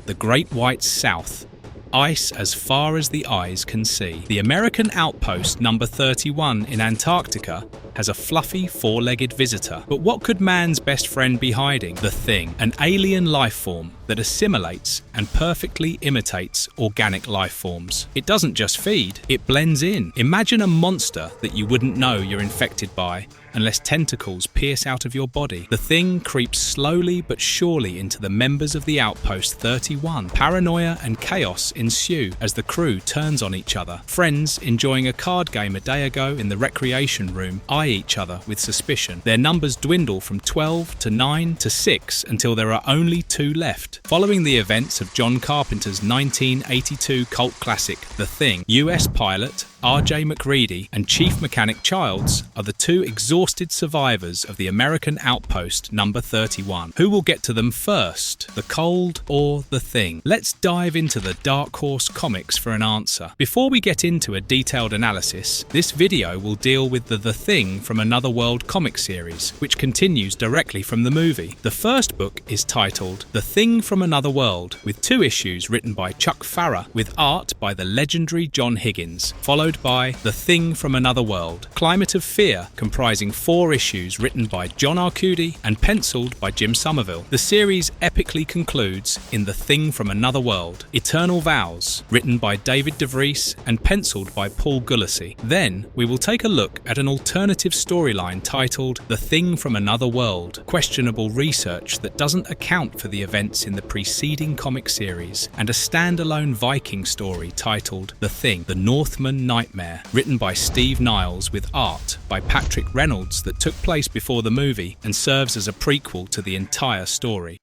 the Great White South. Ice as far as the eyes can see. The American outpost number 31 in Antarctica has a fluffy four-legged visitor. But what could man's best friend be hiding? The Thing, an alien life form that assimilates and perfectly imitates organic life forms. It doesn't just feed, it blends in. Imagine a monster that you wouldn't know you're infected by unless tentacles pierce out of your body. The Thing creeps slowly but surely into the members of the Outpost 31. Paranoia and chaos ensue as the crew turns on each other. Friends enjoying a card game a day ago in the recreation room eye each other with suspicion. Their numbers dwindle from 12 to 9 to 6 until there are only 2 left. Following the events of John Carpenter's 1982 cult classic, The Thing, US pilot R.J. MacReady and Chief Mechanic Childs are the 2 exhausted survivors of the American outpost number 31. Who will get to them first, the cold or the Thing? Let's dive into the Dark Horse comics for an answer. Before we get into a detailed analysis, this video will deal with the Thing from Another World comic series, which continues directly from the movie. The first book is titled The Thing from Another World, with 2 issues written by Chuck Farrar, with art by the legendary John Higgins, followed by The Thing from Another World, Climate of Fear, comprising 4 issues written by John Arcudi and penciled by Jim Somerville. The series epically concludes in The Thing from Another World, Eternal Vows, written by David DeVries and penciled by Paul Gulacy. Then we will take a look at an alternative storyline titled The Thing from Another World, questionable research that doesn't account for the events in the preceding comic series, and a standalone Viking story titled The Thing, The Northman Nightmare, written by Steve Niles with art by Patrick Reynolds that took place before the movie and serves as a prequel to the entire story.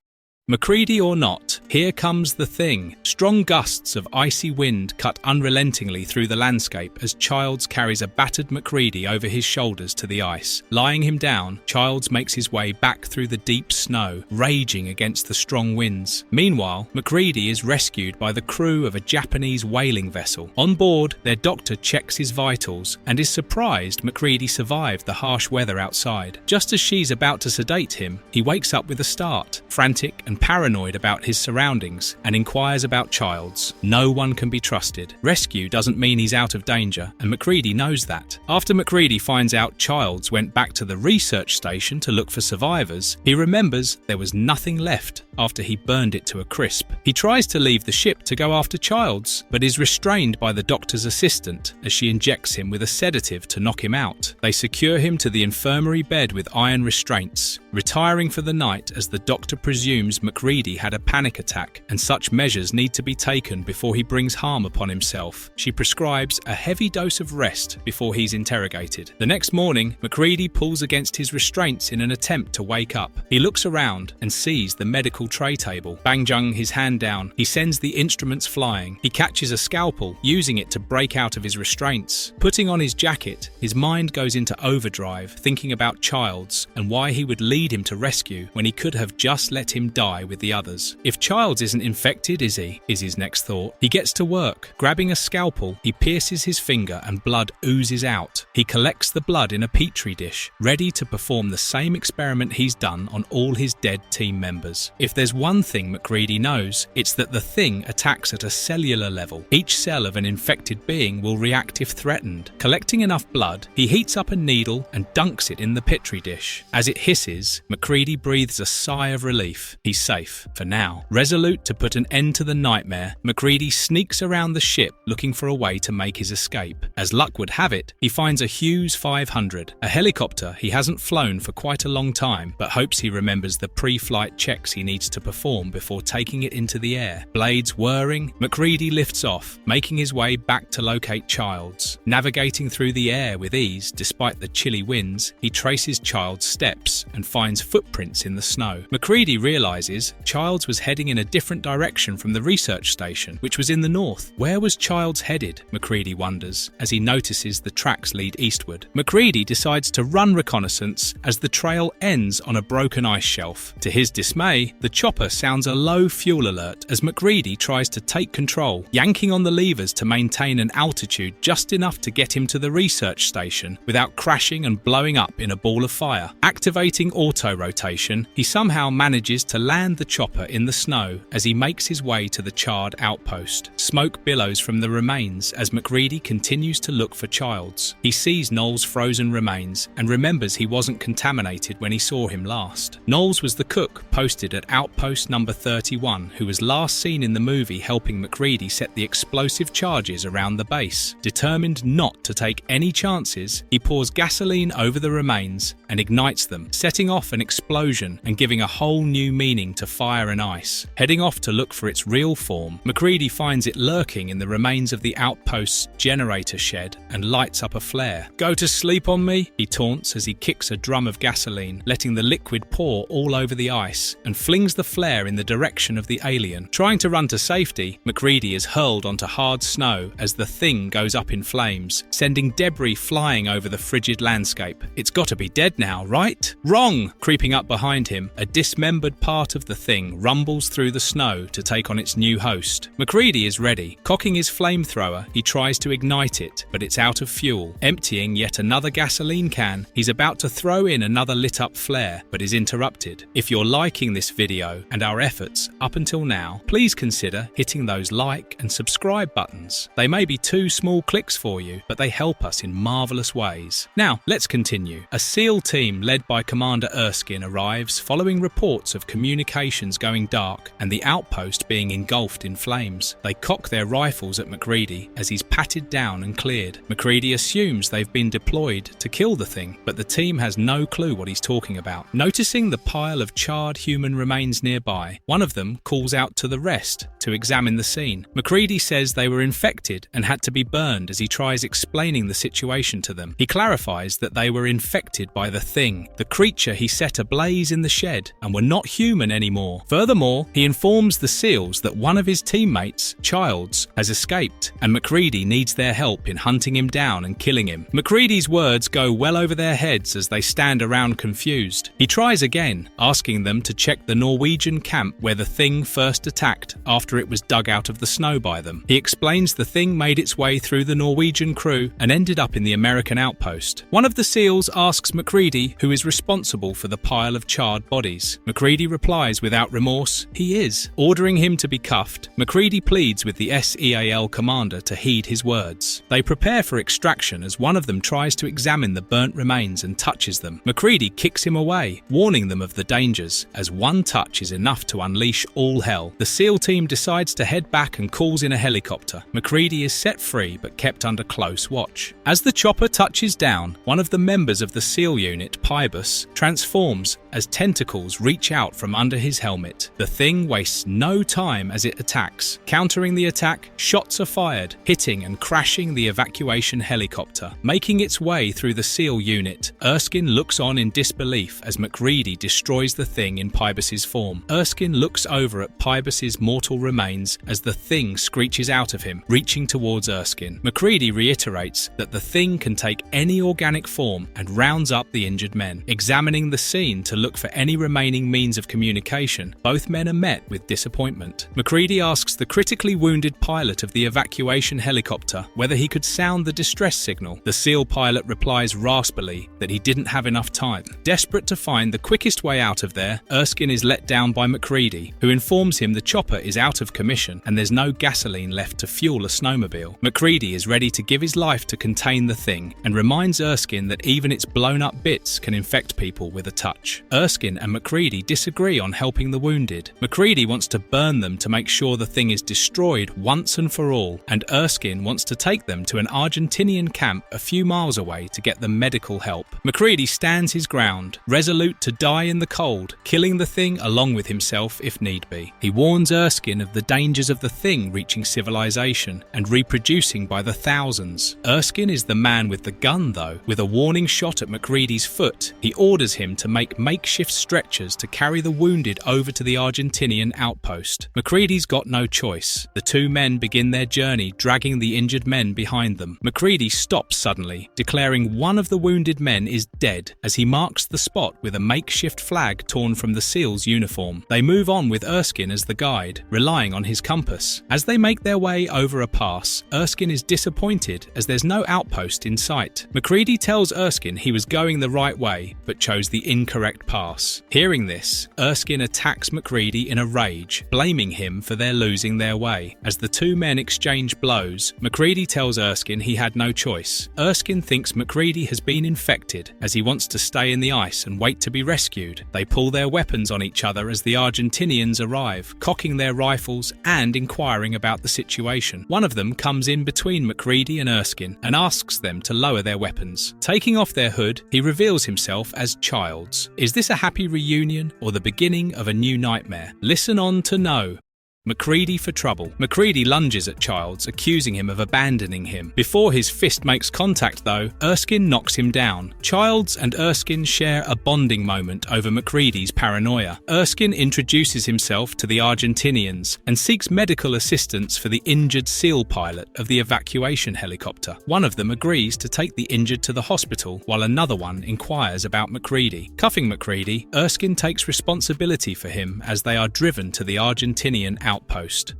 MacReady or not, here comes the Thing. Strong gusts of icy wind cut unrelentingly through the landscape as Childs carries a battered MacReady over his shoulders to the ice. Lying him down, Childs makes his way back through the deep snow, raging against the strong winds. Meanwhile, MacReady is rescued by the crew of a Japanese whaling vessel. On board, their doctor checks his vitals and is surprised MacReady survived the harsh weather outside. Just as she's about to sedate him, he wakes up with a start, frantic and paranoid about his surroundings, and inquires about Childs. No one can be trusted. Rescue doesn't mean he's out of danger, and MacReady knows that. After MacReady finds out Childs went back to the research station to look for survivors, he remembers there was nothing left after he burned it to a crisp. He tries to leave the ship to go after Childs, but is restrained by the doctor's assistant as she injects him with a sedative to knock him out. They secure him to the infirmary bed with iron restraints, retiring for the night as the doctor presumes MacReady had a panic attack and such measures need to be taken before he brings harm upon himself. She prescribes a heavy dose of rest before he's interrogated. The next morning, MacReady pulls against his restraints in an attempt to wake up. He looks around and sees the medical tray table. Bang-jung his hand down. He sends the instruments flying. He catches a scalpel, using it to break out of his restraints. Putting on his jacket, his mind goes into overdrive, thinking about Childs and why he would lead him to rescue when he could have just let him die with the others. If Childs isn't infected, is he? Is his next thought. He gets to work. Grabbing a scalpel, he pierces his finger and blood oozes out. He collects the blood in a petri dish, ready to perform the same experiment he's done on all his dead team members. If there's one thing MacReady knows, it's that the Thing attacks at a cellular level. Each cell of an infected being will react if threatened. Collecting enough blood, he heats up a needle and dunks it in the petri dish. As it hisses, MacReady breathes a sigh of relief. He's safe, for now. Resolute to put an end to the nightmare, MacReady sneaks around the ship looking for a way to make his escape. As luck would have it, he finds a Hughes 500, a helicopter he hasn't flown for quite a long time, but hopes he remembers the pre-flight checks he needs to perform before taking it into the air. Blades whirring, MacReady lifts off, making his way back to locate Childs. Navigating through the air with ease despite the chilly winds, he traces Childs' steps and finds footprints in the snow. MacReady realizes Childs was heading in a different direction from the research station, which was in the north. Where was Childs headed? MacReady wonders as he notices the tracks lead eastward. MacReady decides to run reconnaissance as the trail ends on a broken ice shelf. To his dismay, the The chopper sounds a low fuel alert as MacReady tries to take control, yanking on the levers to maintain an altitude just enough to get him to the research station without crashing and blowing up in a ball of fire. Activating auto-rotation, he somehow manages to land the chopper in the snow as he makes his way to the charred outpost. Smoke billows from the remains as MacReady continues to look for Childs. He sees Knowles' frozen remains and remembers he wasn't contaminated when he saw him last. Knowles was the cook posted at outpost number 31 who was last seen in the movie helping MacReady set the explosive charges around the base. Determined not to take any chances, he pours gasoline over the remains and ignites them, setting off an explosion and giving a whole new meaning to fire and ice. Heading off to look for its real form, MacReady finds it lurking in the remains of the outpost's generator shed and lights up a flare. "Go to sleep on me?" he taunts as he kicks a drum of gasoline, letting the liquid pour all over the ice, and flings the flare in the direction of the alien. Trying to run to safety, MacReady is hurled onto hard snow as the thing goes up in flames, sending debris flying over the frigid landscape. "It's got to be dead now, right?" "Wrong!" Creeping up behind him, a dismembered part of the thing rumbles through the snow to take on its new host. MacReady is ready. Cocking his flamethrower, he tries to ignite it, but it's out of fuel. Emptying yet another gasoline can, he's about to throw in another lit-up flare, but is interrupted. If you're liking this video and our efforts up until now, please consider hitting those like and subscribe buttons. They may be 2 small clicks for you, but they help us in marvellous ways. Now, let's continue. A SEAL team led by Commander Erskine arrives following reports of communications going dark and the outpost being engulfed in flames. They cock their rifles at MacReady as he's patted down and cleared. MacReady assumes they've been deployed to kill the thing, but the team has no clue what he's talking about. Noticing the pile of charred human remains nearby, one of them calls out to the rest to examine the scene. MacReady says they were infected and had to be burned as he tries explaining the situation to them. He clarifies that they were infected by the thing, the creature he set ablaze in the shed, and were not human anymore. Furthermore, he informs the SEALs that one of his teammates, Childs, has escaped, and MacReady needs their help in hunting him down and killing him. MacReady's words go well over their heads as they stand around confused. He tries again, asking them to check the Norwegian camp where the thing first attacked after it was dug out of the snow by them. He explains the thing made its way through the Norwegian crew and ended up in the American outpost. One of the SEALs asks MacReady who is responsible for the pile of charred bodies. MacReady replies without remorse, he is. Ordering him to be cuffed, MacReady pleads with the SEAL commander to heed his words. They prepare for extraction as one of them tries to examine the burnt remains and touches them. MacReady kicks him away, warning them of the dangers, as one touch is enough to unleash all hell. The SEAL team decides to head back and calls in a helicopter. MacReady is set free but kept under close watch. As the chopper touches down, one of the members of the SEAL unit, Pybus, transforms as tentacles reach out from under his helmet. The thing wastes no time as it attacks. Countering the attack, shots are fired, hitting and crashing the evacuation helicopter. Making its way through the SEAL unit, Erskine looks on in disbelief as MacReady destroys the thing in Pybus's form. Erskine looks over at Pybus's mortal remains as the thing screeches out of him, reaching towards Erskine. MacReady reiterates that the thing can take any organic form and rounds up the injured men. Examining the scene to look for any remaining means of communication, both men are met with disappointment. MacReady asks the critically wounded pilot of the evacuation helicopter whether he could sound the distress signal. The SEAL pilot replies raspily that he didn't have enough time. Desperate to find the quickest way out of there, Erskine is let down by MacReady, who informs him the chopper is out of commission and there's no gasoline left to fuel a snowmobile. MacReady is ready to give his life to contain the thing and reminds Erskine that even its blown up bits can infect people with a touch. Erskine and MacReady disagree on helping the wounded. MacReady wants to burn them to make sure the thing is destroyed once and for all, and Erskine wants to take them to an Argentinian camp a few miles away to get them medical help. MacReady stands his ground, resolute to die in the cold, killing the thing along with himself if need be. He warns Erskine of the dangers of the thing reaching civilization and reproducing by the thousands. Erskine is the man with the gun though. With a warning shot at MacReady's foot, he orders him to make makeshift stretchers to carry the wounded over to the Argentinian outpost. MacReady's got no choice. The two men begin their journey, dragging the injured men behind them. MacReady stops suddenly, declaring one of the wounded men is dead as he marks the spot with a makeshift flag torn from the SEAL's uniform. They move on with Erskine as the guide, relying on his compass. As they make their way over a pass, Erskine is disappointed as there's no outpost in sight. MacReady tells Erskine he was going the right way, but chose the incorrect pass. Hearing this, Erskine attacks MacReady in a rage, blaming him for their losing their way. As the two men exchange blows, MacReady tells Erskine he had no choice. Erskine thinks MacReady has been infected, as he wants to stay in the ice and wait to be rescued. They pull their weapons on each other as the Argentinians arrive, cocking their rifles and inquiring about the situation. One of them comes in between MacReady and Erskine and asks them to lower their weapons. Taking off their hood, he reveals himself as Childs. Is this a happy reunion or the beginning of a new nightmare? Listen on to know. MacReady for trouble. MacReady lunges at Childs, accusing him of abandoning him. Before his fist makes contact though, Erskine knocks him down. Childs and Erskine share a bonding moment over MacReady's paranoia. Erskine introduces himself to the Argentinians and seeks medical assistance for the injured SEAL pilot of the evacuation helicopter. One of them agrees to take the injured to the hospital, while another one inquires about MacReady. Cuffing MacReady, Erskine takes responsibility for him as they are driven to the Argentinian outpost.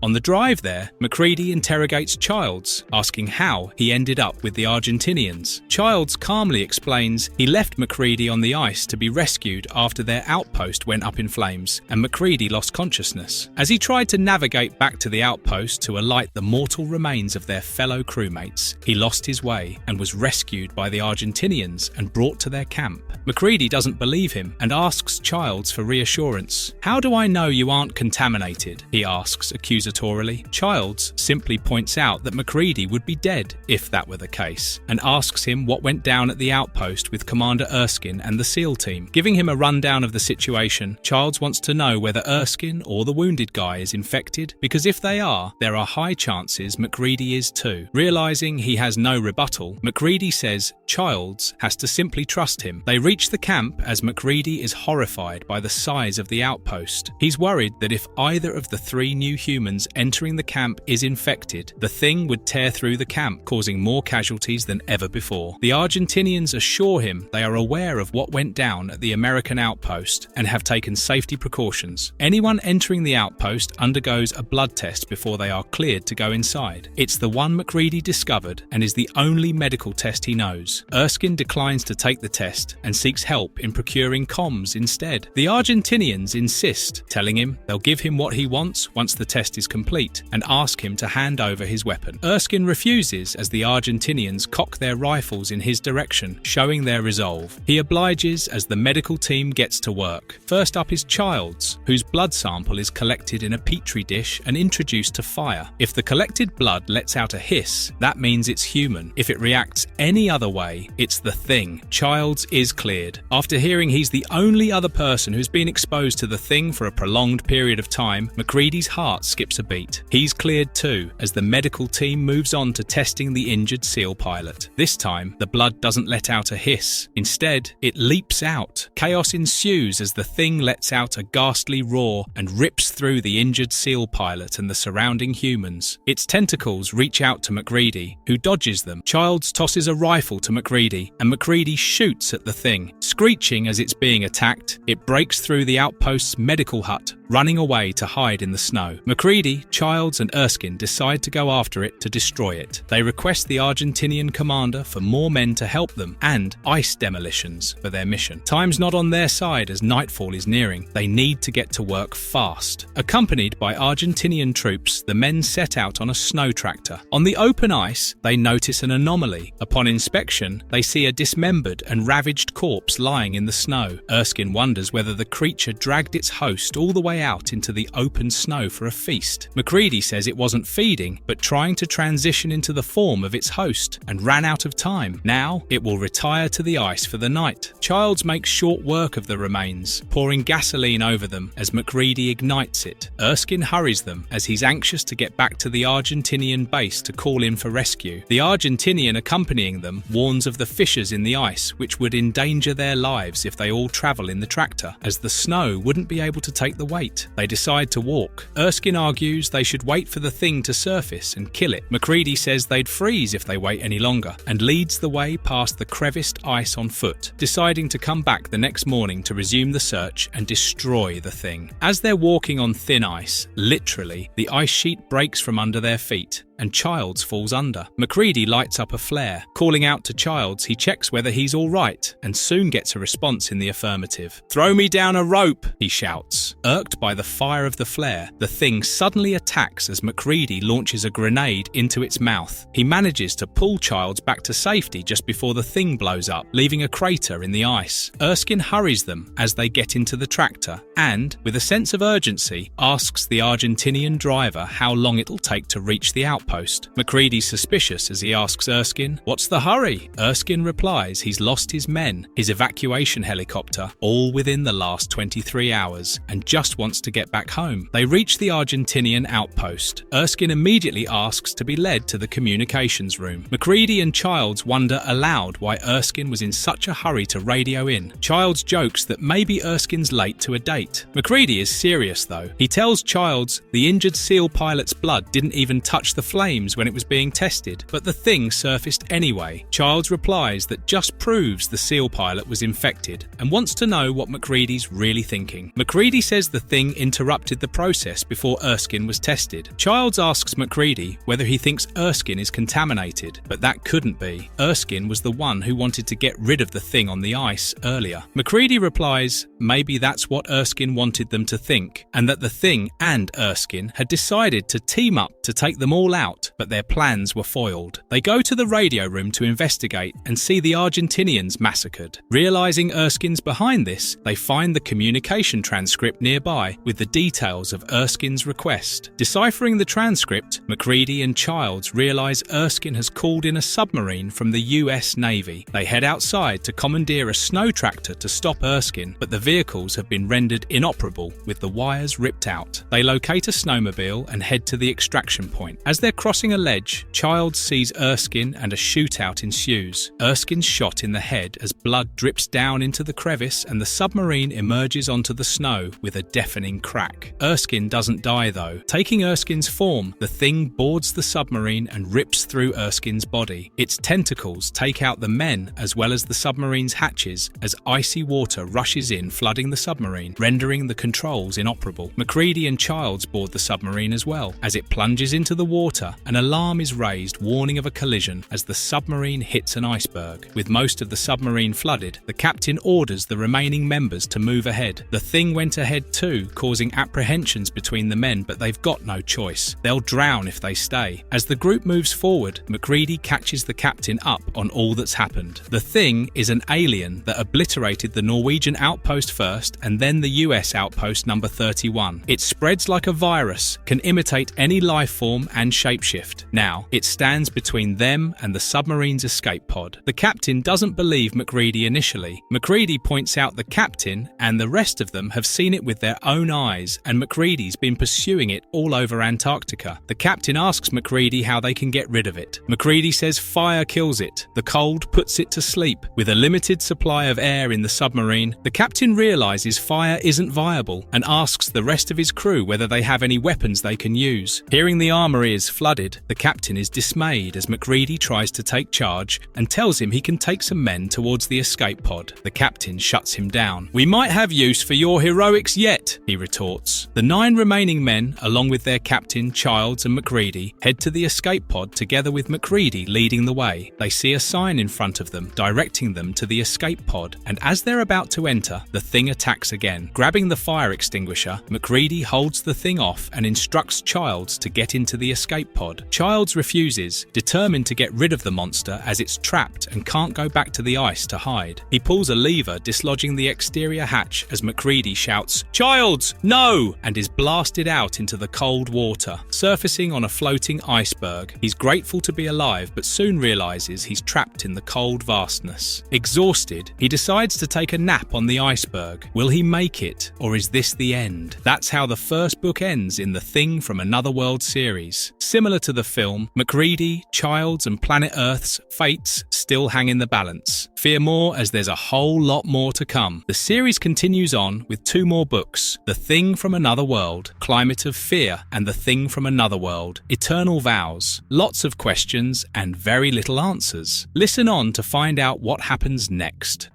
On the drive there, MacReady interrogates Childs, asking how he ended up with the Argentinians. Childs calmly explains he left MacReady on the ice to be rescued after their outpost went up in flames and MacReady lost consciousness. As he tried to navigate back to the outpost to alight the mortal remains of their fellow crewmates, he lost his way and was rescued by the Argentinians and brought to their camp. MacReady doesn't believe him and asks Childs for reassurance. "How do I know you aren't contaminated?" he asks accusatorily. Childs simply points out that MacReady would be dead if that were the case, and asks him what went down at the outpost with Commander Erskine and the SEAL team. Giving him a rundown of the situation, Childs wants to know whether Erskine or the wounded guy is infected, because if they are, there are high chances MacReady is too. Realising he has no rebuttal, MacReady says Childs has to simply trust him. They reach the camp as MacReady is horrified by the size of the outpost. He's worried that if either of the three new humans entering the camp is infected, the thing would tear through the camp, causing more casualties than ever before. The Argentinians assure him they are aware of what went down at the American outpost and have taken safety precautions. Anyone entering the outpost undergoes a blood test before they are cleared to go inside. It's the one MacReady discovered and is the only medical test he knows. Erskine declines to take the test and seeks help in procuring comms instead. The Argentinians insist, telling him they'll give him what he wants once the test is complete, and ask him to hand over his weapon. Erskine refuses as the Argentinians cock their rifles in his direction, showing their resolve. He obliges as the medical team gets to work. First up is Childs, whose blood sample is collected in a petri dish and introduced to fire. If the collected blood lets out a hiss, that means it's human. If it reacts any other way, it's the thing. Childs is cleared. After hearing he's the only other person who's been exposed to the thing for a prolonged period of time, MacReady's heart skips a beat. He's cleared too, as the medical team moves on to testing the injured SEAL pilot. This time, the blood doesn't let out a hiss. Instead, it leaps out. Chaos ensues as the thing lets out a ghastly roar and rips through the injured SEAL pilot and the surrounding humans. Its tentacles reach out to MacReady, who dodges them. Childs tosses a rifle to MacReady, and MacReady shoots at the thing. Screeching as it's being attacked, it breaks through the outpost's medical hut, running away to hide in the snow. MacReady, Childs and Erskine decide to go after it to destroy it. They request the Argentinian commander for more men to help them and ice demolitions for their mission. Time's not on their side as nightfall is nearing. They need to get to work fast. Accompanied by Argentinian troops, the men set out on a snow tractor. On the open ice, they notice an anomaly. Upon inspection, they see a dismembered and ravaged corpse lying in the snow. Erskine wonders whether the creature dragged its host all the way way out into the open snow for a feast. MacReady says it wasn't feeding, but trying to transition into the form of its host, and ran out of time. Now, it will retire to the ice for the night. Childs makes short work of the remains, pouring gasoline over them as MacReady ignites it. Erskine hurries them as he's anxious to get back to the Argentinian base to call in for rescue. The Argentinian accompanying them warns of the fissures in the ice, which would endanger their lives if they all travel in the tractor, as the snow wouldn't be able to take the weight. They decide to walk. Erskine argues they should wait for the thing to surface and kill it. MacReady says they'd freeze if they wait any longer, and leads the way past the creviced ice on foot, deciding to come back the next morning to resume the search and destroy the thing. As they're walking on thin ice, literally, the ice sheet breaks from under their feet, and Childs falls under. MacReady lights up a flare. Calling out to Childs, he checks whether he's all right, and soon gets a response in the affirmative. "Throw me down a rope," he shouts. Irked by the fire of the flare, the thing suddenly attacks as MacReady launches a grenade into its mouth. He manages to pull Childs back to safety just before the thing blows up, leaving a crater in the ice. Erskine hurries them as they get into the tractor and, with a sense of urgency, asks the Argentinian driver how long it'll take to reach the outpost. MacReady's suspicious as he asks Erskine, "What's the hurry?" Erskine replies he's lost his men, his evacuation helicopter, all within the last 23 hours, and just wants to get back home. They reach the Argentinian outpost. Erskine immediately asks to be led to the communications room. MacReady and Childs wonder aloud why Erskine was in such a hurry to radio in. Childs jokes that maybe Erskine's late to a date. MacReady is serious though. He tells Childs the injured SEAL pilot's blood didn't even touch the flames when it was being tested, but the thing surfaced anyway. Childs replies that just proves the SEAL pilot was infected and wants to know what MacReady's really thinking. MacReady says the thing interrupted the process before Erskine was tested. Childs asks MacReady whether he thinks Erskine is contaminated, but that couldn't be. Erskine was the one who wanted to get rid of the thing on the ice earlier. MacReady replies maybe that's what Erskine wanted them to think, and that the thing and Erskine had decided to team up to take them all out, but their plans were foiled. They go to the radio room to investigate and see the Argentinians massacred. Realizing Erskine's behind this, they find the communication transcript nearby with the details of Erskine's request. Deciphering the transcript, MacReady and Childs realize Erskine has called in a submarine from the US Navy. They head outside to commandeer a snow tractor to stop Erskine, but the vehicles have been rendered inoperable with the wires ripped out. They locate a snowmobile and head to the extraction point. As they're crossing a ledge, Childs sees Erskine and a shootout ensues. Erskine's shot in the head as blood drips down into the crevice and the submarine emerges onto the snow with a deafening crack. Erskine doesn't die though. Taking Erskine's form, the thing boards the submarine and rips through Erskine's body. Its tentacles take out the men as well as the submarine's hatches as icy water rushes in, flooding the submarine, rendering the controls inoperable. MacReady and Childs board the submarine as well. As it plunges into the water, an alarm is raised warning of a collision as the submarine hits an iceberg. With most of the submarine flooded, the captain orders the remaining members to move ahead. The thing went ahead too, causing apprehensions between the men, but they've got no choice. They'll drown if they stay. As the group moves forward, MacReady catches the captain up on all that's happened. The thing is an alien that obliterated the Norwegian outpost first and then the US outpost number 31. It spreads like a virus, can imitate any life form and shapeshift. Now, it stands between them and the submarine's escape pod. The captain doesn't believe MacReady initially. MacReady points out the captain and the rest of them have seen it with their own eyes, and MacReady's been pursuing it all over Antarctica. The captain asks MacReady how they can get rid of it. MacReady says fire kills it. The cold puts it to sleep. With a limited supply of air in the submarine, the captain realizes fire isn't viable and asks the rest of his crew whether they have any weapons they can use. Hearing the armory is flooded, the captain is dismayed as MacReady tries to take charge and tells him he can take some men towards the escape pod. The captain shuts him down. "We might have use for your heroics yet," he retorts. The 9 remaining men, along with their captain, Childs and MacReady, head to the escape pod together with MacReady leading the way. They see a sign in front of them directing them to the escape pod, and as they're about to enter, the thing attacks again. Grabbing the fire extinguisher, MacReady holds the thing off and instructs Childs to get into the escape escape pod. Childs refuses, determined to get rid of the monster as it's trapped and can't go back to the ice to hide. He pulls a lever, dislodging the exterior hatch as MacReady shouts, "Childs, no!" and is blasted out into the cold water. Surfacing on a floating iceberg, he's grateful to be alive but soon realizes he's trapped in the cold vastness. Exhausted, he decides to take a nap on the iceberg. Will he make it, or is this the end? That's how the first book ends in the Thing from Another World series. Similar to the film, MacReady, Childs and Planet Earth's fates still hang in the balance. Fear more, as there's a whole lot more to come. The series continues on with 2 more books, The Thing from Another World, Climate of Fear, and The Thing from Another World, Eternal Vows. Lots of questions and very little answers. Listen on to find out what happens next.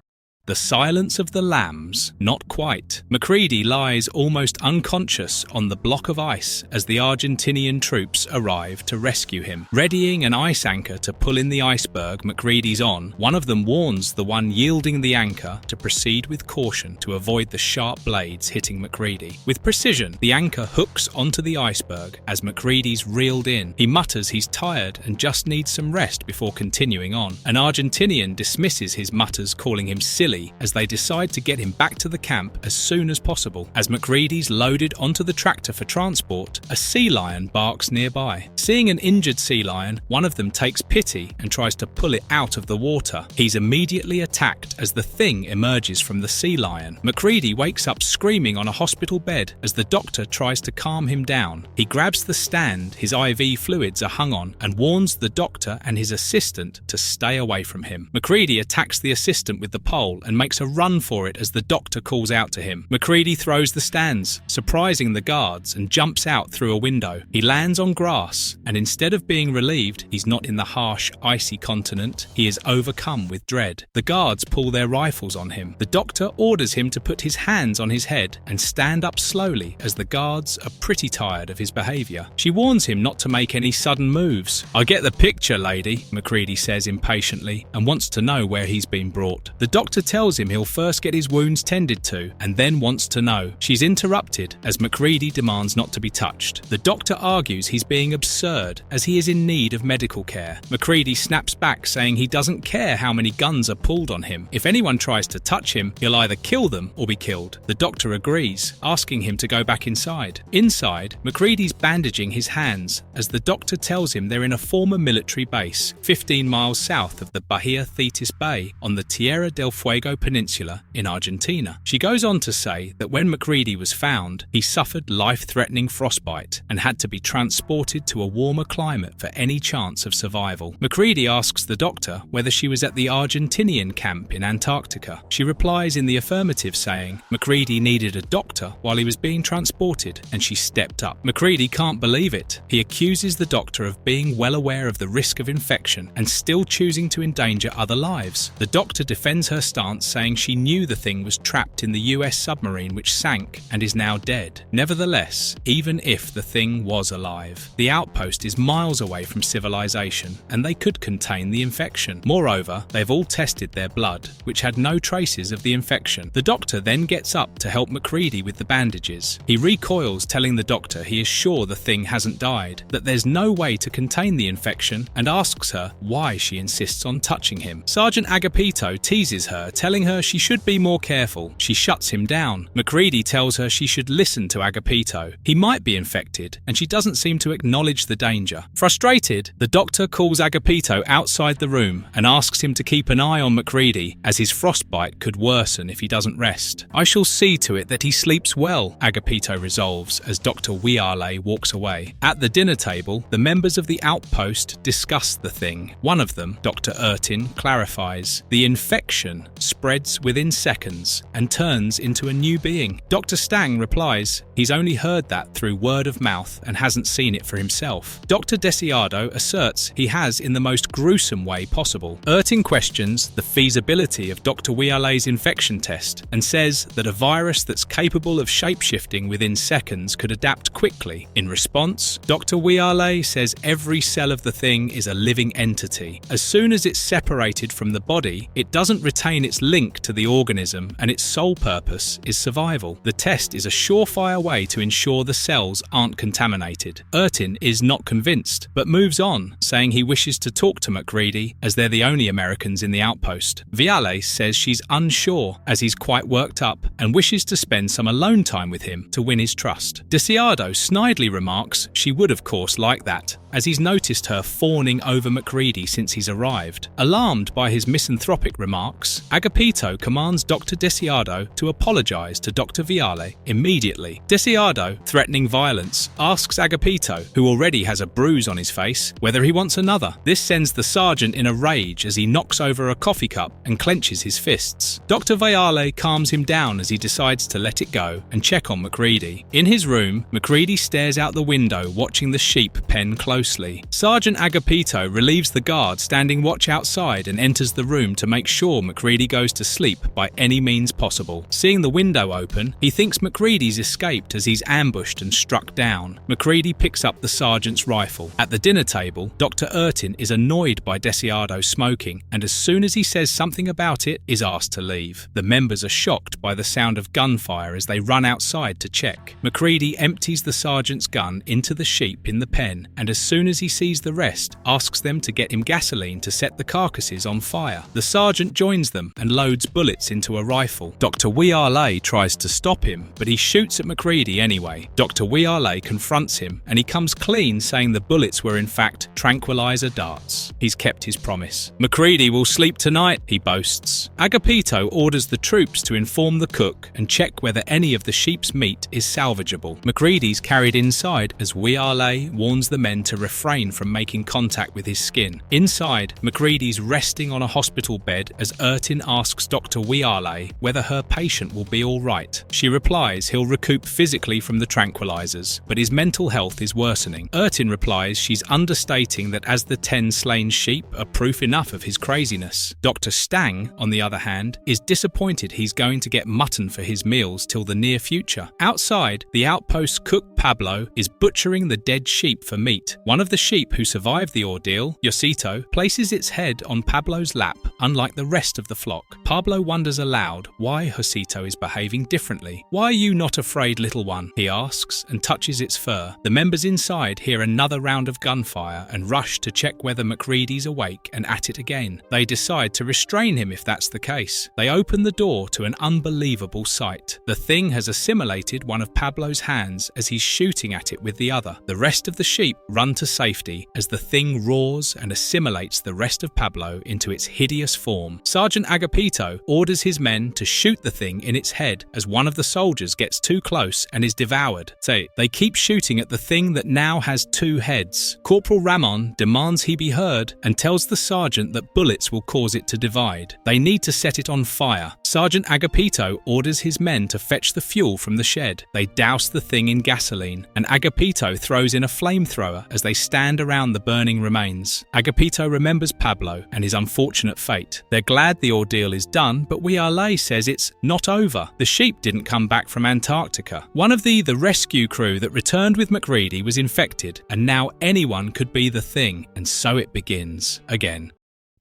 The Silence of the Lambs. Not quite. MacReady lies almost unconscious on the block of ice as the Argentinian troops arrive to rescue him. Readying an ice anchor to pull in the iceberg MacReady's on, one of them warns the one yielding the anchor to proceed with caution to avoid the sharp blades hitting MacReady. With precision, the anchor hooks onto the iceberg as MacReady's reeled in. He mutters he's tired and just needs some rest before continuing on. An Argentinian dismisses his mutters, calling him silly, as they decide to get him back to the camp as soon as possible. As MacReady's loaded onto the tractor for transport, a sea lion barks nearby. Seeing an injured sea lion, one of them takes pity and tries to pull it out of the water. He's immediately attacked as the Thing emerges from the sea lion. MacReady wakes up screaming on a hospital bed as the doctor tries to calm him down. He grabs the stand his IV fluids are hung on and warns the doctor and his assistant to stay away from him. MacReady attacks the assistant with the pole and makes a run for it as the doctor calls out to him. MacReady throws the stands, surprising the guards, and jumps out through a window. He lands on grass, and instead of being relieved he's not in the harsh, icy continent, he is overcome with dread. The guards pull their rifles on him. The doctor orders him to put his hands on his head and stand up slowly as the guards are pretty tired of his behaviour. She warns him not to make any sudden moves. "I get the picture, lady," MacReady says impatiently, and wants to know where he's been brought. The doctor tells him he'll first get his wounds tended to, and then wants to know. She's interrupted as MacReady demands not to be touched. The doctor argues he's being absurd as he is in need of medical care. MacReady snaps back, saying he doesn't care how many guns are pulled on him. If anyone tries to touch him, he'll either kill them or be killed. The doctor agrees, asking him to go back inside. Inside, MacReady's bandaging his hands as the doctor tells him they're in a former military base, 15 miles south of the Bahia Thetis Bay on the Tierra del Fuego Peninsula in Argentina. She goes on to say that when MacReady was found, he suffered life-threatening frostbite and had to be transported to a warmer climate for any chance of survival. MacReady asks the doctor whether she was at the Argentinian camp in Antarctica. She replies in the affirmative, saying MacReady needed a doctor while he was being transported, and she stepped up. MacReady can't believe it. He accuses the doctor of being well aware of the risk of infection and still choosing to endanger other lives. The doctor defends her stance, saying she knew the Thing was trapped in the US submarine which sank and is now dead. Nevertheless, even if the Thing was alive, the outpost is miles away from civilization and they could contain the infection. Moreover, they've all tested their blood, which had no traces of the infection. The doctor then gets up to help MacReady with the bandages. He recoils, telling the doctor he is sure the Thing hasn't died, that there's no way to contain the infection, and asks her why she insists on touching him. Sergeant Agapito teases her, telling her she should be more careful. She shuts him down. MacReady tells her she should listen to Agapito. He might be infected, and she doesn't seem to acknowledge the danger. Frustrated, the doctor calls Agapito outside the room and asks him to keep an eye on MacReady, as his frostbite could worsen if he doesn't rest. "I shall see to it that he sleeps well," Agapito resolves as Dr. Wiale walks away. At the dinner table, the members of the outpost discuss the Thing. One of them, Dr. Ertin, clarifies the infection spreads within seconds and turns into a new being. Dr. Stang replies he's only heard that through word of mouth and hasn't seen it for himself. Dr. Desiado asserts he has in the most gruesome way possible. Ertin questions the feasibility of Dr. Wiale's infection test and says that a virus that's capable of shapeshifting within seconds could adapt quickly. In response, Dr. Wiale says every cell of the Thing is a living entity. As soon as it's separated from the body, it doesn't retain its its link to the organism and its sole purpose is survival. The test is a surefire way to ensure the cells aren't contaminated. Ertin is not convinced, but moves on, saying he wishes to talk to MacReady as they're the only Americans in the outpost. Viale says she's unsure as he's quite worked up and wishes to spend some alone time with him to win his trust. Desiardo snidely remarks she would of course like that, as he's noticed her fawning over MacReady since he's arrived. Alarmed by his misanthropic remarks, Agapito commands Dr. Desiardo to apologize to Dr. Viale immediately. Desiardo, threatening violence, asks Agapito, who already has a bruise on his face, whether he wants another. This sends the sergeant in a rage as he knocks over a coffee cup and clenches his fists. Dr. Viale calms him down as he decides to let it go and check on MacReady. In his room, MacReady stares out the window watching the sheep pen closely. Sergeant Agapito relieves the guard standing watch outside and enters the room to make sure MacReady goes to sleep by any means possible. Seeing the window open, he thinks MacReady's escaped as he's ambushed and struck down. MacReady picks up the sergeant's rifle. At the dinner table, Dr. Ertin is annoyed by Desiardo smoking, and as soon as he says something about it, is asked to leave. The members are shocked by the sound of gunfire as they run outside to check. MacReady empties the sergeant's gun into the sheep in the pen, and as soon as he sees the rest, asks them to get him gasoline to set the carcasses on fire. The sergeant joins them and loads bullets into a rifle. Dr. Viale tries to stop him, but he shoots at MacReady anyway. Dr. Viale confronts him, and he comes clean, saying the bullets were in fact tranquilizer darts. He's kept his promise. MacReady will sleep tonight, he boasts. Agapito orders the troops to inform the cook and check whether any of the sheep's meat is salvageable. MacReady's carried inside as Viale warns the men to refrain from making contact with his skin. Inside, MacReady's resting on a hospital bed as Ertin asks Dr. Viale whether her patient will be alright. She replies he'll recoup physically from the tranquilizers, but his mental health is worsening. Ertin replies she's understating that as the 10 slain sheep are proof enough of his craziness. Dr. Stang, on the other hand, is disappointed he's going to get mutton for his meals till the near future. Outside, the outpost cook Pablo is butchering the dead sheep for meat. One of the sheep who survived the ordeal, Yosito, places its head on Pablo's lap, unlike the rest of the flock. Pablo wonders aloud why Josito is behaving differently. "Why are you not afraid, little one?" he asks, and touches its fur. The members inside hear another round of gunfire and rush to check whether MacReady's awake and at it again. They decide to restrain him if that's the case. They open the door to an unbelievable sight. The thing has assimilated one of Pablo's hands as he's shooting at it with the other. The rest of the sheep run to safety as the thing roars and assimilates the rest of Pablo into its hideous form. Sergeant Agapito orders his men to shoot the thing in its head as one of the soldiers gets too close and is devoured. They keep shooting at the thing that now has 2 heads. Corporal Ramon demands he be heard and tells the sergeant that bullets will cause it to divide. They need to set it on fire. Sergeant Agapito orders his men to fetch the fuel from the shed. They douse the thing in gasoline, and Agapito throws in a flamethrower as they stand around the burning remains. Agapito remembers Pablo and his unfortunate fate. They're glad the ordeal is done, but Viale says it's not over. The sheep didn't come back from Antarctica. One of the rescue crew that returned with MacReady was infected, and now anyone could be the thing, and so it begins again.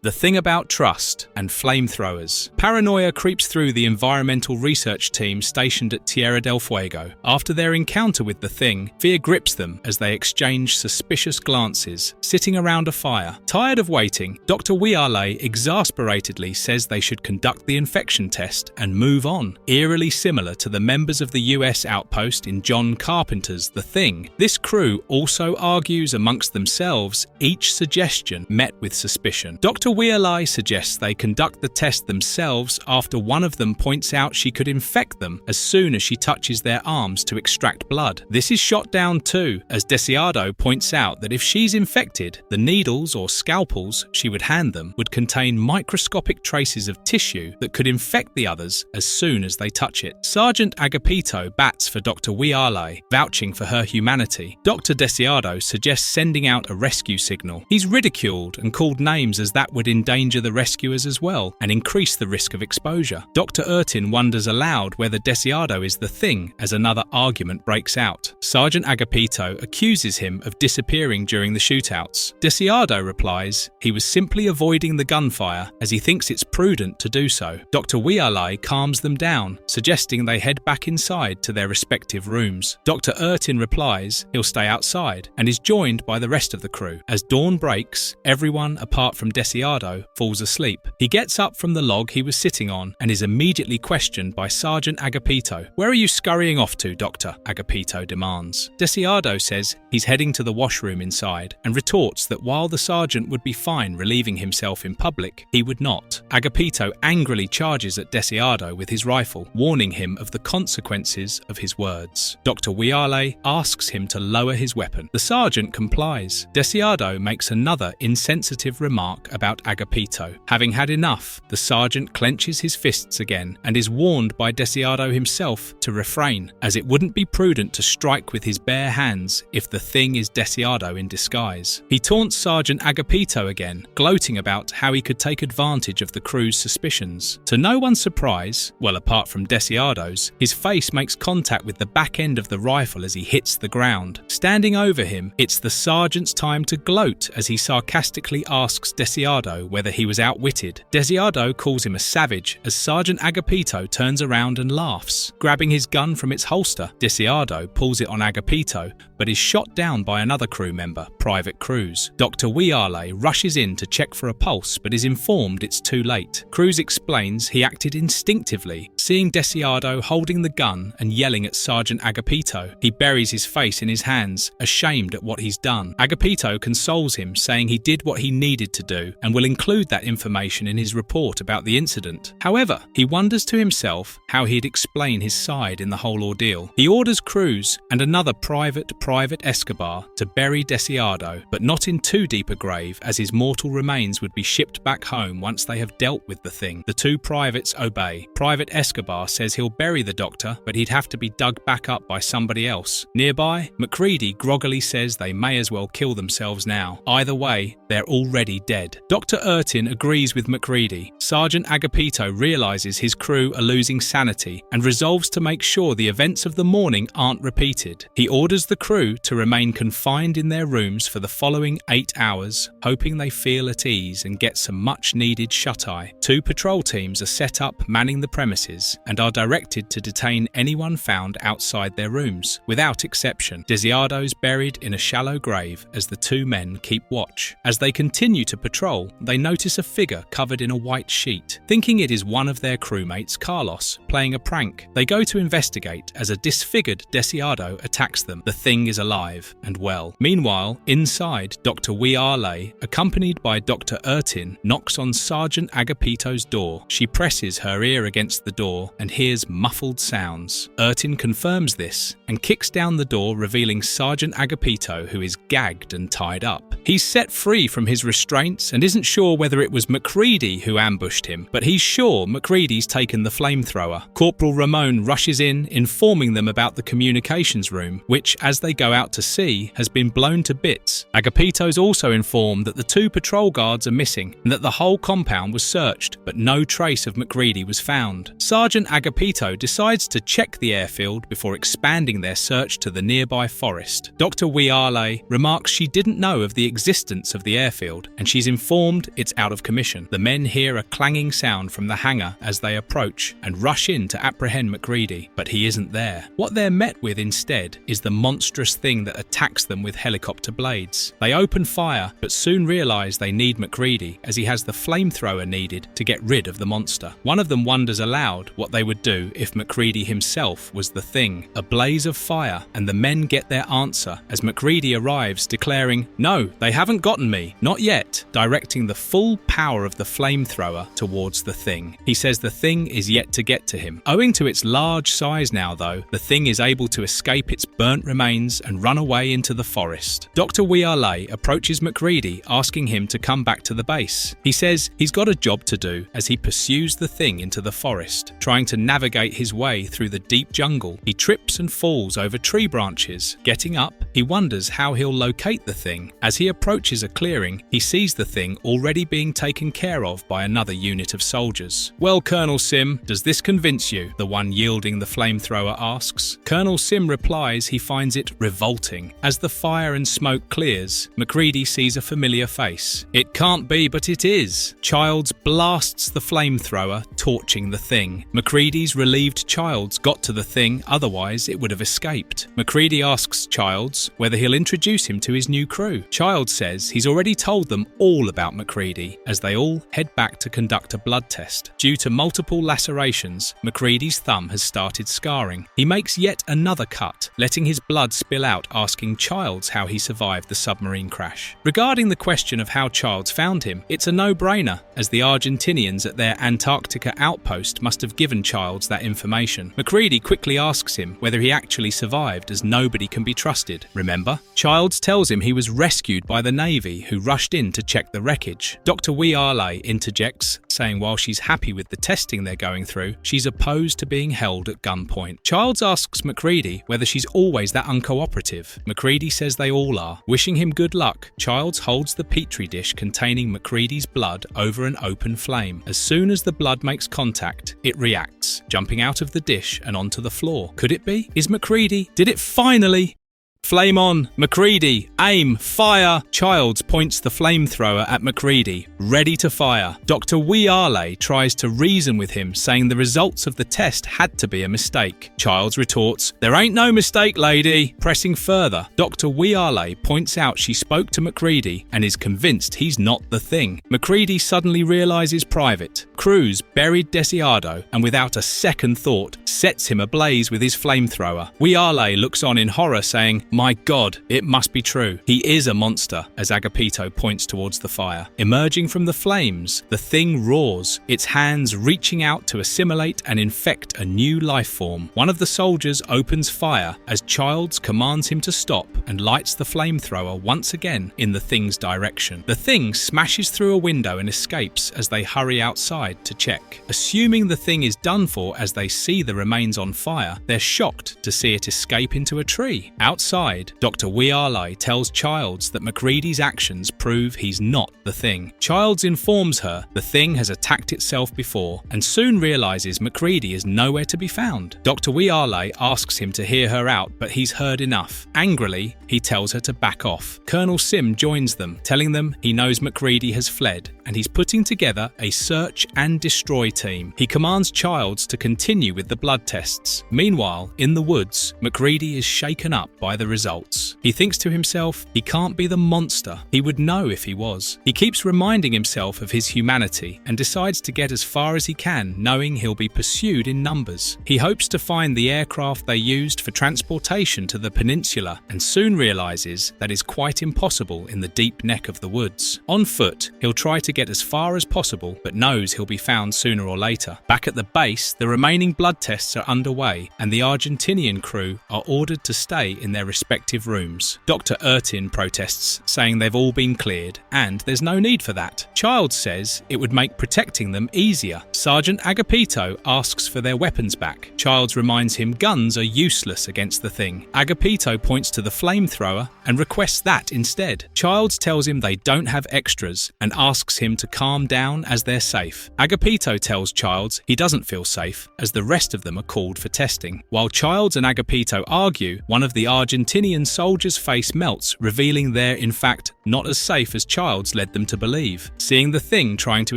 The thing about trust and flamethrowers. Paranoia creeps through the environmental research team stationed at Tierra del Fuego. After their encounter with the thing, fear grips them as they exchange suspicious glances, sitting around a fire. Tired of waiting, Dr. Viale exasperatedly says they should conduct the infection test and move on, eerily similar to the members of the US outpost in John Carpenter's The Thing. This crew also argues amongst themselves, each suggestion met with suspicion. Dr. Viale suggests they conduct the test themselves after one of them points out she could infect them as soon as she touches their arms to extract blood. This is shot down too, as Desiardo points out that if she's infected, the needles or scalpels she would hand them would contain microscopic traces of tissue that could infect the others as soon as they touch it. Sergeant Agapito bats for Dr. Viale, vouching for her humanity. Dr. Desiardo suggests sending out a rescue signal. He's ridiculed and called names as that would would endanger the rescuers as well and increase the risk of exposure. Dr. Ertin wonders aloud whether Deseado is the thing as another argument breaks out. Sergeant Agapito accuses him of disappearing during the shootouts. Deseado replies he was simply avoiding the gunfire as he thinks it's prudent to do so. Dr. Wialai calms them down, suggesting they head back inside to their respective rooms. Dr. Ertin replies he'll stay outside and is joined by the rest of the crew. As dawn breaks, everyone apart from Deseado falls asleep. He gets up from the log he was sitting on and is immediately questioned by Sergeant Agapito. "Where are you scurrying off to, Doctor?" Agapito demands. Deseado says he's heading to the washroom inside and retorts that while the sergeant would be fine relieving himself in public, he would not. Agapito angrily charges at Deseado with his rifle, warning him of the consequences of his words. Dr. Wiale asks him to lower his weapon. The sergeant complies. Deseado makes another insensitive remark about Agapito. Having had enough, the sergeant clenches his fists again and is warned by Deseado himself to refrain, as it wouldn't be prudent to strike with his bare hands if the thing is Deseado in disguise. He taunts Sergeant Agapito again, gloating about how he could take advantage of the crew's suspicions. To no one's surprise, well apart from Deseado's, his face makes contact with the back end of the rifle as he hits the ground. Standing over him, it's the sergeant's time to gloat as he sarcastically asks Deseado whether he was outwitted. Deseado calls him a savage as Sergeant Agapito turns around and laughs. Grabbing his gun from its holster, Deseado pulls it on Agapito, but is shot down by another crew member, Private Cruz. Dr. Wiale rushes in to check for a pulse but is informed it's too late. Cruz explains he acted instinctively, seeing Deseado holding the gun and yelling at Sergeant Agapito. He buries his face in his hands, ashamed at what he's done. Agapito consoles him, saying he did what he needed to do and will include that information in his report about the incident. However, he wonders to himself how he'd explain his side in the whole ordeal. He orders Cruz and another Private Escobar to bury Deseado, but not in too deep a grave, as his mortal remains would be shipped back home once they have dealt with the thing. The two privates obey. Private Escobar says he'll bury the doctor, but he'd have to be dug back up by somebody else. Nearby, MacReady groggily says they may as well kill themselves now. Either way, they're already dead. Dr. Ertin agrees with MacReady. Sergeant Agapito realizes his crew are losing sanity and resolves to make sure the events of the morning aren't repeated. He orders the crew to remain confined in their rooms for the following 8 hours, hoping they feel at ease and get some much-needed shut-eye. 2 patrol teams are set up manning the premises and are directed to detain anyone found outside their rooms, without exception. Deseado's buried in a shallow grave as the 2 men keep watch. As they continue to patrol, they notice a figure covered in a white sheet. Thinking it is one of their crewmates, Carlos, playing a prank, they go to investigate as a disfigured Deseado attacks them. The thing is alive and well. Meanwhile, inside, Dr. Wiale, accompanied by Dr. Ertin, knocks on Sergeant Agapito's door. She presses her ear against the door and hears muffled sounds. Ertin confirms this and kicks down the door, revealing Sergeant Agapito, who is gagged and tied up. He's set free from his restraints and isn't sure whether it was MacReady who ambushed him, but he's sure MacReady's taken the flamethrower. Corporal Ramon rushes in, informing them about the communications room, which, as they go out to sea, has been blown to bits. Agapito's also informed that the 2 patrol guards are missing and that the whole compound was searched, but no trace of MacReady was found. Sergeant Agapito decides to check the airfield before expanding their search to the nearby forest. Dr. Wiale remarks she didn't know of the existence of the airfield, and she's informed it's out of commission. The men hear a clanging sound from the hangar as they approach and rush in to apprehend MacReady, but he isn't there. What they're met with instead is the monstrous thing that attacks them with helicopter blades. They open fire, but soon realise they need MacReady, as he has the flamethrower needed to get rid of the monster. One of them wonders aloud what they would do if MacReady himself was the thing. A blaze of fire, and the men get their answer as MacReady arrives, declaring, "No, they haven't gotten me, not yet," directing the full power of the flamethrower towards the thing. He says the thing is yet to get to him. Owing to its large size now, though, the thing is able to escape its burnt remains and run away into the forest. Dr. Wiale approaches MacReady, asking him to come back to the base. He says he's got a job to do as he pursues the thing into the forest, trying to navigate his way through the deep jungle. He trips and falls over tree branches. Getting up, he wonders how he'll locate the thing. As he approaches a clearing, he sees the thing already being taken care of by another unit of soldiers. "Well, Colonel Sim, does this convince you?" the one yielding the flamethrower asks. Colonel Sim replies he finds it revolting. As the fire and smoke clears, MacReady sees a familiar face. "It can't be, but it is." Childs blasts the flamethrower, torching the thing. MacReady's relieved Childs got to the thing, otherwise it would have escaped. MacReady asks Childs whether he'll introduce him to his new crew. Childs says he's already told them all about MacReady, as they all head back to conduct a blood test. Due to multiple lacerations, MacReady's thumb has started scarring. He makes yet another cut, letting his blood spill out, asking Childs how he survived the submarine crash. Regarding the question of how Childs found him, it's a no-brainer, as the Argentinians at their Antarctica outpost must have given Childs that information. MacReady quickly asks him whether he actually survived, as nobody can be trusted. Remember? Childs tells him he was rescued by the Navy, who rushed in to check the wreckage. Dr. Wiale interjects, saying while she's happy with the testing they're going through, she's opposed to being held at gunpoint. Childs asks MacReady whether she's always that uncooperative. MacReady says they all are. Wishing him good luck, Childs holds the petri dish containing MacReady's blood over an open flame. As soon as the blood makes contact, it reacts, jumping out of the dish and onto the floor. Could it be? Is MacReady? Did it finally? Flame on! MacReady! Aim! Fire! Childs points the flamethrower at MacReady, ready to fire. Dr. Wiale tries to reason with him, saying the results of the test had to be a mistake. Childs retorts, "There ain't no mistake, lady." Pressing further, Dr. Wiale points out she spoke to MacReady and is convinced he's not the thing. MacReady suddenly realises Private Cruz buried Deseado and without a second thought sets him ablaze with his flamethrower. Wiale looks on in horror, saying, "My God, it must be true. He is a monster," as Agapito points towards the fire. Emerging from the flames, the thing roars, its hands reaching out to assimilate and infect a new life form. One of the soldiers opens fire as Childs commands him to stop and lights the flamethrower once again in the thing's direction. The thing smashes through a window and escapes as they hurry outside to check. Assuming the thing is done for as they see the remains on fire, they're shocked to see it escape into a tree. Outside, Dr. Wiale tells Childs that MacReady's actions prove he's not the thing. Childs informs her the thing has attacked itself before and soon realises MacReady is nowhere to be found. Dr. Wiale asks him to hear her out, but he's heard enough. Angrily, he tells her to back off. Colonel Sim joins them, telling them he knows MacReady has fled and he's putting together a search and destroy team. He commands Childs to continue with the blood tests. Meanwhile, in the woods, MacReady is shaken up by the results. He thinks to himself he can't be the monster. He would know if he was. He keeps reminding himself of his humanity and decides to get as far as he can, knowing he'll be pursued in numbers. He hopes to find the aircraft they used for transportation to the peninsula and soon realises that is quite impossible in the deep neck of the woods. On foot, he'll try to get as far as possible, but knows he'll be found sooner or later. Back at the base, the remaining blood tests are underway and the Argentinian crew are ordered to stay in their respective rooms. Dr. Ertin protests, saying they've all been cleared and there's no need for that. Childs says it would make protecting them easier. Sergeant Agapito asks for their weapons back. Childs reminds him guns are useless against the thing. Agapito points to the flamethrower and requests that instead. Childs tells him they don't have extras and asks him to calm down as they're safe. Agapito tells Childs he doesn't feel safe as the rest of them are called for testing. While Childs and Agapito argue, one of the Argentinian soldiers' face melts, revealing they're in fact not as safe as Childs led them to believe. Seeing the thing trying to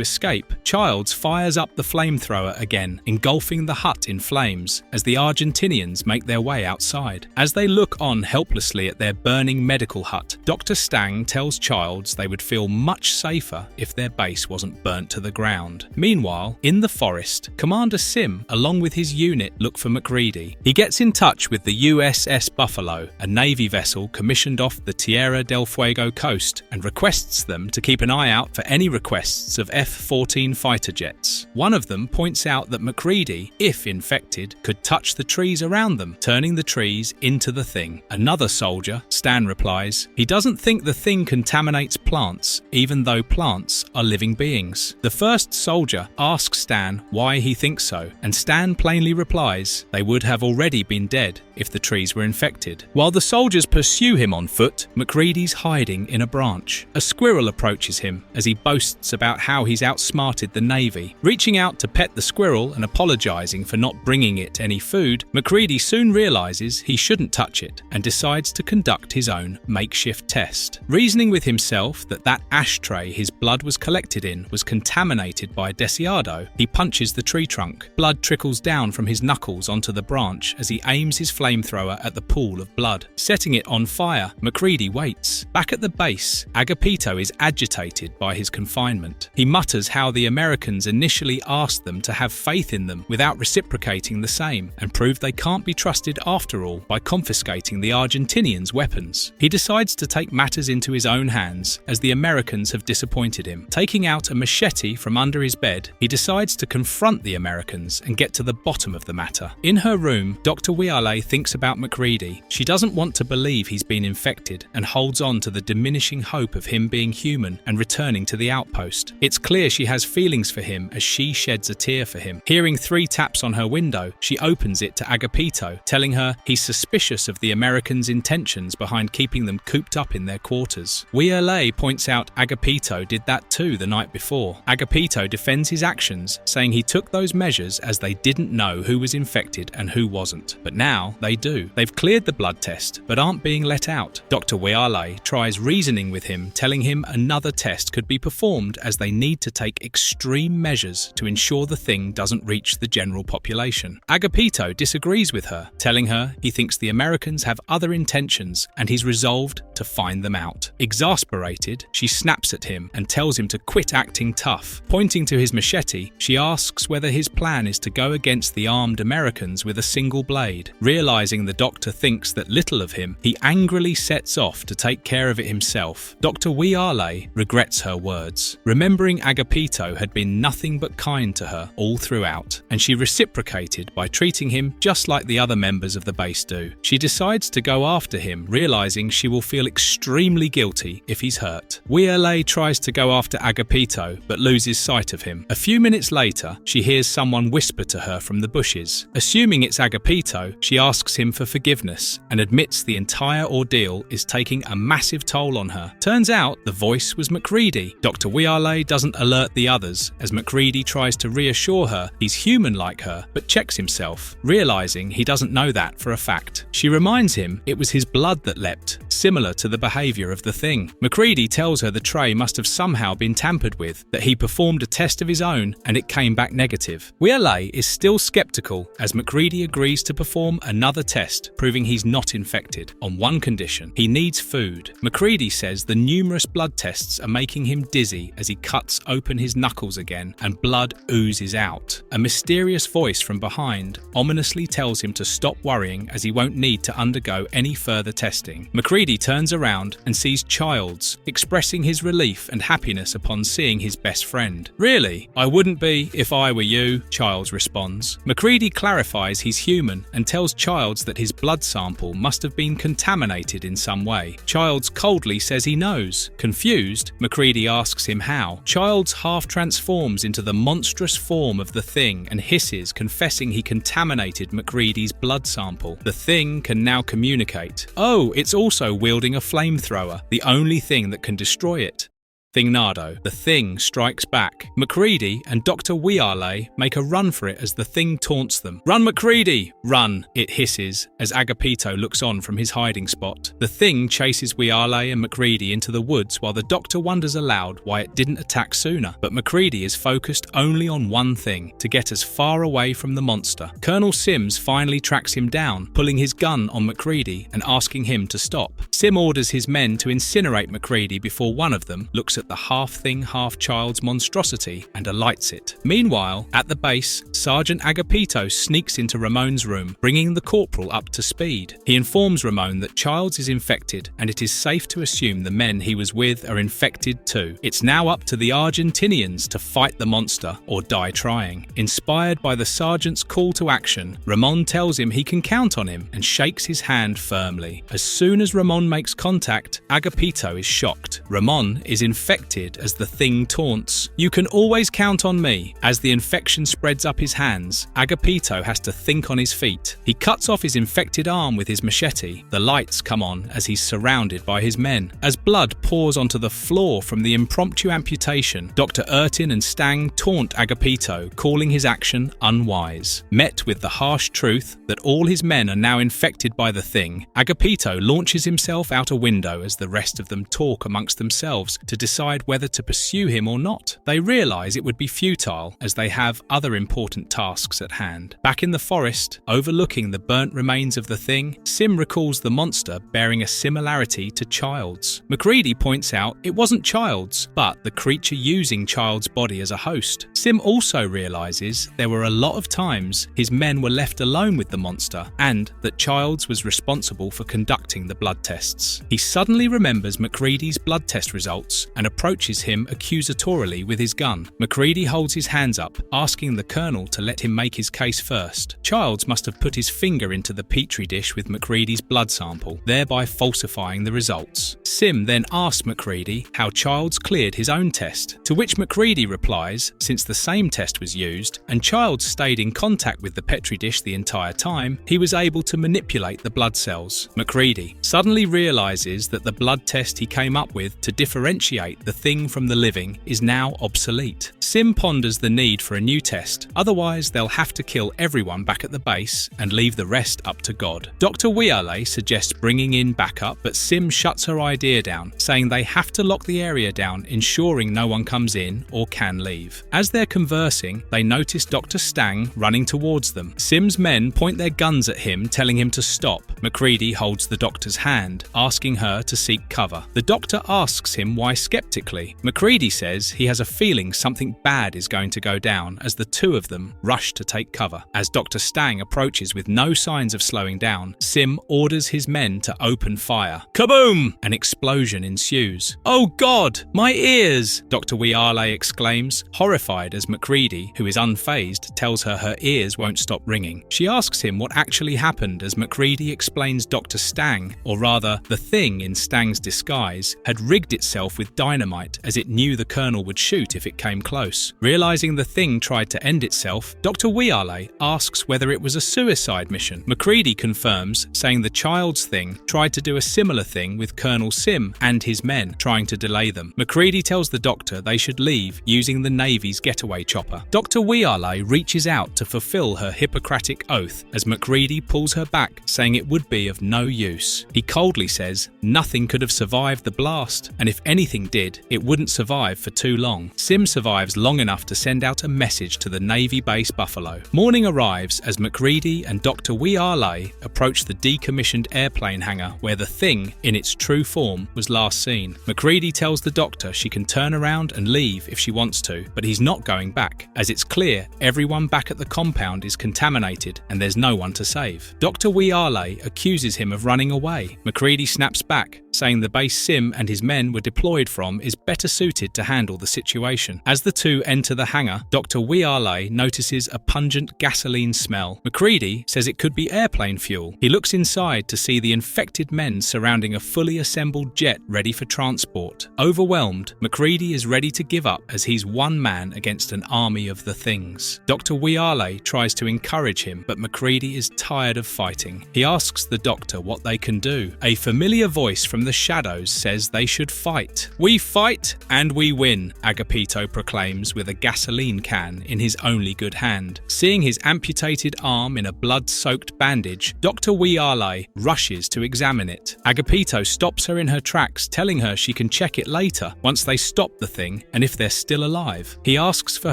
escape, Childs fires up the flamethrower again, engulfing the hut in flames as the Argentinians make their way outside. As they look on helplessly at their burning medical hut, Dr. Stang tells Childs they would feel much safer if their base wasn't burnt to the ground. Meanwhile, in the forest, Commander Sim, along with his unit, look for MacReady. He gets in touch with the USS Buffalo, a Navy vessel commissioned off the Tierra del Fuego coast, and requests them to keep an eye out for any requests of F-14 fighter jets. One of them points out that MacReady, if infected, could touch the trees around them, turning the trees into the thing. Another soldier, Stan, replies he doesn't think the thing contaminates plants, even though plants are living beings. The first soldier asks Stan why he thinks so, and Stan plainly replies they would have already been dead if the trees were infected. While While the soldiers pursue him on foot, MacReady's hiding in a branch. A squirrel approaches him as he boasts about how he's outsmarted the Navy. Reaching out to pet the squirrel and apologizing for not bringing it any food, MacReady soon realizes he shouldn't touch it and decides to conduct his own makeshift test. Reasoning with himself that ashtray his blood was collected in was contaminated by Deseado, he punches the tree trunk. Blood trickles down from his knuckles onto the branch as he aims his flamethrower at the pool of blood. Setting it on fire, MacReady waits. Back at the base, Agapito is agitated by his confinement. He mutters how the Americans initially asked them to have faith in them without reciprocating the same, and proved they can't be trusted after all by confiscating the Argentinians' weapons. He decides to take matters into his own hands as the Americans have disappointed him. Taking out a machete from under his bed, he decides to confront the Americans and get to the bottom of the matter. In her room, Dr. Wiale thinks about MacReady. She doesn't want to believe he's been infected and holds on to the diminishing hope of him being human and returning to the outpost. It's clear she has feelings for him as she sheds a tear for him. Hearing 3 taps on her window, she opens it to Agapito, telling her he's suspicious of the Americans' intentions behind keeping them cooped up in their quarters. Wiale points out Agapito did that too the night before. Agapito defends his actions, saying he took those measures as they didn't know who was infected and who wasn't. But now they do. They've cleared the blood test, but aren't being let out. Dr. Wiale tries reasoning with him, telling him another test could be performed as they need to take extreme measures to ensure the thing doesn't reach the general population. Agapito disagrees with her, telling her he thinks the Americans have other intentions and he's resolved to find them out. Exasperated, she snaps at him and tells him to quit acting tough. Pointing to his machete, she asks whether his plan is to go against the armed Americans with a single blade. Realizing the doctor thinks that little of him, he angrily sets off to take care of it himself. Dr. Wiale regrets her words. Remembering Agapito had been nothing but kind to her all throughout, and she reciprocated by treating him just like the other members of the base do. She decides to go after him, realizing she will feel extremely guilty if he's hurt. Wiale tries to go after Agapito, but loses sight of him. A few minutes later, she hears someone whisper to her from the bushes. Assuming it's Agapito, she asks him for forgiveness and admits the entire ordeal is taking a massive toll on her. Turns out the voice was MacReady. Dr. Wiale doesn't alert the others as MacReady tries to reassure her he's human like her, but checks himself, realizing he doesn't know that for a fact. She reminds him it was his blood that leapt, similar to the behavior of the thing. MacReady tells her the tray must have somehow been tampered with, that he performed a test of his own and it came back negative. Wiale is still skeptical as MacReady agrees to perform another test, proving he's not infected, on one condition: he needs food. MacReady says the numerous blood tests are making him dizzy as he cuts open his knuckles again and blood oozes out. A mysterious voice from behind ominously tells him to stop worrying as he won't need to undergo any further testing. MacReady turns around and sees Childs, expressing his relief and happiness upon seeing his best friend. "Really? I wouldn't be if I were you," Childs responds. MacReady clarifies he's human and tells Childs that his blood sample must have been contaminated in some way. Childs coldly says he knows. Confused, MacReady asks him how. Childs half transforms into the monstrous form of the thing and hisses, confessing he contaminated MacReady's blood sample. The thing can now communicate. Oh, it's also wielding a flamethrower, the only thing that can destroy it. Thingnado. The thing strikes back. MacReady and Dr. Wiale make a run for it as the thing taunts them. "Run, MacReady! Run!" it hisses as Agapito looks on from his hiding spot. The thing chases Wiale and MacReady into the woods while the doctor wonders aloud why it didn't attack sooner. But MacReady is focused only on one thing: to get as far away from the monster. Colonel Sims finally tracks him down, pulling his gun on MacReady and asking him to stop. Sim orders his men to incinerate MacReady before one of them looks at the half-thing, half-child's monstrosity and alights it. Meanwhile, at the base, Sergeant Agapito sneaks into Ramon's room, bringing the corporal up to speed. He informs Ramon that Childs is infected and it is safe to assume the men he was with are infected too. It's now up to the Argentinians to fight the monster or die trying. Inspired by the sergeant's call to action, Ramon tells him he can count on him and shakes his hand firmly. As soon as Ramon makes contact, Agapito is shocked. Ramon is infected infected as the thing taunts. "You can always count on me." As the infection spreads up his hands, Agapito has to think on his feet. He cuts off his infected arm with his machete. The lights come on as he's surrounded by his men. As blood pours onto the floor from the impromptu amputation, Dr. Ertin and Stang taunt Agapito, calling his action unwise. Met with the harsh truth that all his men are now infected by the thing, Agapito launches himself out a window as the rest of them talk amongst themselves to decide whether to pursue him or not. They realise it would be futile as they have other important tasks at hand. Back in the forest, overlooking the burnt remains of the thing, Sim recalls the monster bearing a similarity to Child's. MacReady points out it wasn't Child's, but the creature using Child's body as a host. Sim also realises there were a lot of times his men were left alone with the monster, and that Child's was responsible for conducting the blood tests. He suddenly remembers MacReady's blood test results and approaches him accusatorily with his gun. MacReady holds his hands up, asking the colonel to let him make his case first. Childs must have put his finger into the petri dish with MacReady's blood sample, thereby falsifying the results. Sim then asks MacReady how Childs cleared his own test, to which MacReady replies, since the same test was used and Childs stayed in contact with the petri dish the entire time, he was able to manipulate the blood cells. MacReady suddenly realises that the blood test he came up with to differentiate the thing from the living is now obsolete. Sim ponders the need for a new test, otherwise they'll have to kill everyone back at the base and leave the rest up to God. Dr. Wiale suggests bringing in backup, but Sim shuts her idea down, saying they have to lock the area down, ensuring no one comes in or can leave. As they're conversing, they notice Dr. Stang running towards them. Sim's men point their guns at him, telling him to stop. MacReady holds the doctor's hand, asking her to seek cover. The doctor asks him why skeptically. MacReady says he has a feeling something bad is going to go down as the two of them rush to take cover. As Dr. Stang approaches with no signs of slowing down, Sim orders his men to open fire. Kaboom! An explosion ensues. "Oh God, my ears!" Dr. Wiale exclaims, horrified as MacReady, who is unfazed, tells her her ears won't stop ringing. She asks him what actually happened as MacReady explains Dr. Stang, or rather, the thing in Stang's disguise, had rigged itself with dynamite as it knew the colonel would shoot if it came close. Realising the thing tried to end itself, Dr. Wiale asks whether it was a suicide mission. MacReady confirms, saying the Child's thing tried to do a similar thing with Colonel Sim and his men, trying to delay them. MacReady tells the doctor they should leave using the Navy's getaway chopper. Dr. Wiale reaches out to fulfill her Hippocratic oath as MacReady pulls her back, saying it would be of no use. He coldly says nothing could have survived the blast, and if anything did, it wouldn't survive for too long. Sim survives long enough to send out a message to the Navy base Buffalo. Morning arrives as MacReady and Dr. Wiale approach the decommissioned airplane hangar where the thing, in its true form, was last seen. MacReady tells the doctor she can turn around and leave if she wants to, but he's not going back, as it's clear everyone back at the compound is contaminated and there's no one to save. Dr. Wiale accuses him of running away. MacReady snaps back, saying the base Sim and his men were deployed from is better suited to handle the situation. As the two enter the hangar, Dr. Wiale notices a pungent gasoline smell. MacReady says it could be airplane fuel. He looks inside to see the infected men surrounding a fully assembled jet ready for transport. Overwhelmed, MacReady is ready to give up as he's one man against an army of the things. Dr. Wiale tries to encourage him, but MacReady is tired of fighting. He asks the doctor what they can do. A familiar voice from the shadows says they should fight. "We fight and we win," Agapito proclaims with a gasoline can in his only good hand. Seeing his amputated arm in a blood-soaked bandage, Dr. Wiale rushes to examine it. Agapito stops her in her tracks, telling her she can check it later once they stop the thing and if they're still alive. He asks for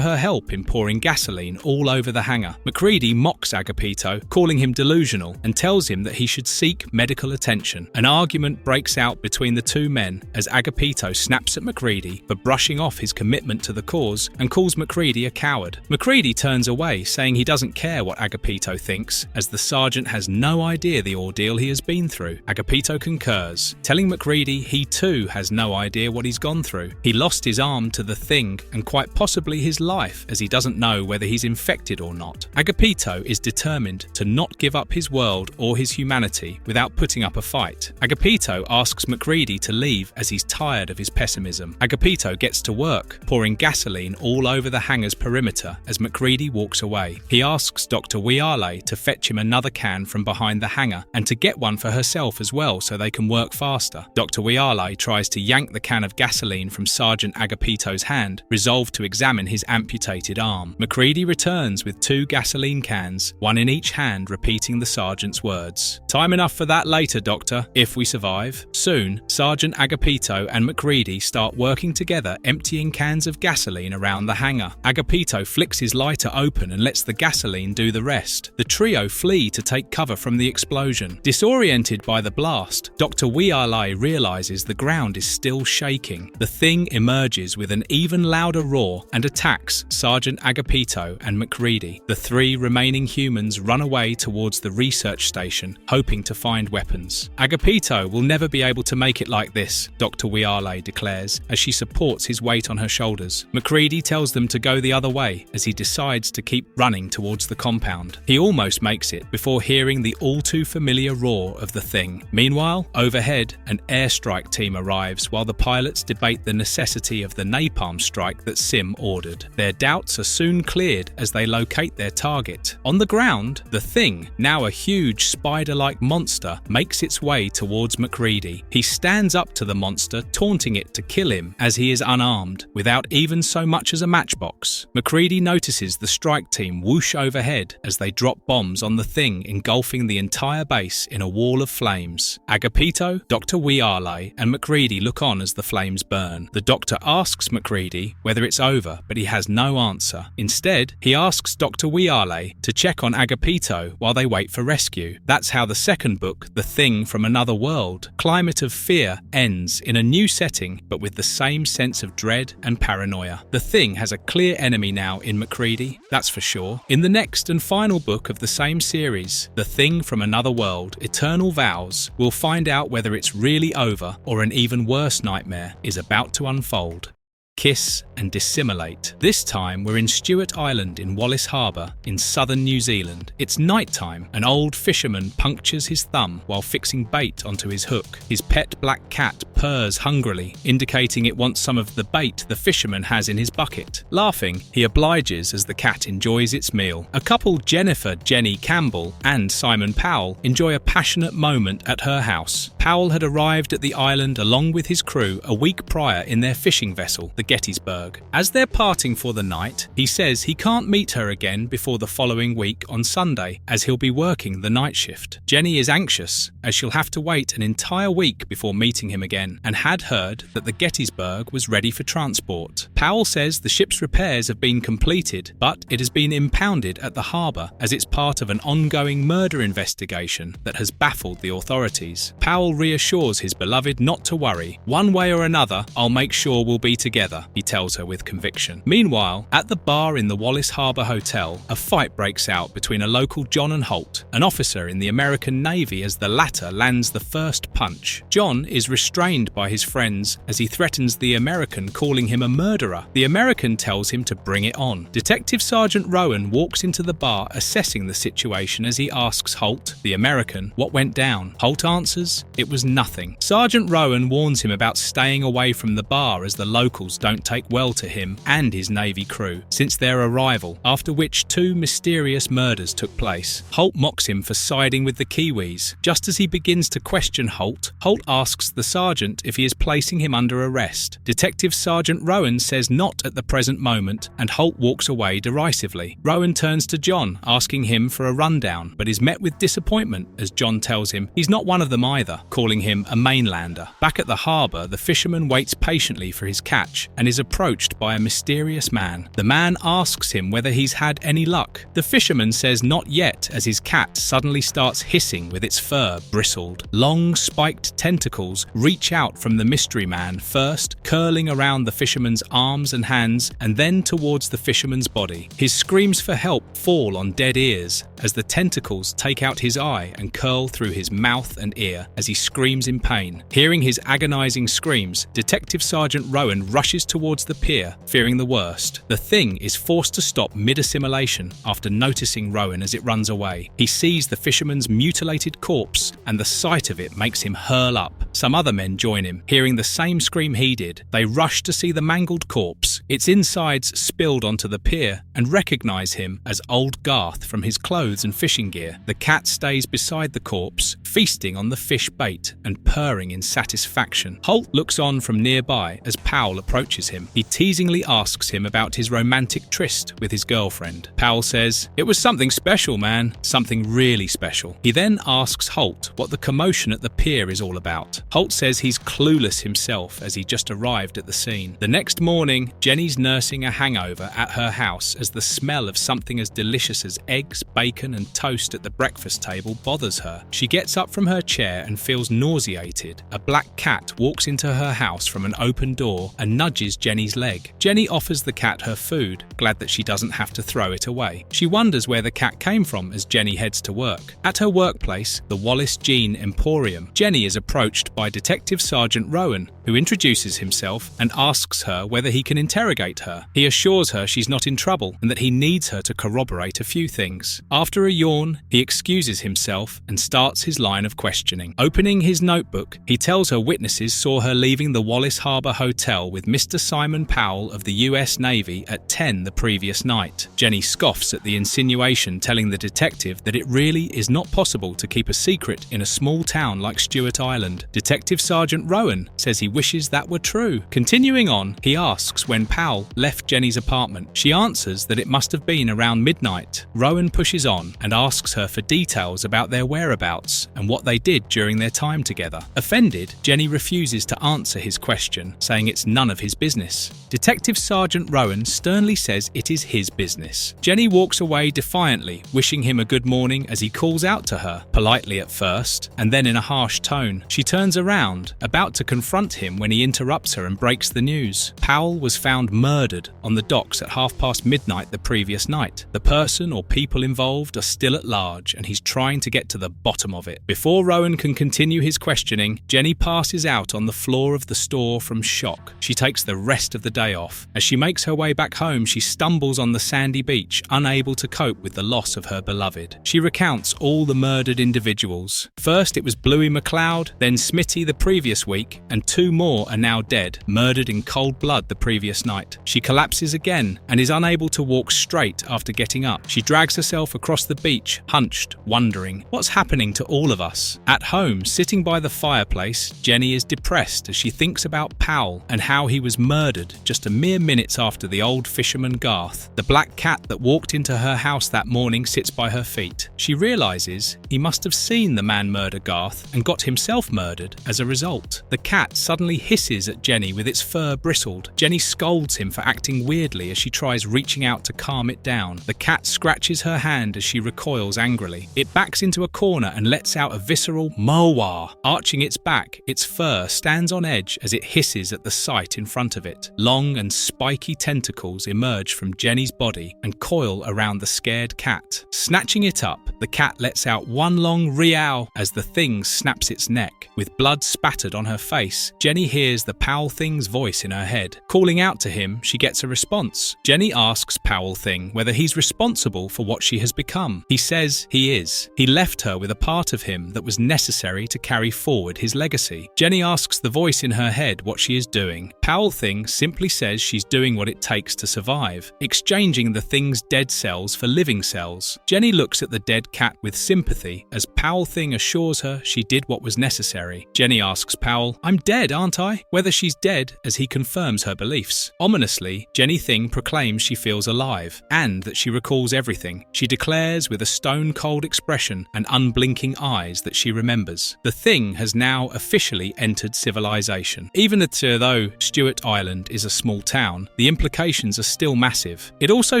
her help in pouring gasoline all over the hangar. MacReady mocks Agapito, calling him delusional, and tells him that he should seek medical attention. An argument breaks out between the two men as Agapito snaps at MacReady for brushing off his commitment to the cause and calls MacReady a coward. MacReady turns away, saying he doesn't care what Agapito thinks, as the sergeant has no idea the ordeal he has been through. Agapito concurs, telling MacReady he too has no idea what he's gone through. He lost his arm to the thing and quite possibly his life, as he doesn't know whether he's infected or not. Agapito is determined to not give up his world or his humanity without putting up a fight. Agapito asks asks MacReady to leave as he's tired of his pessimism. Agapito gets to work, pouring gasoline all over the hangar's perimeter as MacReady walks away. He asks Dr. Wiale to fetch him another can from behind the hangar and to get one for herself as well so they can work faster. Dr. Wiale tries to yank the can of gasoline from Sergeant Agapito's hand, resolved to examine his amputated arm. MacReady returns with 2 gasoline cans, one in each hand, repeating the sergeant's words. "Time enough for that later, Doctor, if we survive." Soon, Sergeant Agapito and MacReady start working together, emptying cans of gasoline around the hangar. Agapito flicks his lighter open and lets the gasoline do the rest. The trio flee to take cover from the explosion. Disoriented by the blast, Dr. Wiale realizes the ground is still shaking. The thing emerges with an even louder roar and attacks Sergeant Agapito and MacReady. The 3 remaining humans run away towards the research station, hoping to find weapons. "Agapito will never be able to make it like this," Dr. Wiale declares as she supports his weight on her shoulders. MacReady tells them to go the other way as he decides to keep running towards the compound. He almost makes it before hearing the all-too-familiar roar of the thing. Meanwhile, overhead, an airstrike team arrives while the pilots debate the necessity of the napalm strike that Sim ordered. Their doubts are soon cleared as they locate their target. On the ground, the thing, now a huge spider-like monster, makes its way towards MacReady. He stands up to the monster, taunting it to kill him as he is unarmed, without even so much as a matchbox. MacReady notices the strike team whoosh overhead as they drop bombs on the thing, engulfing the entire base in a wall of flames. Agapito, Dr. Wiale, and MacReady look on as the flames burn. The doctor asks MacReady whether it's over, but he has no answer. Instead, he asks Dr. Wiale to check on Agapito while they wait for rescue. That's how the second book, The Thing from Another World, Climate of Fear, ends in a new setting, but with the same sense of dread and paranoia. The Thing has a clear enemy now in MacReady, that's for sure. In the next and final book of the same series, The Thing from Another World, Eternal Vows, we'll find out whether it's really over or an even worse nightmare is about to unfold. Kiss and dissimulate. This time we're in Stewart Island in Wallis Harbour in southern New Zealand. It's night time. An old fisherman punctures his thumb while fixing bait onto his hook. His pet black cat purrs hungrily, indicating it wants some of the bait the fisherman has in his bucket. Laughing, he obliges as the cat enjoys its meal. A couple, Jenny Campbell and Simon Powell, enjoy a passionate moment at her house. Powell had arrived at the island along with his crew a week prior in their fishing vessel, the Gettysburg. As they're parting for the night, he says he can't meet her again before the following week on Sunday, as he'll be working the night shift. Jenny is anxious, as she'll have to wait an entire week before meeting him again, and had heard that the Gettysburg was ready for transport. Powell says the ship's repairs have been completed, but it has been impounded at the harbour as it's part of an ongoing murder investigation that has baffled the authorities. Powell reassures his beloved not to worry. "One way or another, I'll make sure we'll be together," he tells her with conviction. Meanwhile, at the bar in the Wallis Harbour Hotel, a fight breaks out between a local John and Holt, an officer in the American Navy, as the latter lands the first punch. John is restrained by his friends as he threatens the American, calling him a murderer. The American tells him to bring it on. Detective Sergeant Rowan walks into the bar, assessing the situation as he asks Holt, the American, what went down. Holt answers, it was nothing. Sergeant Rowan warns him about staying away from the bar as the locals don't take well to him and his Navy crew since their arrival, after which 2 mysterious murders took place. Holt mocks him for siding with the Kiwis. Just as he begins to question Holt asks the sergeant if he is placing him under arrest. Detective Sergeant Rowan says not at the present moment, and Holt walks away derisively. Rowan turns to John, asking him for a rundown, but is met with disappointment as John tells him he's not one of them either, calling him a mainlander. Back at the harbour, the fisherman waits patiently for his catch and is approached by a mysterious man. The man asks him whether he's had any luck. The fisherman says not yet, as his cat suddenly starts hissing with its fur bristled. Long spiked tentacles reach out from the mystery man, first curling around the fisherman's arms and hands and then towards the fisherman's body. His screams for help fall on dead ears as the tentacles take out his eye and curl through his mouth and ear as he screams in pain. Hearing his agonizing screams, Detective Sergeant Rowan rushes towards the pier, fearing the worst. The thing is forced to stop mid-assimilation after noticing Rowan as it runs away. He sees the fisherman's mutilated corpse, and the sight of it makes him hurl up. Some other men join him, hearing the same scream he did. They rush to see the mangled corpse, its insides spilled onto the pier, and recognize him as old Garth from his clothes and fishing gear. The cat stays beside the corpse, feasting on the fish bait and purring in satisfaction. Holt looks on from nearby as Powell approaches him. He teasingly asks him about his romantic tryst with his girlfriend. Powell says, "It was something special, man. Something really special." He then asks Holt what the commotion at the pier is all about. Holt says he's clueless himself as he just arrived at the scene. The next morning, Jenny's nursing a hangover at her house as the smell of something as delicious as eggs, bacon and toast at the breakfast table bothers her. She gets up from her chair and feels nauseated. A black cat walks into her house from an open door and nudges Jenny's leg. Jenny offers the cat her food, glad that she doesn't have to throw it away. She wonders where the cat came from as Jenny heads to work. At her workplace, the Wallace Jean Emporium, Jenny is approached by Detective Sergeant Rowan, who introduces himself and asks her whether he can interrogate her. He assures her she's not in trouble and that he needs her to corroborate a few things. After a yawn, he excuses himself and starts his line of questioning. Opening his notebook, he tells her witnesses saw her leaving the Wallace Harbour Hotel with Mr. Simon Powell of the US Navy at 10 the previous night. Jenny scoffs at the insinuation, telling the detective that it really is not possible to keep a secret in a small town like Stewart Island. Detective Sergeant Rowan says he wishes that were true. Continuing on, he asks when Powell left Jenny's apartment. She answers that it must have been around midnight. Rowan pushes on and asks her for details about their whereabouts and what they did during their time together. Offended, Jenny refuses to answer his question, saying it's none of his business. Detective Sergeant Rowan sternly says it is his business. Jenny walks away defiantly, wishing him a good morning as he calls out to her, politely at first, and then in a harsh tone. She turns around, about to confront him when he interrupts her and breaks the news. Powell was found murdered on the docks at midnight the previous night. The person or people involved are still at large, and he's trying to get to the bottom of it. Before Rowan can continue his questioning, Jenny passes out on the floor of the store from shock. She takes the rest of the day off. As she makes her way back home, she stumbles on the sandy beach, unable to cope with the loss of her beloved. She recounts all the murdered individuals. First it was Bluey McLeod, then Smitty the previous week, and 2 more are now dead, murdered in cold blood the previous night. She collapses again and is unable to walk straight after getting up. She drags herself across the beach, hunched, wondering, what's happening to all of us? At home, sitting by the fireplace, Jenny is depressed as she thinks about Powell and how he was murdered just a mere minutes after the old fisherman Garth. The black cat that walked into her house that morning sits by her feet. She realizes he must have seen the man murder Garth and got himself murdered as a result. The cat suddenly hisses at Jenny with its fur bristled. Jenny scolds him for acting weirdly as she tries reaching out to calm it down. The cat scratches her hand as she recoils angrily. It backs into a corner and lets out a visceral "Moa." Arching its back, its fur stands on edge as it hisses at the sight in front of it. Long and spiky tentacles emerge from Jenny's body and coil around the scared cat. Snatching it up, the cat lets out one long "Riao" as the thing snaps its neck. With blood spattered on her face, Jenny hears the Powell Thing's voice in her head. Calling out to him, she gets a response. Jenny asks Powell Thing whether he's responsible for what she has become. He says he is. He left her with a part of him that was necessary to carry forward his legacy. Jenny asks the voice in her head what she is doing. Powell Thing simply says she's doing what it takes to survive, exchanging the thing's dead cells for living cells. Jenny looks at the dead cat with sympathy as Powell Thing assures her she did what was necessary. Jenny asks Powell, "I'm dead, aren't I?" whether she's dead as he confirms her beliefs. Ominously, Jenny Thing proclaims she feels alive and that she recalls everything. She declares with a stone-cold expression and unblinking eyes that she remembers. The thing has now officially entered civilization. Even though Stewart Island is a small town, the implications are still massive. It also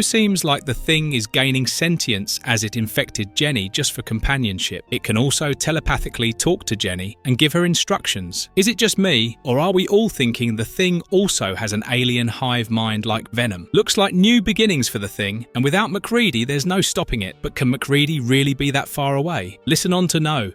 seems like the thing is gaining sentience as it infected Jenny just for companionship. It can also telepathically talk to Jenny and give her instructions. Is it just me, or are we all thinking the thing also has an alien hive mind like Venom? Looks like new beginnings for the thing, and without MacReady there's no stopping it. But can MacReady really be that far away? Listen on to know.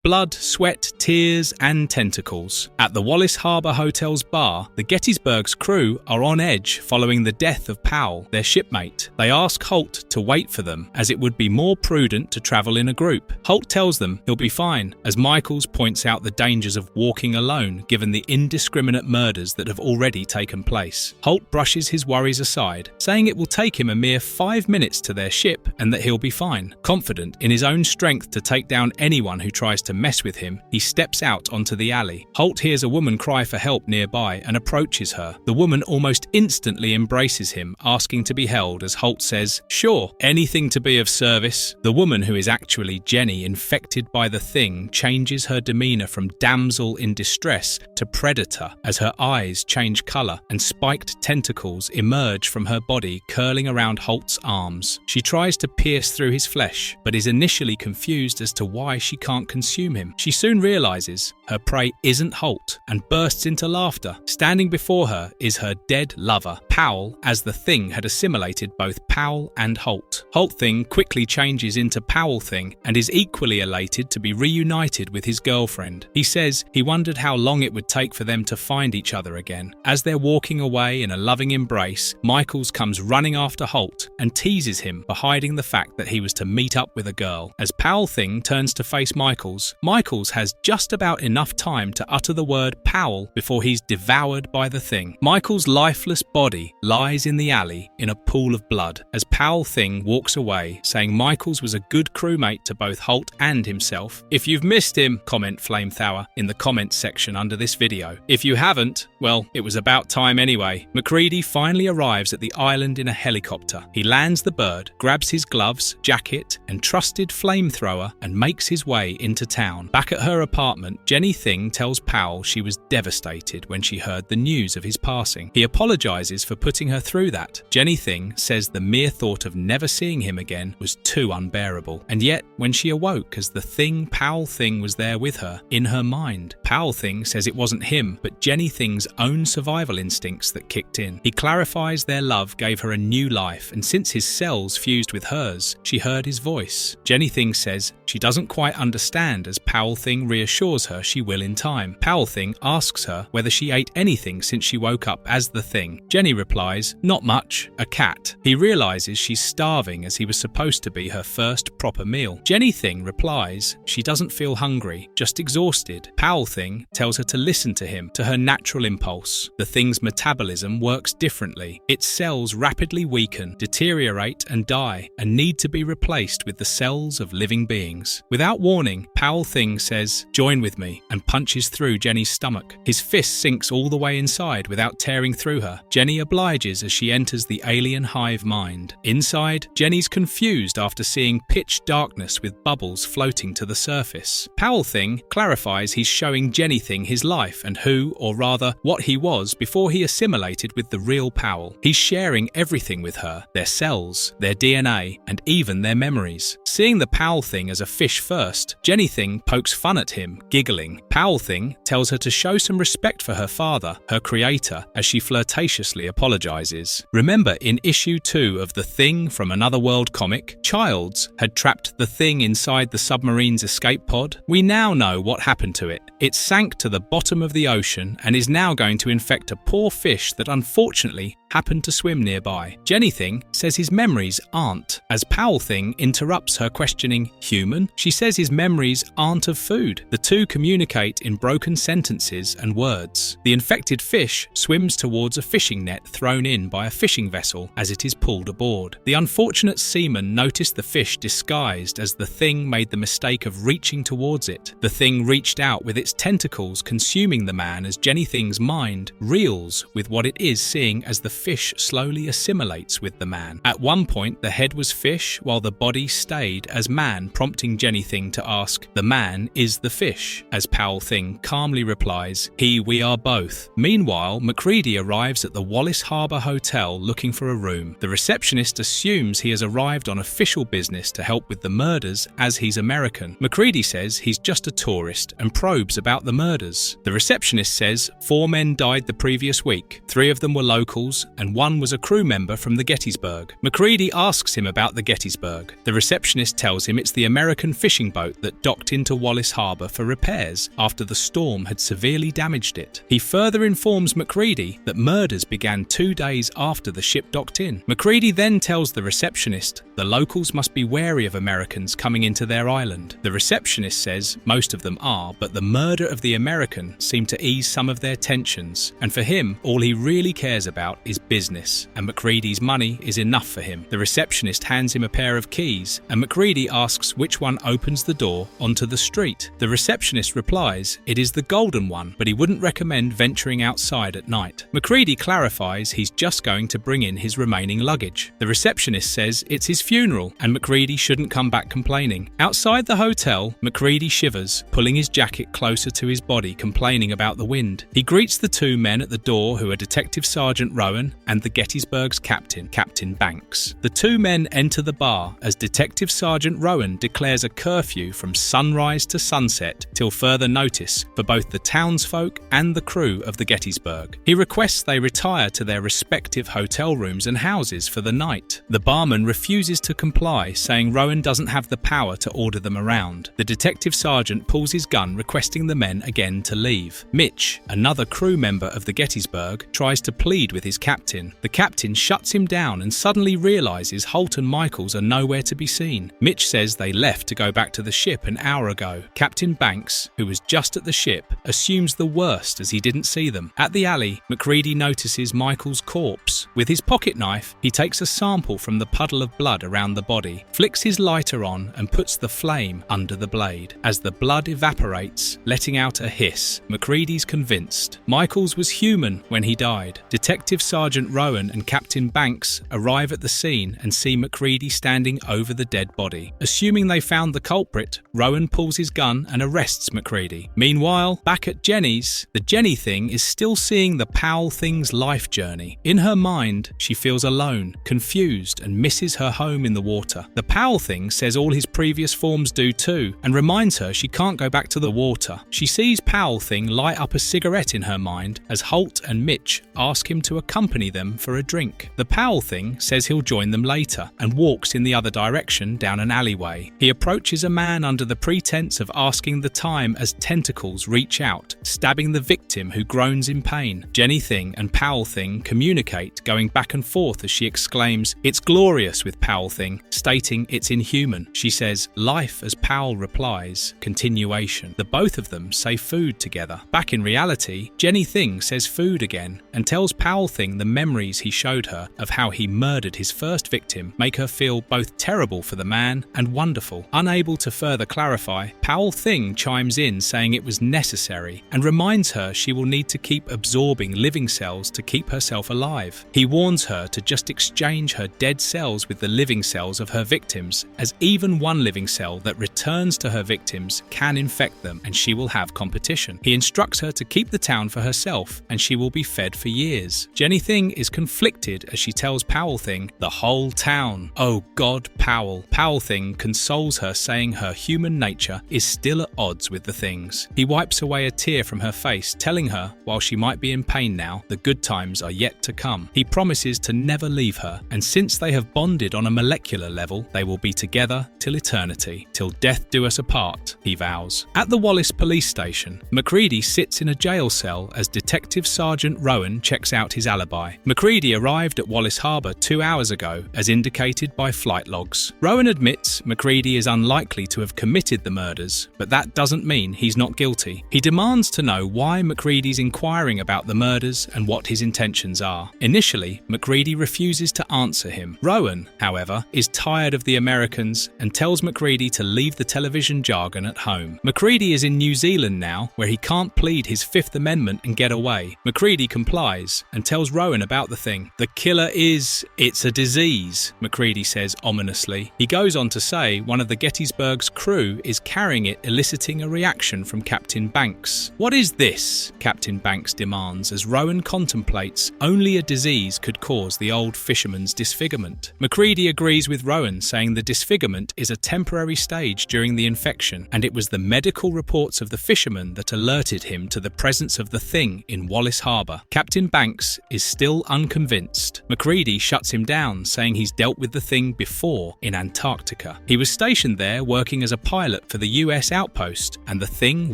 Blood, sweat, tears, and tentacles. At the Wallace Harbour Hotel's bar, the Gettysburg's crew are on edge following the death of Powell, their shipmate. They ask Holt to wait for them, as it would be more prudent to travel in a group. Holt tells them he'll be fine, as Michaels points out the dangers of walking alone given the indiscriminate murders that have already taken place. Holt brushes his worries aside, saying it will take him a mere 5 minutes to their ship and that he'll be fine. Confident in his own strength to take down anyone who tries to mess with him, he steps out onto the alley. Holt hears a woman cry for help nearby and approaches her. The woman almost instantly embraces him, asking to be held as Holt says, "Sure, anything to be of service." The woman, who is actually Jenny, infected by the thing, changes her demeanor from damsel in distress to predator as her eyes change color and spiked tentacles emerge from her body, curling around Holt's arms. She tries to pierce through his flesh, but is initially confused as to why she can't consume him. She soon realizes her prey isn't Holt and bursts into laughter. Standing before her is her dead lover, Powell, as the thing had assimilated both Powell and Holt. Holt Thing quickly changes into Powell Thing and is equally elated to be reunited with his girlfriend. He says he wondered how long it would take for them to find each other again. As they're walking away in a loving embrace, Michaels comes running after Holt and teases him for hiding the fact that he was to meet up with a girl. As Powell Thing turns to face Michaels has just about enough time to utter the word Powell before he's devoured by the thing. Michael's lifeless body lies in the alley in a pool of blood as Powell Thing walks away, saying Michaels was a good crewmate to both Holt and himself. If you've missed him, comment Flamethrower in the comments section under this video. If you haven't, well, it was about time anyway. MacReady finally arrives at the island in a helicopter. He lands the bird, grabs his gloves, jacket, and trusted flamethrower and makes his way into town. Back at her apartment, Jenny Thing tells Powell she was devastated when she heard the news of his passing. He apologizes for putting her through that. Jenny Thing says the mere thought of never seeing him again was too unbearable. And yet, when she awoke as the thing Powell Thing was there with her, in her mind, Powell Thing says it wasn't him, but Jenny Thing's own survival instincts that kicked in. He clarifies their love gave her a new life, and since his cells fused with hers, she heard his voice. Jenny Thing says she doesn't quite understand, as Powell Thing reassures her she will in time. Powell Thing asks her whether she ate anything since she woke up as the thing. Jenny replies, "Not much, a cat." He realizes she's starving as he was supposed to be her first proper meal. Jenny Thing replies she doesn't feel hungry, just exhausted. Powell Thing tells her to listen to him, to her natural impulse. The thing's metabolism works differently. Its cells rapidly weaken, deteriorate and die, and need to be replaced with the cells of living beings. Without warning, Powell Thing says, "Join with me," and punches through Jenny's stomach. His fist sinks all the way inside without tearing through her. Jenny obliges as she enters the alien hive mind. Inside, Jenny's confused after seeing pitch darkness with bubbles floating to the surface. Powell Thing clarifies he's showing Jenny Thing his life and who, or rather, what he was before he assimilated with the real Powell. He's sharing everything with her, their cells, their DNA, and even their memories. Seeing the Powell Thing as a fish first, Jenny Thing pokes fun at him, giggling. Powell Thing tells her to show some respect for her father, her creator, as she flirtatiously apologizes. Remember, in issue 2 of The Thing from Another World comic, Childs had trapped the thing inside the submarine's escape pod? We now know what happened to it. It sank to the bottom of the ocean and is now going to infect a poor fish that unfortunately happened to swim nearby. Jenny Thing says his memories aren't, as Powell Thing interrupts her questioning, "Human?" She says his memories aren't of food. The two communicate in broken sentences and words. The infected fish swims towards a fishing net thrown in by a fishing vessel as it is pulled aboard. The unfortunate seaman noticed the fish disguised as the thing made the mistake of reaching towards it. The thing reached out with its tentacles, consuming the man as Jenny Thing's mind reels with what it is seeing as the fish slowly assimilates with the man. At one point, the head was fish while the body stayed as man, prompting Jenny Thing to ask, "The man is the fish?" As Powell Thing calmly replies, "He, we are both." Meanwhile, MacReady arrives at the Wallace Harbour Hotel looking for a room. The receptionist assumes he has arrived on official business to help with the murders as he's American. MacReady says he's just a tourist and probes about the murders. The receptionist says 4 men died the previous week. 3 of them were locals and 1 was a crew member from the Gettysburg. MacReady asks him about the Gettysburg. The receptionist receptionist tells him it's the American fishing boat that docked into Wallace Harbour for repairs after the storm had severely damaged it. He further informs MacReady that murders began 2 days after the ship docked in. MacReady then tells the receptionist the locals must be wary of Americans coming into their island. The receptionist says most of them are, but the murder of the American seemed to ease some of their tensions, and for him, all he really cares about is business, and MacReady's money is enough for him. The receptionist hands him a pair of keys, and MacReady asks which one opens the door onto the street. The receptionist replies it is the golden one, but he wouldn't recommend venturing outside at night. MacReady clarifies he's just going to bring in his remaining luggage. The receptionist says it's his funeral, and MacReady shouldn't come back complaining. Outside the hotel, MacReady shivers, pulling his jacket closer to his body, complaining about the wind. He greets the 2 men at the door, who are Detective Sergeant Rowan and the Gettysburg's captain, Captain Banks. The 2 men enter the bar as Detective Sergeant Rowan declares a curfew from sunrise to sunset till further notice for both the townsfolk and the crew of the Gettysburg. He requests they retire to their respective hotel rooms and houses for the night. The barman refuses to comply, saying Rowan doesn't have the power to order them around. The detective sergeant pulls his gun, requesting the men again to leave. Mitch, another crew member of the Gettysburg, tries to plead with his captain. The captain shuts him down and suddenly realizes Holt and Michaels are nowhere to be seen. Mitch says they left to go back to the ship an hour ago. Captain Banks, who was just at the ship, assumes the worst as he didn't see them. At the alley, MacReady notices Michael's corpse. With his pocket knife, he takes a sample from the puddle of blood around the body, flicks his lighter on and puts the flame under the blade. As the blood evaporates, letting out a hiss, MacReady's convinced Michaels was human when he died. Detective Sergeant Rowan and Captain Banks arrive at the scene and see MacReady standing over the dead body. Assuming they found the culprit, Rowan pulls his gun and arrests MacReady. Meanwhile, back at Jenny's, the Jenny thing is still seeing the Powell thing's life journey. In her mind, she feels alone, confused, and misses her home in the water. The Powell thing says all his previous forms do too, and reminds her she can't go back to the water. She sees Powell thing light up a cigarette in her mind as Holt and Mitch ask him to accompany them for a drink. The Powell thing says he'll join them later and walks in the other direction down an alleyway. He approaches a man under the pretense of asking the time as tentacles reach out, stabbing the victim who groans in pain. Jenny Thing and Powell Thing communicate, going back and forth as she exclaims, "It's glorious," with Powell Thing, stating it's inhuman. She says, "Life," as Powell replies, "Continuation." The both of them say food together. Back in reality, Jenny Thing says food again and tells Powell Thing the memories he showed her of how he murdered his first victim make her feel both terrible for the man and wonderful. Unable to further clarify, Powell Thing chimes in saying it was necessary and reminds her she will need to keep absorbing living cells to keep herself alive. He warns her to just exchange her dead cells with the living cells of her victims, as even one living cell that returns to her victims can infect them and she will have competition. He instructs her to keep the town for herself and she will be fed for years. Jenny Thing is conflicted as she tells Powell Thing, "The whole town. Oh God, Powell." Powell Thing consoles her, saying her human nature is still at odds with the things. He wipes away a tear from her face, telling her, while she might be in pain now, the good times are yet to come. He promises to never leave her, and since they have bonded on a molecular level, they will be together till eternity, till death do us apart, he vows. At the Wallace police station, MacReady sits in a jail cell as Detective Sergeant Rowan checks out his alibi. MacReady arrived at Wallace Harbour 2 hours ago, as indicated by flight logs. Rowan admits MacReady is unlikely to have committed the murders, but that doesn't mean he's not guilty. He demands to know why MacReady's inquiring about the murders and what his intentions are. Initially, MacReady refuses to answer him. Rowan, however, is tired of the Americans and tells MacReady to leave the television jargon at home. MacReady is in New Zealand now, where he can't plead his Fifth Amendment and get away. MacReady complies and tells Rowan about the thing. "The killer is... it's a disease," MacReady says ominously. He goes on to say one of the Gettysburg's crew is carrying it, eliciting a reaction from Captain Banks. "What is this?" Captain Banks demands, as Rowan contemplates only a disease could cause the old fisherman's disfigurement. MacReady agrees with Rowan, saying the disfigurement is a temporary stage during the infection, and it was the medical reports of the fisherman that alerted him to the presence of the thing in Wallace Harbour. Captain Banks is still unconvinced. MacReady shuts him down, saying he's dealt with the thing before in Antarctica. Antarctica. He was stationed there working as a pilot for the US outpost, and the thing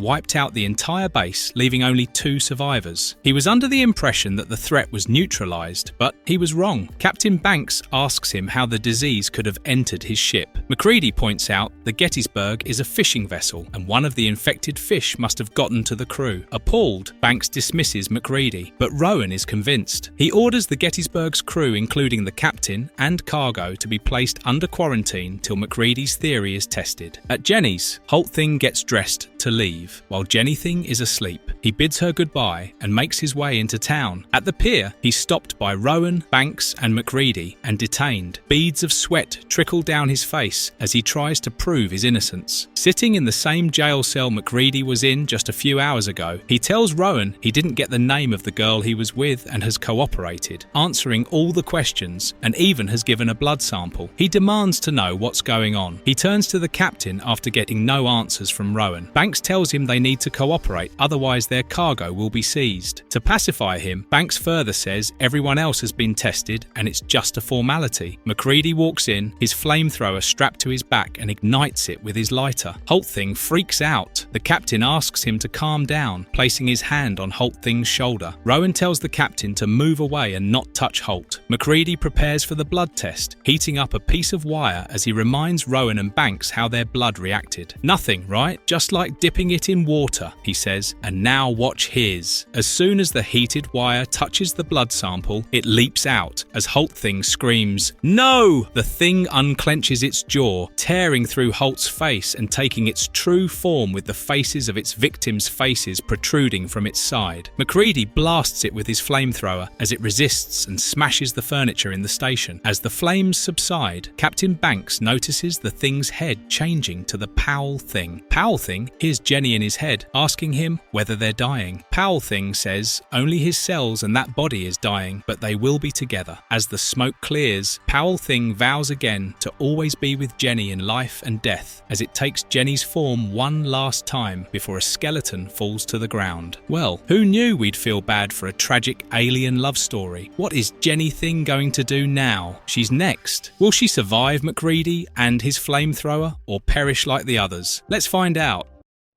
wiped out the entire base, leaving only 2 survivors. He was under the impression that the threat was neutralized, but he was wrong. Captain Banks asks him how the disease could have entered his ship. MacReady points out the Gettysburg is a fishing vessel, and one of the infected fish must have gotten to the crew. Appalled, Banks dismisses MacReady, but Rowan is convinced. He orders the Gettysburg's crew, including the captain and cargo, to be placed under quarantine till MacReady's theory is tested. At Jenny's, Holtthing gets dressed to leave, while Jennything is asleep. He bids her goodbye and makes his way into town. At the pier, he's stopped by Rowan, Banks and MacReady and detained. Beads of sweat trickle down his face as he tries to prove his innocence. Sitting in the same jail cell MacReady was in just a few hours ago, he tells Rowan he didn't get the name of the girl he was with and has cooperated, answering all the questions and even has given a blood sample. He demands to know what's going on. He turns to the captain after getting no answers from Rowan. Banks tells him they need to cooperate, otherwise their cargo will be seized. To pacify him, Banks further says everyone else has been tested and it's just a formality. MacReady walks in, his flamethrower strapped to his back, and ignites it with his lighter. Holtthing freaks out. The captain asks him to calm down, placing his hand on Holtthing's shoulder. Rowan tells the captain to move away and not touch Holt. MacReady prepares for the blood test, heating up a piece of wire as he reminds Rowan and Banks how their blood reacted. Nothing, right? Just like dipping it in water, he says, and now watch his. As soon as the heated wire touches the blood sample, it leaps out as Holtthing screams, "No!" The thing unclenches its jaw, tearing through Holt's face and taking its true form with the faces of its victims' faces protruding from its side. MacReady blasts it with his flamethrower as it resists and smashes the furniture in the station. As the flames subside, Captain Banks notices the thing's head changing to the Powell Thing. Powell Thing hears Jenny in his head, asking him whether they're dying. Powell Thing says only his cells and that body is dying, but they will be together. As the smoke clears, Powell Thing vows again to always be with Jenny in life and death, as it takes Jenny's form one last time before a skeleton falls to the ground. Well, who knew we'd feel bad for a tragic alien love story? What is Jennything going to do now? She's next. Will she survive MacReady and his flamethrower, or perish like the others? Let's find out.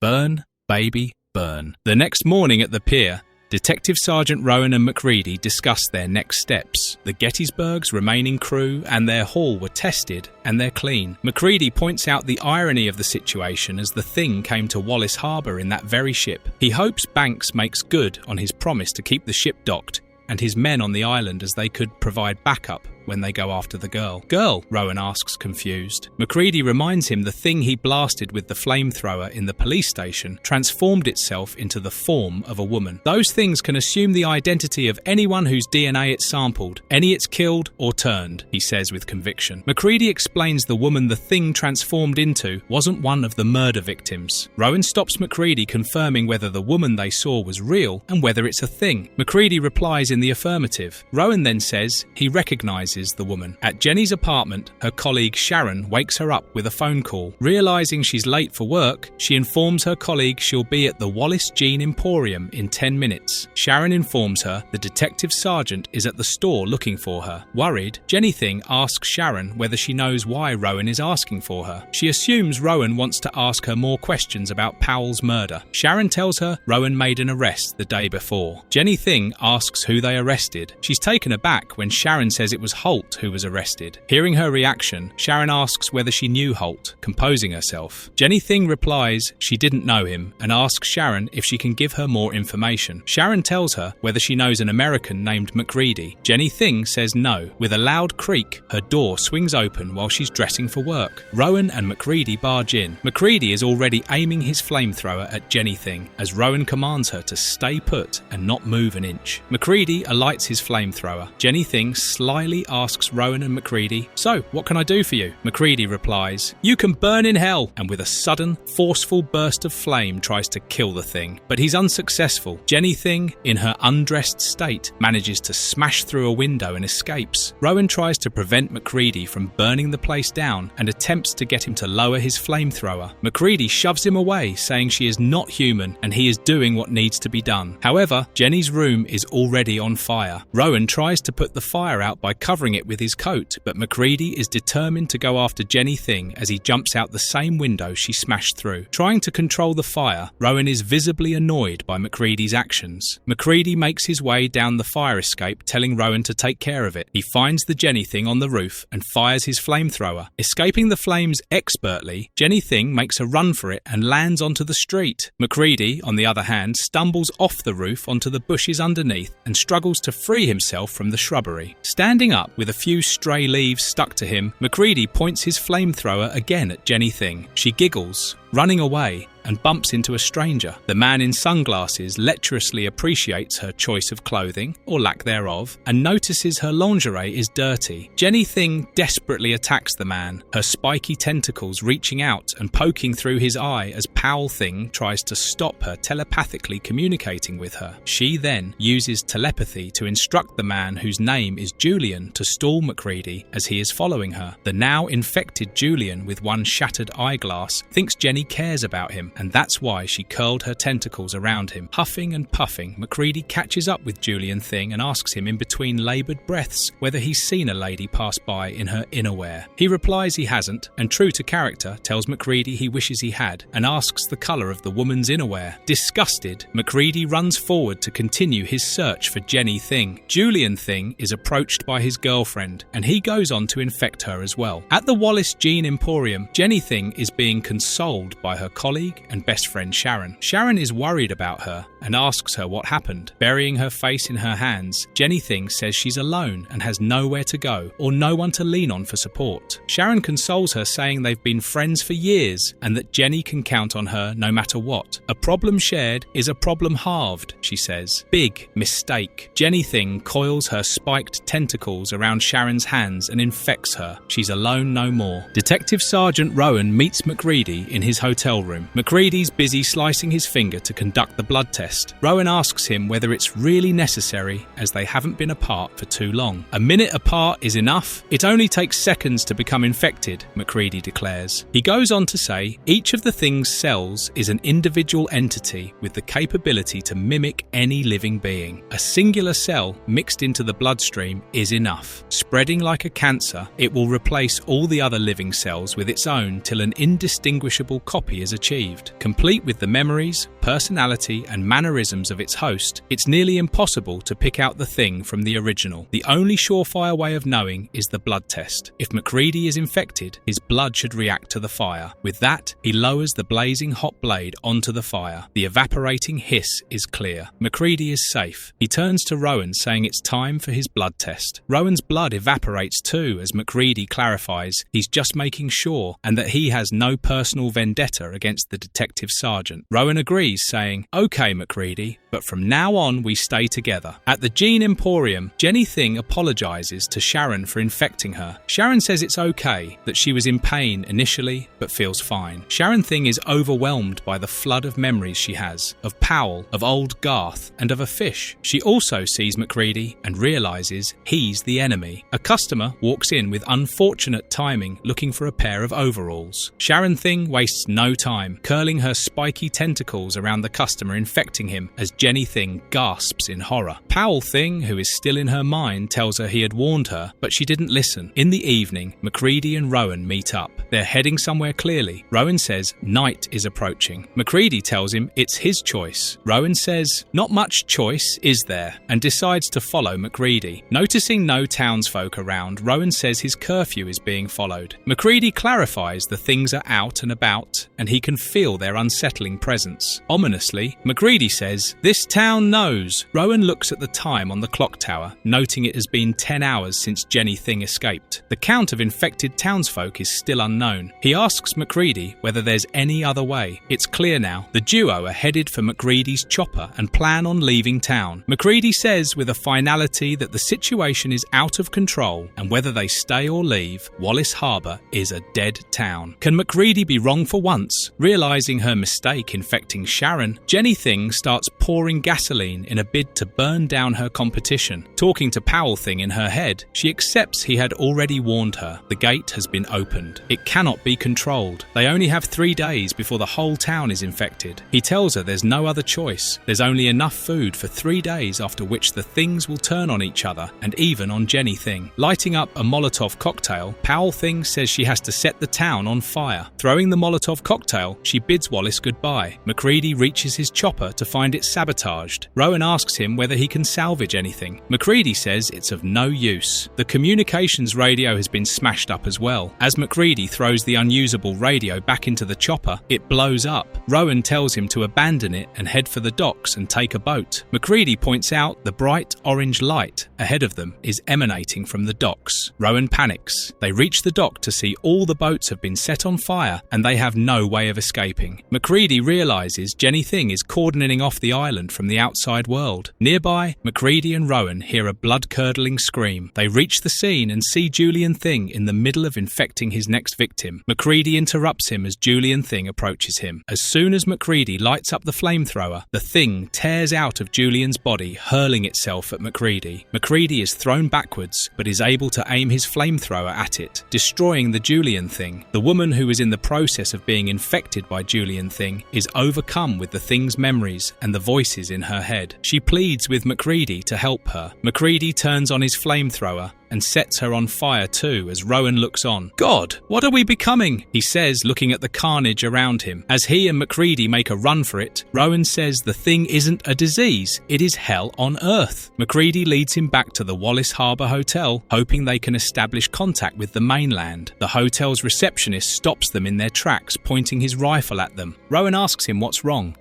Burn, baby, burn. The next morning at the pier, Detective Sergeant Rowan and MacReady discussed their next steps. The Gettysburg's remaining crew and their haul were tested, and they're clean. MacReady points out the irony of the situation as the thing came to Wallace Harbour in that very ship. He hopes Banks makes good on his promise to keep the ship docked and his men on the island, as they could provide backup when they go after the girl. Girl? Rowan asks, confused. MacReady reminds him the thing he blasted with the flamethrower in the police station transformed itself into the form of a woman. Those things can assume the identity of anyone whose DNA it sampled, any it's killed or turned, he says with conviction. MacReady explains the woman the thing transformed into wasn't one of the murder victims. Rowan stops MacReady, confirming whether the woman they saw was real and whether it's a thing. MacReady replies in the affirmative. Rowan then says he recognises the woman. At Jenny's apartment, her colleague Sharon wakes her up with a phone call. Realising she's late for work, she informs her colleague she'll be at the Wallace Jean Emporium in 10 minutes. Sharon informs her the detective sergeant is at the store looking for her. Worried, Jennything asks Sharon whether she knows why Rowan is asking for her. She assumes Rowan wants to ask her more questions about Powell's murder. Sharon tells her Rowan made an arrest the day before. Jennything asks who they arrested. She's taken aback when Sharon says it was Holt who was arrested. Hearing her reaction, Sharon asks whether she knew Holt, composing herself. Jennything replies she didn't know him and asks Sharon if she can give her more information. Sharon tells her whether she knows an American named MacReady. Jennything says no. With a loud creak, her door swings open while she's dressing for work. Rowan and MacReady barge in. MacReady is already aiming his flamethrower at Jennything as Rowan commands her to stay put and not move an inch. MacReady alights his flamethrower. Jennything slyly asks Rowan and MacReady, "So, what can I do for you?" MacReady replies, "You can burn in hell," and with a sudden, forceful burst of flame tries to kill the thing. But he's unsuccessful. Jennything, in her undressed state, manages to smash through a window and escapes. Rowan tries to prevent MacReady from burning the place down and attempts to get him to lower his flamethrower. MacReady shoves him away, saying she is not human and he is doing what needs to be done. However, Jenny's room is already on fire. Rowan tries to put the fire out by covering covering it with his coat, but MacReady is determined to go after Jenny Thing as he jumps out the same window she smashed through. Trying to control the fire, Rowan is visibly annoyed by MacReady's actions. MacReady makes his way down the fire escape, telling Rowan to take care of it. He finds the Jenny Thing on the roof and fires his flamethrower. Escaping the flames expertly, Jenny Thing makes a run for it and lands onto the street. MacReady, on the other hand, stumbles off the roof onto the bushes underneath and struggles to free himself from the shrubbery. Standing up with a few stray leaves stuck to him, MacReady points his flamethrower again at Jenny Thing. She giggles, running away, and bumps into a stranger. The man in sunglasses lecherously appreciates her choice of clothing, or lack thereof, and notices her lingerie is dirty. Jenny Thing desperately attacks the man, her spiky tentacles reaching out and poking through his eye as Powell Thing tries to stop her telepathically communicating with her. She then uses telepathy to instruct the man whose name is Julian to stall MacReady as he is following her. The now infected Julian, with one shattered eyeglass, thinks Jenny cares about him, and that's why she curled her tentacles around him. Huffing and puffing, MacReady catches up with Julian Thing and asks him in between laboured breaths whether he's seen a lady pass by in her innerwear. He replies he hasn't, and true to character, tells MacReady he wishes he had, and asks the colour of the woman's innerwear. Disgusted, MacReady runs forward to continue his search for Jenny Thing. Julian Thing is approached by his girlfriend, and he goes on to infect her as well. At the Wallace Jean Emporium, Jenny Thing is being consoled by her colleague and best friend Sharon. Sharon is worried about her and asks her what happened. Burying her face in her hands, Jenny Thing says she's alone and has nowhere to go or no one to lean on for support. Sharon consoles her, saying they've been friends for years and that Jenny can count on her no matter what. A problem shared is a problem halved, she says. Big mistake. Jenny Thing coils her spiked tentacles around Sharon's hands and infects her. She's alone no more. Detective Sergeant Rowan meets MacReady in his hotel room. MacReady's busy slicing his finger to conduct the blood test. Rowan asks him whether it's really necessary, as they haven't been apart for too long. A minute apart is enough. It only takes seconds to become infected, MacReady declares. He goes on to say, each of the Thing's cells is an individual entity with the capability to mimic any living being. A singular cell mixed into the bloodstream is enough. Spreading like a cancer, it will replace all the other living cells with its own till an indistinguishable copy is achieved. Complete with the memories, personality and mannerisms of its host, it's nearly impossible to pick out the Thing from the original. The only surefire way of knowing is the blood test. If MacReady is infected, his blood should react to the fire. With that, he lowers the blazing hot blade onto the fire. The evaporating hiss is clear. MacReady is safe. He turns to Rowan, saying it's time for his blood test. Rowan's blood evaporates too as MacReady clarifies he's just making sure and that he has no personal vendetta against the detective sergeant. Rowan agrees, saying, "Okay, MacReady, but from now on we stay together." At the Jean Emporium, Jenny Thing apologises to Sharon for infecting her. Sharon says it's okay, that she was in pain initially but feels fine. Sharon Thing is overwhelmed by the flood of memories she has, of Powell, of old Garth, and of a fish. She also sees MacReady and realises he's the enemy. A customer walks in with unfortunate timing, looking for a pair of overalls. Sharon Thing wastes no time, curling her spiky tentacles around the customer, infecting him as Jenny Thing gasps in horror. Powell Thing, who is still in her mind, tells her he had warned her, but she didn't listen. In the evening, MacReady and Rowan meet up. They're heading somewhere clearly. Rowan says night is approaching. MacReady tells him it's his choice. Rowan says, not much choice, is there? And decides to follow MacReady. Noticing no townsfolk around, Rowan says his curfew is being followed. MacReady clarifies the Things are out and about, and he can feel their unsettling presence. Ominously, MacReady says, this town knows. Rowan looks at the time on the clock tower, noting it has been 10 hours since Jenny Thing escaped. The count of infected townsfolk is still unknown. He asks MacReady whether there's any other way. It's clear now. The duo are headed for MacReady's chopper and plan on leaving town. MacReady says with a finality that the situation is out of control, and whether they stay or leave, Wallace Harbour is a dead town. Can MacReady be wrong for once? Realising her mistake infecting Sharon, Jenny Thing starts pouring pouring gasoline in a bid to burn down her competition. Talking to Powell Thing in her head, she accepts he had already warned her. The gate has been opened. It cannot be controlled. They only have 3 days before the whole town is infected. He tells her there's no other choice. There's only enough food for 3 days, after which the things will turn on each other, and even on Jenny Thing. Lighting up a Molotov cocktail, Powell Thing says she has to set the town on fire. Throwing the Molotov cocktail, she bids Wallace goodbye. MacReady reaches his chopper to find it sabotaged. Rowan asks him whether he can salvage anything. MacReady says it's of no use. The communications radio has been smashed up as well. As MacReady throws the unusable radio back into the chopper, it blows up. Rowan tells him to abandon it and head for the docks and take a boat. MacReady points out the bright orange light ahead of them is emanating from the docks. Rowan panics. They reach the dock to see all the boats have been set on fire and they have no way of escaping. MacReady realises Jenny Thing is cordoning off the island from the outside world. Nearby, MacReady and Rowan hear a blood-curdling scream. They reach the scene and see Julian Thing in the middle of infecting his next victim. MacReady interrupts him as Julian Thing approaches him. As soon as MacReady lights up the flamethrower, the Thing tears out of Julian's body, hurling itself at MacReady. MacReady is thrown backwards, but is able to aim his flamethrower at it, destroying the Julian Thing. The woman who is in the process of being infected by Julian Thing is overcome with the Thing's memories and the voices in her head. She pleads with MacReady to help her. MacReady turns on his flamethrower and sets her on fire too as Rowan looks on. "God, what are we becoming?" he says, looking at the carnage around him. As he and MacReady make a run for it, Rowan says the Thing isn't a disease, it is hell on earth. MacReady leads him back to the Wallace Harbour Hotel, hoping they can establish contact with the mainland. The hotel's receptionist stops them in their tracks, pointing his rifle at them. Rowan asks him what's wrong.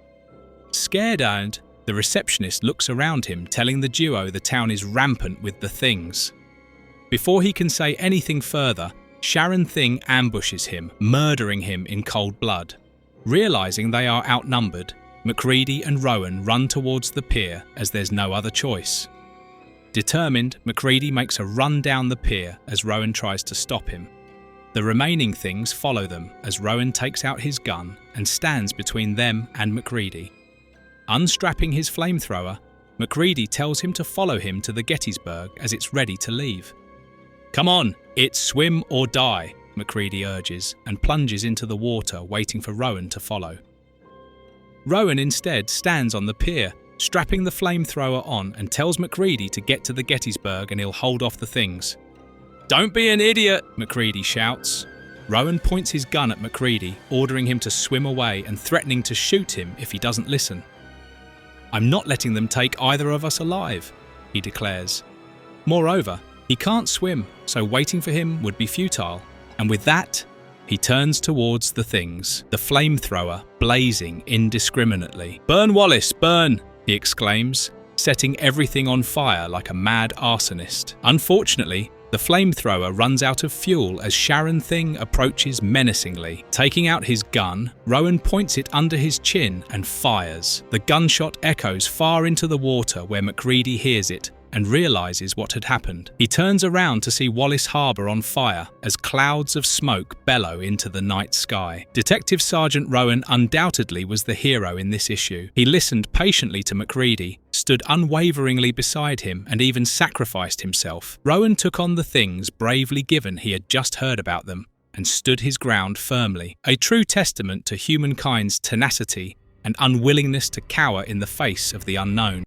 Scared out, the receptionist looks around him, telling the duo the town is rampant with the Things. Before he can say anything further, Sharon Thing ambushes him, murdering him in cold blood. Realising they are outnumbered, MacReady and Rowan run towards the pier as there's no other choice. Determined, MacReady makes a run down the pier as Rowan tries to stop him. The remaining Things follow them as Rowan takes out his gun and stands between them and MacReady. Unstrapping his flamethrower, MacReady tells him to follow him to the Gettysburg as it's ready to leave. "Come on, it's swim or die," MacReady urges, and plunges into the water, waiting for Rowan to follow. Rowan instead stands on the pier, strapping the flamethrower on, and tells MacReady to get to the Gettysburg and he'll hold off the Things. "Don't be an idiot," MacReady shouts. Rowan points his gun at MacReady, ordering him to swim away and threatening to shoot him if he doesn't listen. "I'm not letting them take either of us alive," he declares. Moreover, he can't swim, so waiting for him would be futile. And with that, he turns towards the Things, the flamethrower blazing indiscriminately. "Burn, Wallace, burn!" he exclaims, setting everything on fire like a mad arsonist. Unfortunately, the flamethrower runs out of fuel as Sharon Thing approaches menacingly. Taking out his gun, Rowan points it under his chin and fires. The gunshot echoes far into the water where MacReady hears it and realises what had happened. He turns around to see Wallace Harbour on fire as clouds of smoke bellow into the night sky. Detective Sergeant Rowan undoubtedly was the hero in this issue. He listened patiently to MacReady, stood unwaveringly beside him, and even sacrificed himself. Rowan took on the Things bravely given he had just heard about them, and stood his ground firmly, a true testament to humankind's tenacity and unwillingness to cower in the face of the unknown.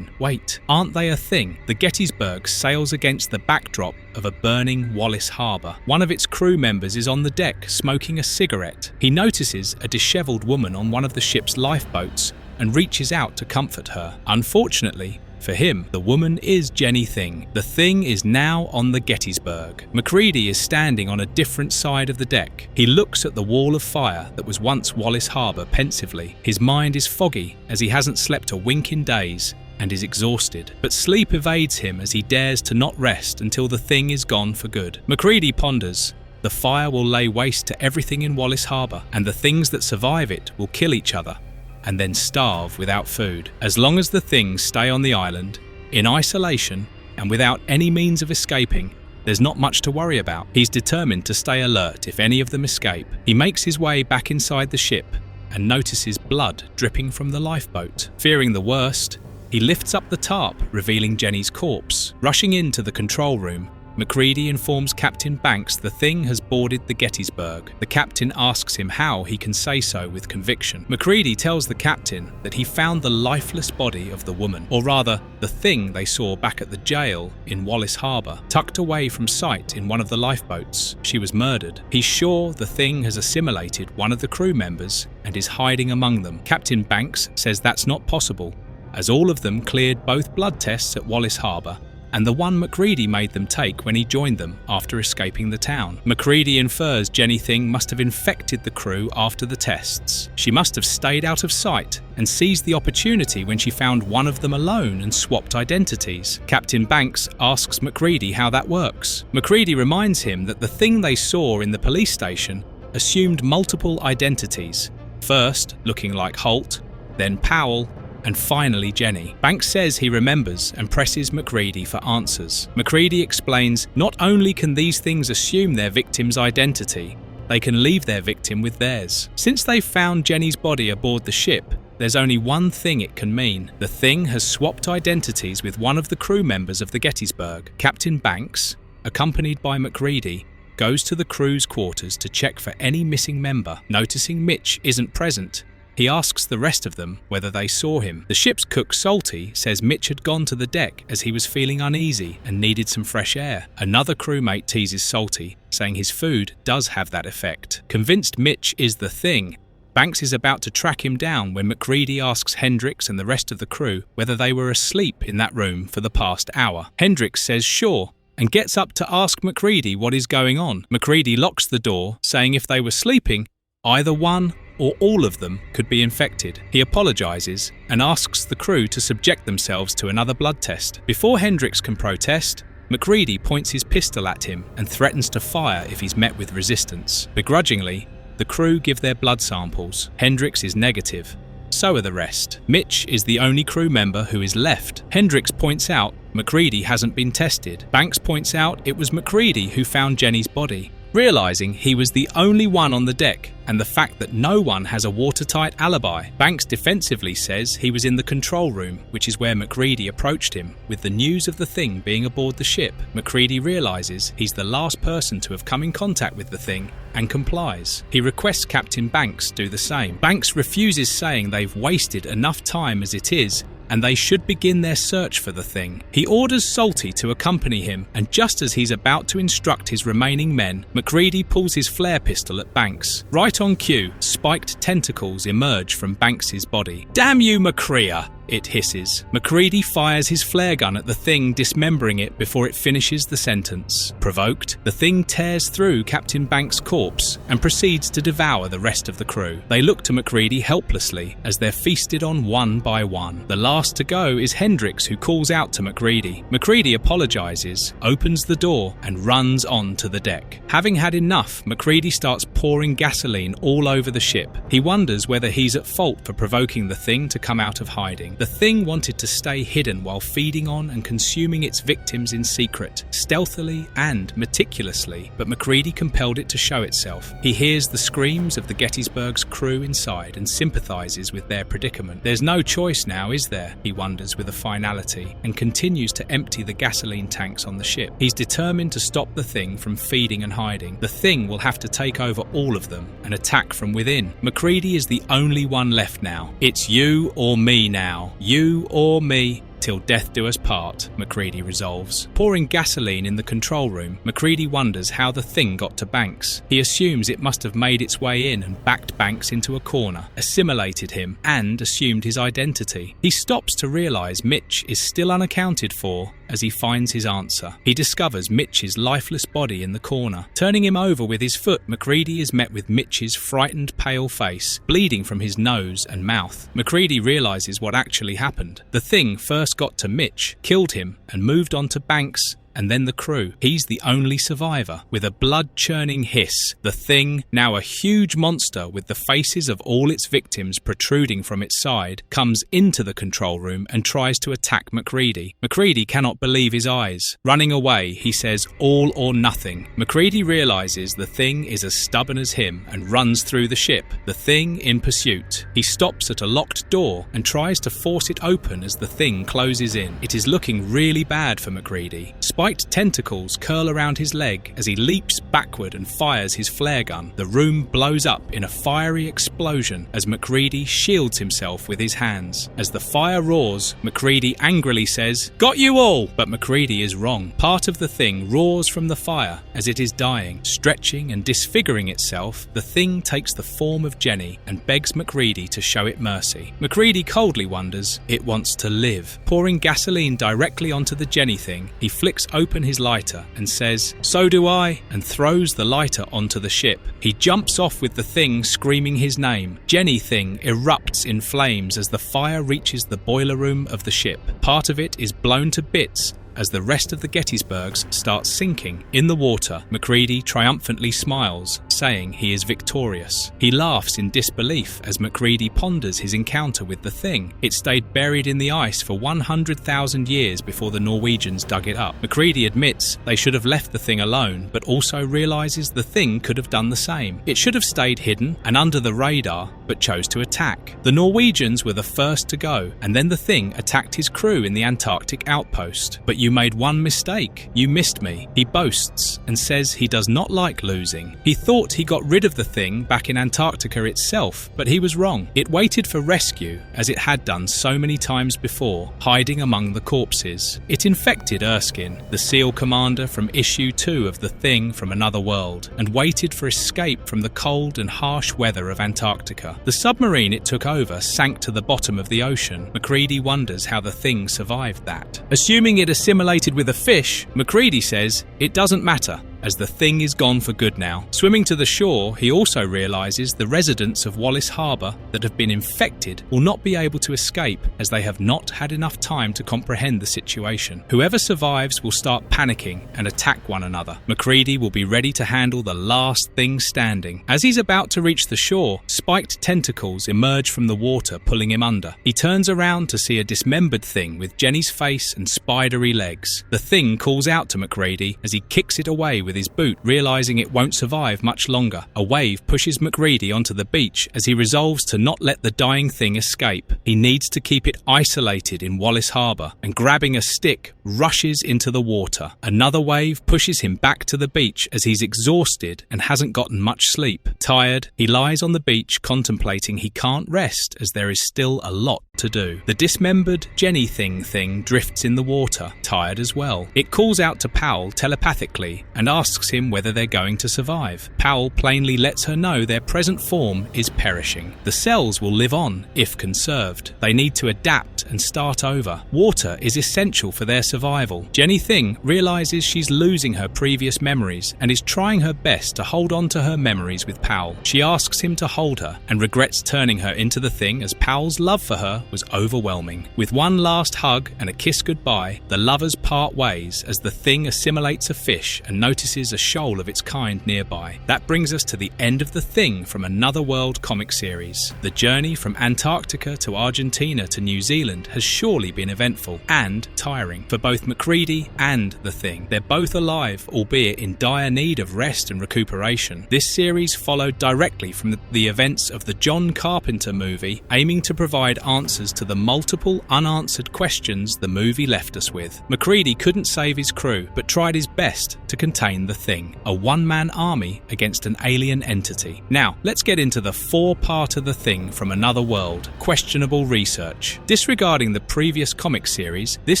Wait, aren't they a thing? The Gettysburg sails against the backdrop of a burning Wallace Harbour. One of its crew members is on the deck smoking a cigarette. He notices a dishevelled woman on one of the ship's lifeboats and reaches out to comfort her. Unfortunately, for him, the woman is Jenny Thing. The Thing is now on the Gettysburg. MacReady is standing on a different side of the deck. He looks at the wall of fire that was once Wallace Harbour pensively. His mind is foggy as he hasn't slept a wink in days and is exhausted. But sleep evades him as he dares to not rest until the Thing is gone for good. MacReady ponders. The fire will lay waste to everything in Wallace Harbour, and the things that survive it will kill each other and then starve without food. As long as the Things stay on the island, in isolation and without any means of escaping, there's not much to worry about. He's determined to stay alert if any of them escape. He makes his way back inside the ship and notices blood dripping from the lifeboat. Fearing the worst, he lifts up the tarp, revealing Jenny's corpse. Rushing into the control room, MacReady informs Captain Banks the thing has boarded the Gettysburg. The captain asks him how he can say so with conviction. MacReady tells the captain that he found the lifeless body of the woman, or rather, the thing they saw back at the jail in Wallace Harbour, tucked away from sight in one of the lifeboats. She was murdered. He's sure the thing has assimilated one of the crew members and is hiding among them. Captain Banks says that's not possible, as all of them cleared both blood tests at Wallace Harbour and the one MacReady made them take when he joined them after escaping the town. MacReady infers Jenny Thing must have infected the crew after the tests. She must have stayed out of sight and seized the opportunity when she found one of them alone and swapped identities. Captain Banks asks MacReady how that works. MacReady reminds him that the thing they saw in the police station assumed multiple identities, first looking like Holt, then Powell, and finally Jenny. Banks says he remembers and presses MacReady for answers. MacReady explains not only can these things assume their victim's identity, they can leave their victim with theirs. Since they found Jenny's body aboard the ship, there's only one thing it can mean. The thing has swapped identities with one of the crew members of the Gettysburg. Captain Banks, accompanied by MacReady, goes to the crew's quarters to check for any missing member. Noticing Mitch isn't present, he asks the rest of them whether they saw him. The ship's cook, Salty, says Mitch had gone to the deck as he was feeling uneasy and needed some fresh air. Another crewmate teases Salty, saying his food does have that effect. Convinced Mitch is the thing, Banks is about to track him down when MacReady asks Hendricks and the rest of the crew whether they were asleep in that room for the past hour. Hendricks says sure, and gets up to ask MacReady what is going on. MacReady locks the door, saying if they were sleeping, either one or all of them could be infected. He apologises and asks the crew to subject themselves to another blood test. Before Hendricks can protest, MacReady points his pistol at him and threatens to fire if he's met with resistance. Begrudgingly, the crew give their blood samples. Hendricks is negative. So are the rest. Mitch is the only crew member who is left. Hendricks points out MacReady hasn't been tested. Banks points out it was MacReady who found Jenny's body. Realising he was the only one on the deck and the fact that no one has a watertight alibi, Banks defensively says he was in the control room, which is where MacReady approached him with the news of the thing being aboard the ship. MacReady realises he's the last person to have come in contact with the thing and complies. He requests Captain Banks do the same. Banks refuses, saying they've wasted enough time as it is and they should begin their search for the thing. He orders Salty to accompany him, and just as he's about to instruct his remaining men, MacReady pulls his flare pistol at Banks. Right on cue, spiked tentacles emerge from Banks's body. "Damn you, MacReady!" it hisses. MacReady fires his flare gun at the thing, dismembering it before it finishes the sentence. Provoked, the thing tears through Captain Banks' corpse and proceeds to devour the rest of the crew. They look to MacReady helplessly as they're feasted on one by one. The last to go is Hendricks, who calls out to MacReady. MacReady apologises, opens the door and runs on to the deck. Having had enough, MacReady starts pouring gasoline all over the ship. He wonders whether he's at fault for provoking the thing to come out of hiding. The thing wanted to stay hidden while feeding on and consuming its victims in secret, stealthily and meticulously, but MacReady compelled it to show itself. He hears the screams of the Gettysburg's crew inside and sympathises with their predicament. There's no choice now, is there? He wonders with a finality, and continues to empty the gasoline tanks on the ship. He's determined to stop the thing from feeding and hiding. The thing will have to take over all of them and attack from within. MacReady is the only one left now. It's you or me now. You or me, till death do us part, MacReady resolves. Pouring gasoline in the control room, MacReady wonders how the thing got to Banks. He assumes it must have made its way in and backed Banks into a corner, assimilated him, and assumed his identity. He stops to realise Mitch is still unaccounted for as he finds his answer. He discovers Mitch's lifeless body in the corner. Turning him over with his foot, MacReady is met with Mitch's frightened, pale face, bleeding from his nose and mouth. MacReady realises what actually happened. The thing first got to Mitch, killed him, and moved on to Banks and then the crew. He's the only survivor. With a blood-churning hiss, the thing, now a huge monster with the faces of all its victims protruding from its side, comes into the control room and tries to attack MacReady. MacReady cannot believe his eyes. Running away, he says, "All or nothing." MacReady realizes the thing is as stubborn as him and runs through the ship, the thing in pursuit. He stops at a locked door and tries to force it open as the thing closes in. It is looking really bad for MacReady. Spiked tentacles curl around his leg as he leaps backward and fires his flare gun. The room blows up in a fiery explosion as MacReady shields himself with his hands. As the fire roars, MacReady angrily says, "Got you all!" But MacReady is wrong. Part of the thing roars from the fire as it is dying. Stretching and disfiguring itself, the thing takes the form of Jenny and begs MacReady to show it mercy. MacReady coldly wonders, it wants to live. Pouring gasoline directly onto the Jenny thing, he flicks open his lighter and says, "So do I," and throws the lighter onto the ship. He jumps off with the thing screaming his name. Jenny thing erupts in flames as the fire reaches the boiler room of the ship. Part of it is blown to bits as the rest of the Gettysburgs start sinking in the water. MacReady triumphantly smiles, saying he is victorious. He laughs in disbelief as MacReady ponders his encounter with the thing. It stayed buried in the ice for 100,000 years before the Norwegians dug it up. MacReady admits they should have left the thing alone, but also realizes the thing could have done the same. It should have stayed hidden and under the radar, but chose to attack. The Norwegians were the first to go, and then the thing attacked his crew in the Antarctic outpost. "But you made one mistake. You missed me," he boasts and says he does not like losing. He thought he got rid of the thing back in Antarctica itself, but he was wrong. It waited for rescue, as it had done so many times before, hiding among the corpses. It infected Erskine, the SEAL commander from issue 2 of The Thing from Another World, and waited for escape from the cold and harsh weather of Antarctica. The submarine it took over sank to the bottom of the ocean. MacReady wonders how the thing survived that. Assuming it assimilated with a fish, MacReady says it doesn't matter, as the thing is gone for good now. Swimming to the shore, he also realizes the residents of Wallace Harbour that have been infected will not be able to escape, as they have not had enough time to comprehend the situation. Whoever survives will start panicking and attack one another. MacReady will be ready to handle the last thing standing. As he's about to reach the shore, spiked tentacles emerge from the water, pulling him under. He turns around to see a dismembered thing with Jenny's face and spidery legs. The thing calls out to MacReady as he kicks it away with his boot, realizing it won't survive much longer. A wave pushes MacReady onto the beach as he resolves to not let the dying thing escape. He needs to keep it isolated in Wallace Harbour, and grabbing a stick, rushes into the water. Another wave pushes him back to the beach as he's exhausted and hasn't gotten much sleep. Tired, he lies on the beach contemplating he can't rest as there is still a lot to do. The dismembered Jenny thing drifts in the water, tired as well. It calls out to Powell telepathically and asks him whether they're going to survive. Powell plainly lets her know their present form is perishing. The cells will live on if conserved. They need to adapt and start over. Water is essential for their survival. Jenny Thing realizes she's losing her previous memories and is trying her best to hold on to her memories with Powell. She asks him to hold her and regrets turning her into the thing, as Powell's love for her was overwhelming. With one last hug and a kiss goodbye, the lovers part ways as the thing assimilates a fish and notices a shoal of its kind nearby. That brings us to the end of The Thing from Another World comic series. The journey from Antarctica to Argentina to New Zealand has surely been eventful and tiring for both MacReady and The Thing. They're both alive, albeit in dire need of rest and recuperation. This series followed directly from the events of the John Carpenter movie, aiming to provide answers to the multiple unanswered questions the movie left us with. MacReady couldn't save his crew, but tried his best to contain the Thing, a one-man army against an alien entity. Now, let's get into the four-part of The Thing from Another World, questionable research. Disregarding the previous comic series, this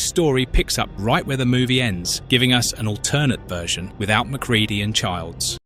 story picks up right where the movie ends, giving us an alternate version without MacReady and Childs.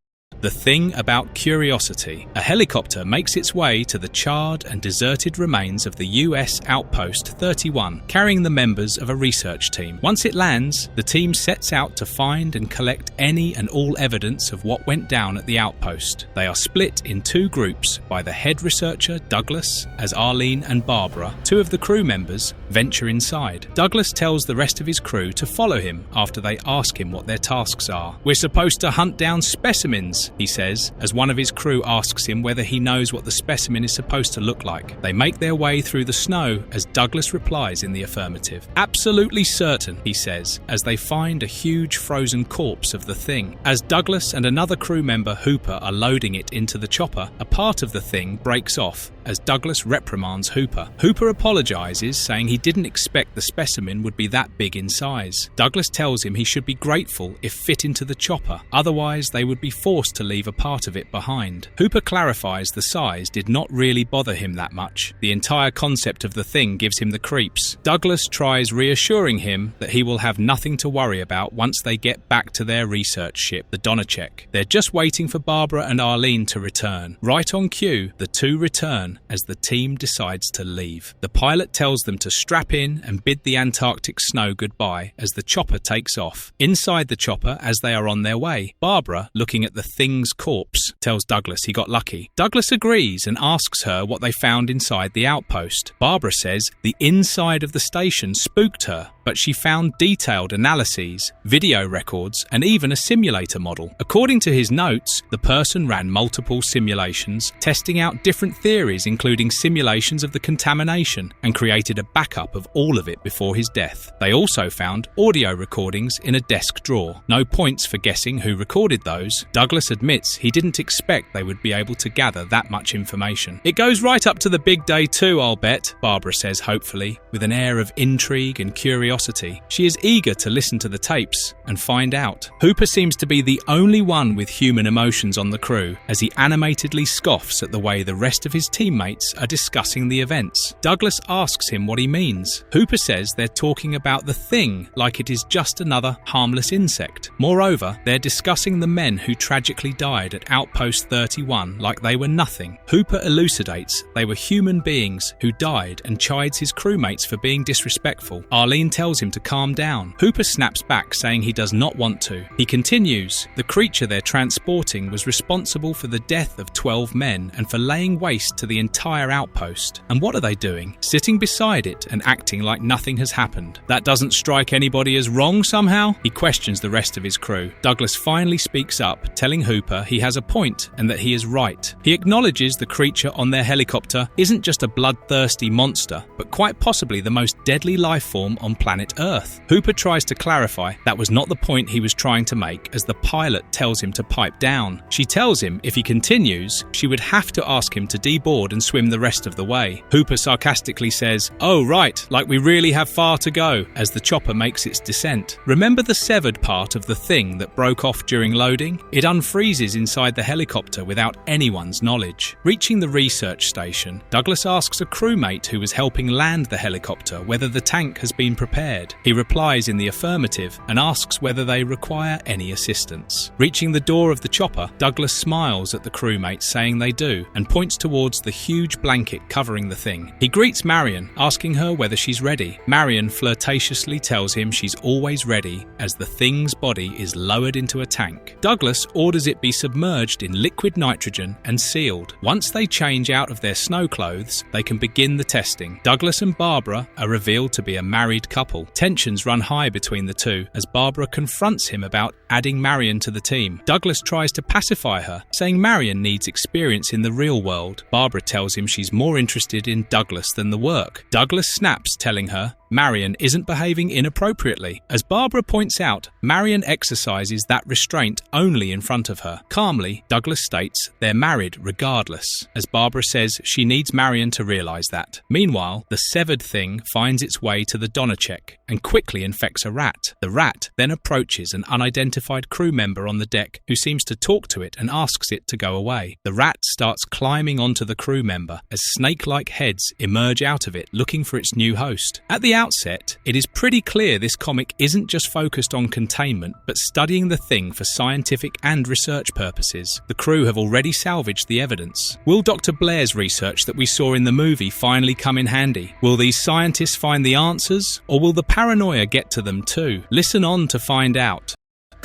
The Thing About Curiosity. A helicopter makes its way to the charred and deserted remains of the US Outpost 31, carrying the members of a research team. Once it lands, the team sets out to find and collect any and all evidence of what went down at the outpost. They are split in two groups by the head researcher Douglas as Arlene and Barbara, two of the crew members venture inside. Douglas tells the rest of his crew to follow him after they ask him what their tasks are. "We're supposed to hunt down specimens," he says, as one of his crew asks him whether he knows what the specimen is supposed to look like. They make their way through the snow as Douglas replies in the affirmative. "Absolutely certain," he says, as they find a huge frozen corpse of the thing. As Douglas and another crew member, Hooper, are loading it into the chopper, a part of the thing breaks off as Douglas reprimands Hooper. Hooper apologizes, saying he didn't expect the specimen would be that big in size. Douglas tells him he should be grateful if fit into the chopper, otherwise they would be forced to leave a part of it behind. Hooper clarifies the size did not really bother him that much. The entire concept of the thing gives him the creeps. Douglas tries reassuring him that he will have nothing to worry about once they get back to their research ship, the Donacek. They're just waiting for Barbara and Arlene to return. Right on cue, the two return as the team decides to leave. The pilot tells them to strap in and bid the Antarctic snow goodbye as the chopper takes off. Inside the chopper, as they are on their way, Barbara, looking at the thing's corpse, tells Douglas he got lucky. Douglas agrees and asks her what they found inside the outpost. Barbara says the inside of the station spooked her, but she found detailed analyses, video records, and even a simulator model. According to his notes, the person ran multiple simulations, testing out different theories including simulations of the contamination, and created a backup of all of it before his death. They also found audio recordings in a desk drawer. No points for guessing who recorded those. Douglas admits he didn't expect they would be able to gather that much information. "It goes right up to the big day too, I'll bet," Barbara says hopefully, with an air of intrigue and curiosity. She is eager to listen to the tapes and find out. Hooper seems to be the only one with human emotions on the crew, as he animatedly scoffs at the way the rest of his teammates are discussing the events. Douglas asks him what he means. Hooper says they're talking about the thing like it is just another harmless insect. Moreover, they're discussing the men who tragically died at Outpost 31 like they were nothing. Hooper elucidates they were human beings who died and chides his crewmates for being disrespectful. Arlene tells him to calm down. Hooper snaps back, saying he does not want to. He continues, the creature they're transporting was responsible for the death of 12 men and for laying waste to the entire outpost. And what are they doing? Sitting beside it and acting like nothing has happened. That doesn't strike anybody as wrong somehow? He questions the rest of his crew. Douglas finally speaks up, telling Hooper he has a point and that he is right. He acknowledges the creature on their helicopter isn't just a bloodthirsty monster, but quite possibly the most deadly life form on planet Earth. Hooper tries to clarify that was not the point he was trying to make, as the pilot tells him to pipe down. She tells him if he continues, she would have to ask him to deboard and swim the rest of the way. Hooper sarcastically says, "Oh right, like we really have far to go," as the chopper makes its descent. Remember the severed part of the thing that broke off during loading? It unfreezes inside the helicopter without anyone's knowledge. Reaching the research station, Douglas asks a crewmate who was helping land the helicopter whether the tank has been prepared. He replies in the affirmative and asks whether they require any assistance. Reaching the door of the chopper, Douglas smiles at the crewmates, saying they do, and points towards the huge blanket covering the thing. He greets Marion, asking her whether she's ready. Marion flirtatiously tells him she's always ready, as the thing's body is lowered into a tank. Douglas orders it be submerged in liquid nitrogen and sealed. Once they change out of their snow clothes, they can begin the testing. Douglas and Barbara are revealed to be a married couple. Tensions run high between the two as Barbara confronts him about adding Marion to the team. Douglas tries to pacify her, saying Marion needs experience in the real world. Barbara tells him she's more interested in Douglas than the work. Douglas snaps, telling her Marion isn't behaving inappropriately. As Barbara points out, Marion exercises that restraint only in front of her. Calmly, Douglas states they're married regardless, as Barbara says she needs Marion to realise that. Meanwhile, the severed thing finds its way to the Donacek and quickly infects a rat. The rat then approaches an unidentified crew member on the deck who seems to talk to it and asks it to go away. The rat starts climbing onto the crew member as snake-like heads emerge out of it looking for its new host. At the outset, it is pretty clear this comic isn't just focused on containment, but studying the thing for scientific and research purposes. The crew have already salvaged the evidence. Will Dr. Blair's research that we saw in the movie finally come in handy? Will these scientists find the answers, or will the paranoia get to them too? Listen on to find out.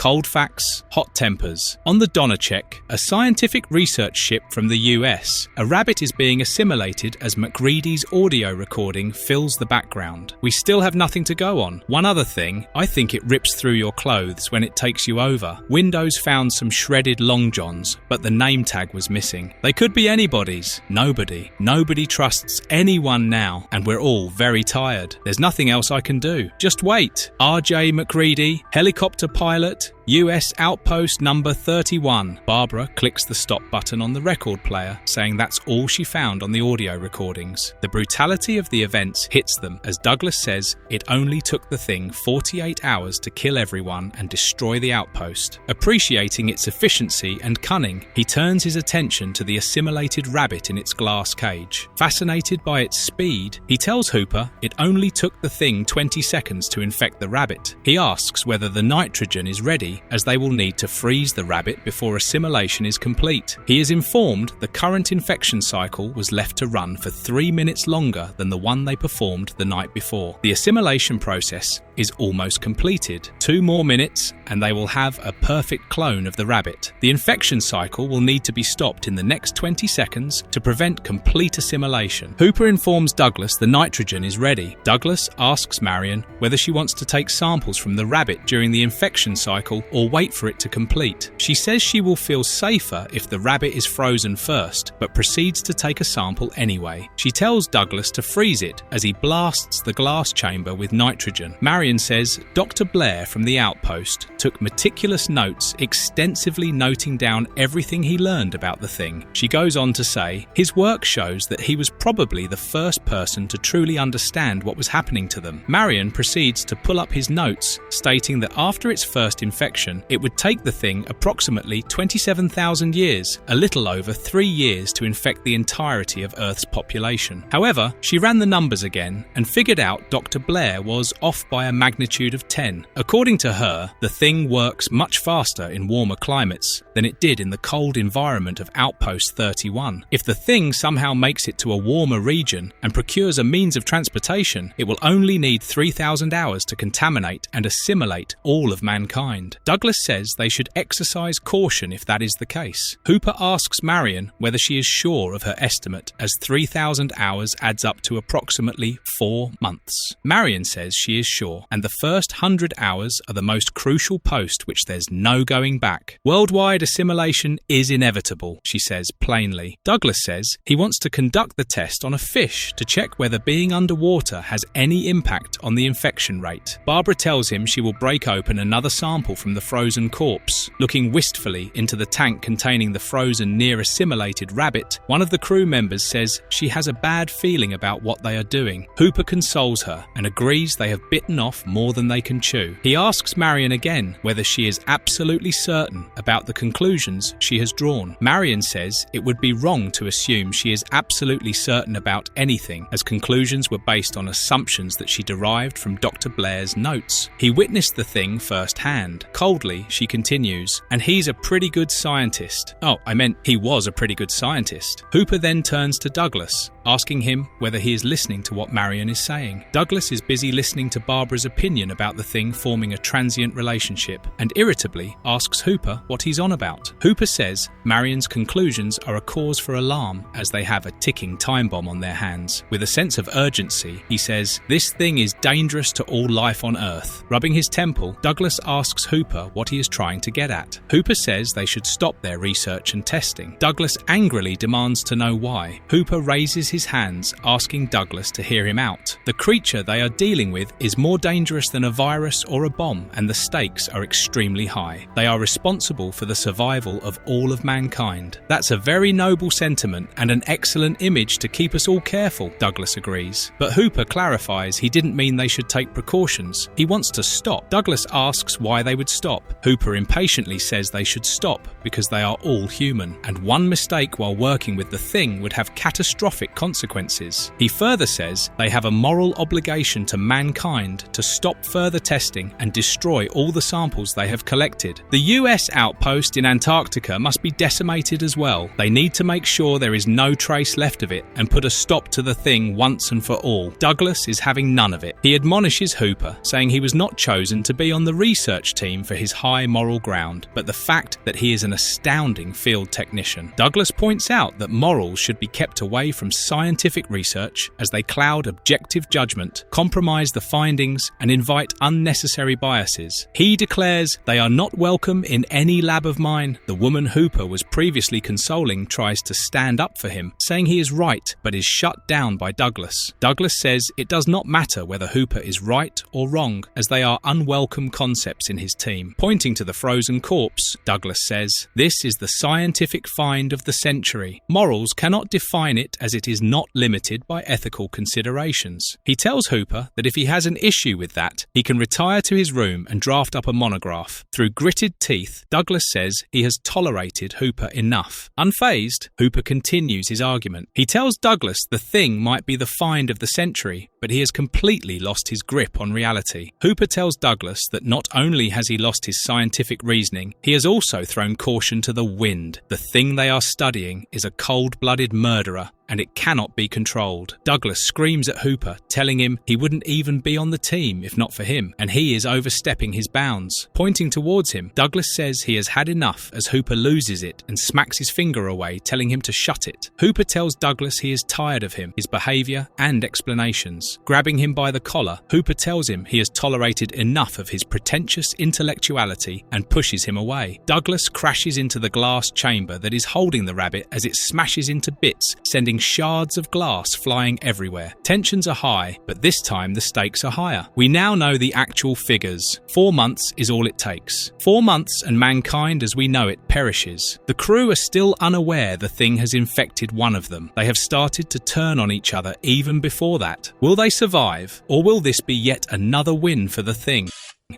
Cold facts, hot tempers. On the Donnercheck, a scientific research ship from the US, a rabbit is being assimilated as MacReady's audio recording fills the background. We still have nothing to go on. One other thing, I think it rips through your clothes when it takes you over. Windows found some shredded long johns, but the name tag was missing. They could be anybody's. Nobody. Nobody trusts anyone now, and we're all very tired. There's nothing else I can do. Just wait. R.J. MacReady, helicopter pilot, US Outpost number 31. Barbara clicks the stop button on the record player, saying that's all she found on the audio recordings. The brutality of the events hits them as Douglas says it only took the thing 48 hours to kill everyone and destroy the outpost. Appreciating its efficiency and cunning, he turns his attention to the assimilated rabbit in its glass cage. Fascinated by its speed, he tells Hooper it only took the thing 20 seconds to infect the rabbit. He asks whether the nitrogen is ready, as they will need to freeze the rabbit before assimilation is complete. He is informed the current infection cycle was left to run for 3 minutes longer than the one they performed the night before. The assimilation process is almost completed. 2 more minutes and they will have a perfect clone of the rabbit. The infection cycle will need to be stopped in the next 20 seconds to prevent complete assimilation. Hooper informs Douglas the nitrogen is ready. Douglas asks Marion whether she wants to take samples from the rabbit during the infection cycle or wait for it to complete. She says she will feel safer if the rabbit is frozen first, but proceeds to take a sample anyway. She tells Douglas to freeze it as he blasts the glass chamber with nitrogen. Marion says Dr. Blair from the outpost took meticulous notes, extensively noting down everything he learned about the thing. She goes on to say his work shows that he was probably the first person to truly understand what was happening to them. Marion proceeds to pull up his notes, stating that after its first infection, it would take the thing approximately 27,000 years, a little over 3 years to infect the entirety of Earth's population. However, she ran the numbers again and figured out Dr. Blair was off by a magnitude of 10. According to her, the thing works much faster in warmer climates than it did in the cold environment of Outpost 31. If the thing somehow makes it to a warmer region and procures a means of transportation, it will only need 3,000 hours to contaminate and assimilate all of mankind. Douglas says they should exercise caution if that is the case. Hooper asks Marion whether she is sure of her estimate, as 3,000 hours adds up to approximately 4 months. Marion says she is sure, and the first 100 hours are the most crucial post which there's no going back. Worldwide assimilation is inevitable, she says plainly. Douglas says he wants to conduct the test on a fish to check whether being underwater has any impact on the infection rate. Barbara tells him she will break open another sample from the frozen corpse. Looking wistfully into the tank containing the frozen near-assimilated rabbit, one of the crew members says she has a bad feeling about what they are doing. Hooper consoles her and agrees they have bitten off more than they can chew. He asks Marion again whether she is absolutely certain about the conclusions she has drawn. Marion says it would be wrong to assume she is absolutely certain about anything, as conclusions were based on assumptions that she derived from Dr. Blair's notes. He witnessed the thing firsthand. Coldly, she continues, and he's a pretty good scientist. Oh, I meant he was a pretty good scientist. Hooper then turns to Douglas, asking him whether he is listening to what Marion is saying. Douglas is busy listening to Barbara's opinion about the thing forming a transient relationship, and irritably asks Hooper what he's on about. Hooper says Marion's conclusions are a cause for alarm, as they have a ticking time bomb on their hands. With a sense of urgency, he says, "This thing is dangerous to all life on Earth." Rubbing his temple, Douglas asks Hooper what he is trying to get at. Hooper says they should stop their research and testing. Douglas angrily demands to know why. Hooper raises his hands, asking Douglas to hear him out. The creature they are dealing with is more dangerous than a virus or a bomb, and the stakes are extremely high. They are responsible for the survival of all of mankind. That's a very noble sentiment and an excellent image to keep us all careful, Douglas agrees. But Hooper clarifies he didn't mean they should take precautions. He wants to stop. Douglas asks why they would stop. Hooper impatiently says they should stop because they are all human, and one mistake while working with the thing would have catastrophic consequences. He further says they have a moral obligation to mankind to stop further testing and destroy all the samples they have collected. The US outpost in Antarctica must be decimated as well. They need to make sure there is no trace left of it and put a stop to the thing once and for all. Douglas is having none of it. He admonishes Hooper, saying he was not chosen to be on the research team for his high moral ground, but the fact that he is an astounding field technician. Douglas points out that morals should be kept away from scientific research as they cloud objective judgment, compromise the findings, and invite unnecessary biases. He declares they are not welcome in any lab of mine. The woman Hooper was previously consoling tries to stand up for him, saying he is right, but is shut down by Douglas. Douglas says it does not matter whether Hooper is right or wrong, as they are unwelcome concepts in his team. Pointing to the frozen corpse, Douglas says, "This is the scientific find of the century. Morals cannot define it as it is not limited by ethical considerations." He tells Hooper that if he has an issue with that, he can retire to his room and draft up a monograph. Through gritted teeth, Douglas says he has tolerated Hooper enough. Unfazed, Hooper continues his argument. He tells Douglas the thing might be the find of the century, but he has completely lost his grip on reality. Hooper tells Douglas that not only has he lost his scientific reasoning, he has also thrown caution to the wind. The thing they are studying is a cold-blooded murderer, and it cannot be controlled. Douglas screams at Hooper, telling him he wouldn't even be on the team if not for him, and he is overstepping his bounds. Pointing towards him, Douglas says he has had enough as Hooper loses it and smacks his finger away, telling him to shut it. Hooper tells Douglas he is tired of him, his behaviour and explanations. Grabbing him by the collar, Hooper tells him he has tolerated enough of his pretentious intellectuality and pushes him away. Douglas crashes into the glass chamber that is holding the rabbit as it smashes into bits, sending shards of glass flying everywhere. Tensions are high, but this time the stakes are higher. We now know the actual figures. 4 months is all it takes. 4 months and mankind as we know it perishes. The crew are still unaware the thing has infected one of them. They have started to turn on each other even before that. Will they survive, or will this be yet another win for the thing?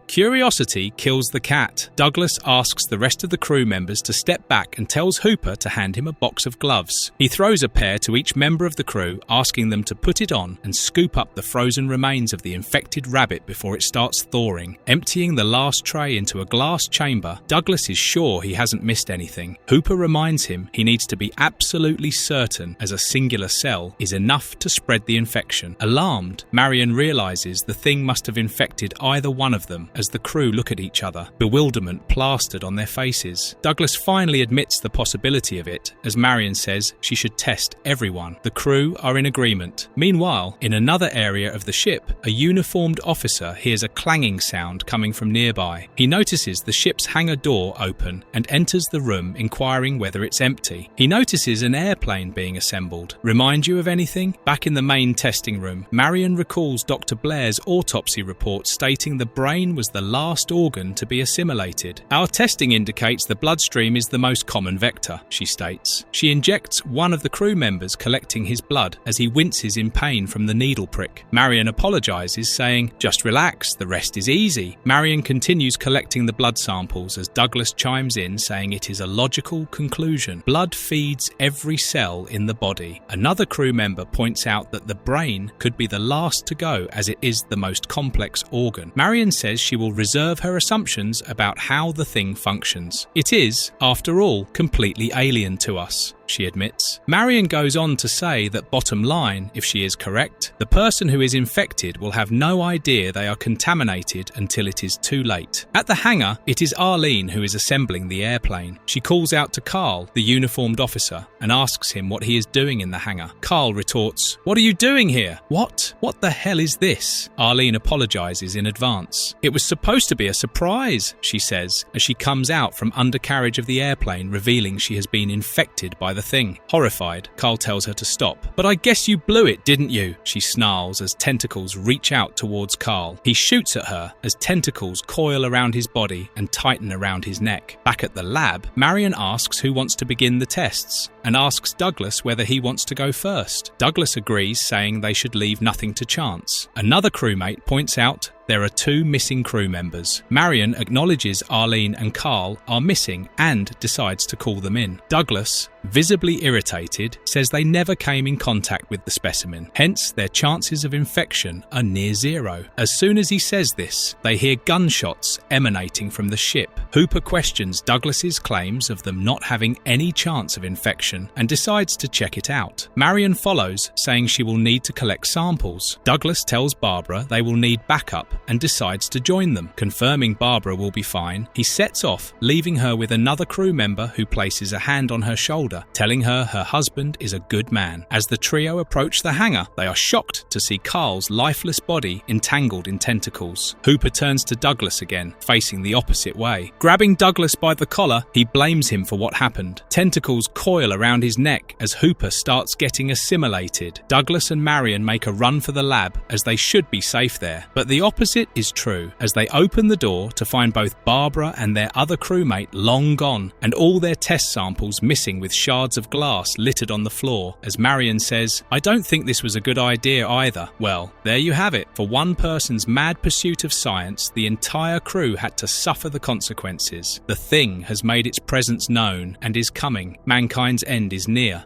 Curiosity kills the cat. Douglas asks the rest of the crew members to step back and tells Hooper to hand him a box of gloves. He throws a pair to each member of the crew, asking them to put it on and scoop up the frozen remains of the infected rabbit before it starts thawing. Emptying the last tray into a glass chamber, Douglas is sure he hasn't missed anything. Hooper reminds him he needs to be absolutely certain, as a singular cell is enough to spread the infection. Alarmed, Marion realizes the thing must have infected either one of them, as the crew look at each other, bewilderment plastered on their faces. Douglas finally admits the possibility of it, as Marion says she should test everyone. The crew are in agreement. Meanwhile, in another area of the ship, a uniformed officer hears a clanging sound coming from nearby. He notices the ship's hangar door open and enters the room, inquiring whether it's empty. He notices an airplane being assembled. Remind you of anything? Back in the main testing room, Marion recalls Dr. Blair's autopsy report stating the brain was the last organ to be assimilated. Our testing indicates the bloodstream is the most common vector, she states. She injects one of the crew members, collecting his blood as he winces in pain from the needle prick. Marion apologizes, saying, "Just relax, the rest is easy." Marion continues collecting the blood samples as Douglas chimes in, saying it is a logical conclusion. Blood feeds every cell in the body. Another crew member points out that the brain could be the last to go, as it is the most complex organ. Marion says she will reserve her assumptions about how the thing functions. It is, after all, completely alien to us, she admits. Marion goes on to say that bottom line, if she is correct, the person who is infected will have no idea they are contaminated until it is too late. At the hangar, it is Arlene who is assembling the airplane. She calls out to Carl, the uniformed officer, and asks him what he is doing in the hangar. Carl retorts, "What are you doing here?" "What? What the hell is this?" Arlene apologizes in advance. "It was supposed to be a surprise," she says, as she comes out from undercarriage of the airplane, revealing she has been infected by the thing. Horrified, Carl tells her to stop. "But I guess you blew it, didn't you?" she snarls as tentacles reach out towards Carl. He shoots at her as tentacles coil around his body and tighten around his neck. Back at the lab, Marion asks who wants to begin the tests and asks Douglas whether he wants to go first. Douglas agrees, saying they should leave nothing to chance. Another crewmate points out there are 2 missing crew members. Marion acknowledges Arlene and Carl are missing and decides to call them in. Douglas, visibly irritated, says they never came in contact with the specimen, hence their chances of infection are near zero. As soon as he says this, they hear gunshots emanating from the ship. Hooper questions Douglas's claims of them not having any chance of infection and decides to check it out. Marion follows, saying she will need to collect samples. Douglas tells Barbara they will need backup and decides to join them. Confirming Barbara will be fine, he sets off, leaving her with another crew member who places a hand on her shoulder, telling her husband is a good man. As the trio approach the hangar, they are shocked to see Carl's lifeless body entangled in tentacles. Hooper turns to Douglas again, facing the opposite way. Grabbing Douglas by the collar, he blames him for what happened. Tentacles coil around his neck as Hooper starts getting assimilated. Douglas and Marion make a run for the lab as they should be safe there. But the opposite is true, as they open the door to find both Barbara and their other crewmate long gone, and all their test samples missing with shards of glass littered on the floor. As Marion says, "I don't think this was a good idea either." Well, there you have it. For one person's mad pursuit of science, the entire crew had to suffer the consequences. The Thing has made its presence known and is coming. Mankind's end is near.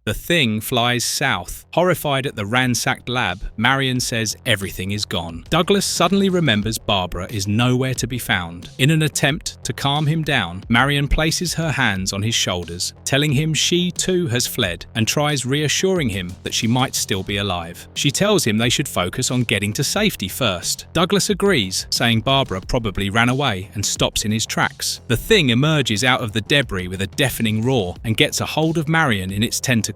The Thing flies south. Horrified at the ransacked lab, Marion says everything is gone. Douglas suddenly remembers Barbara is nowhere to be found. In an attempt to calm him down, Marion places her hands on his shoulders, telling him she too has fled, and tries reassuring him that she might still be alive. She tells him they should focus on getting to safety first. Douglas agrees, saying Barbara probably ran away, and stops in his tracks. The Thing emerges out of the debris with a deafening roar and gets a hold of Marion in its tentacles.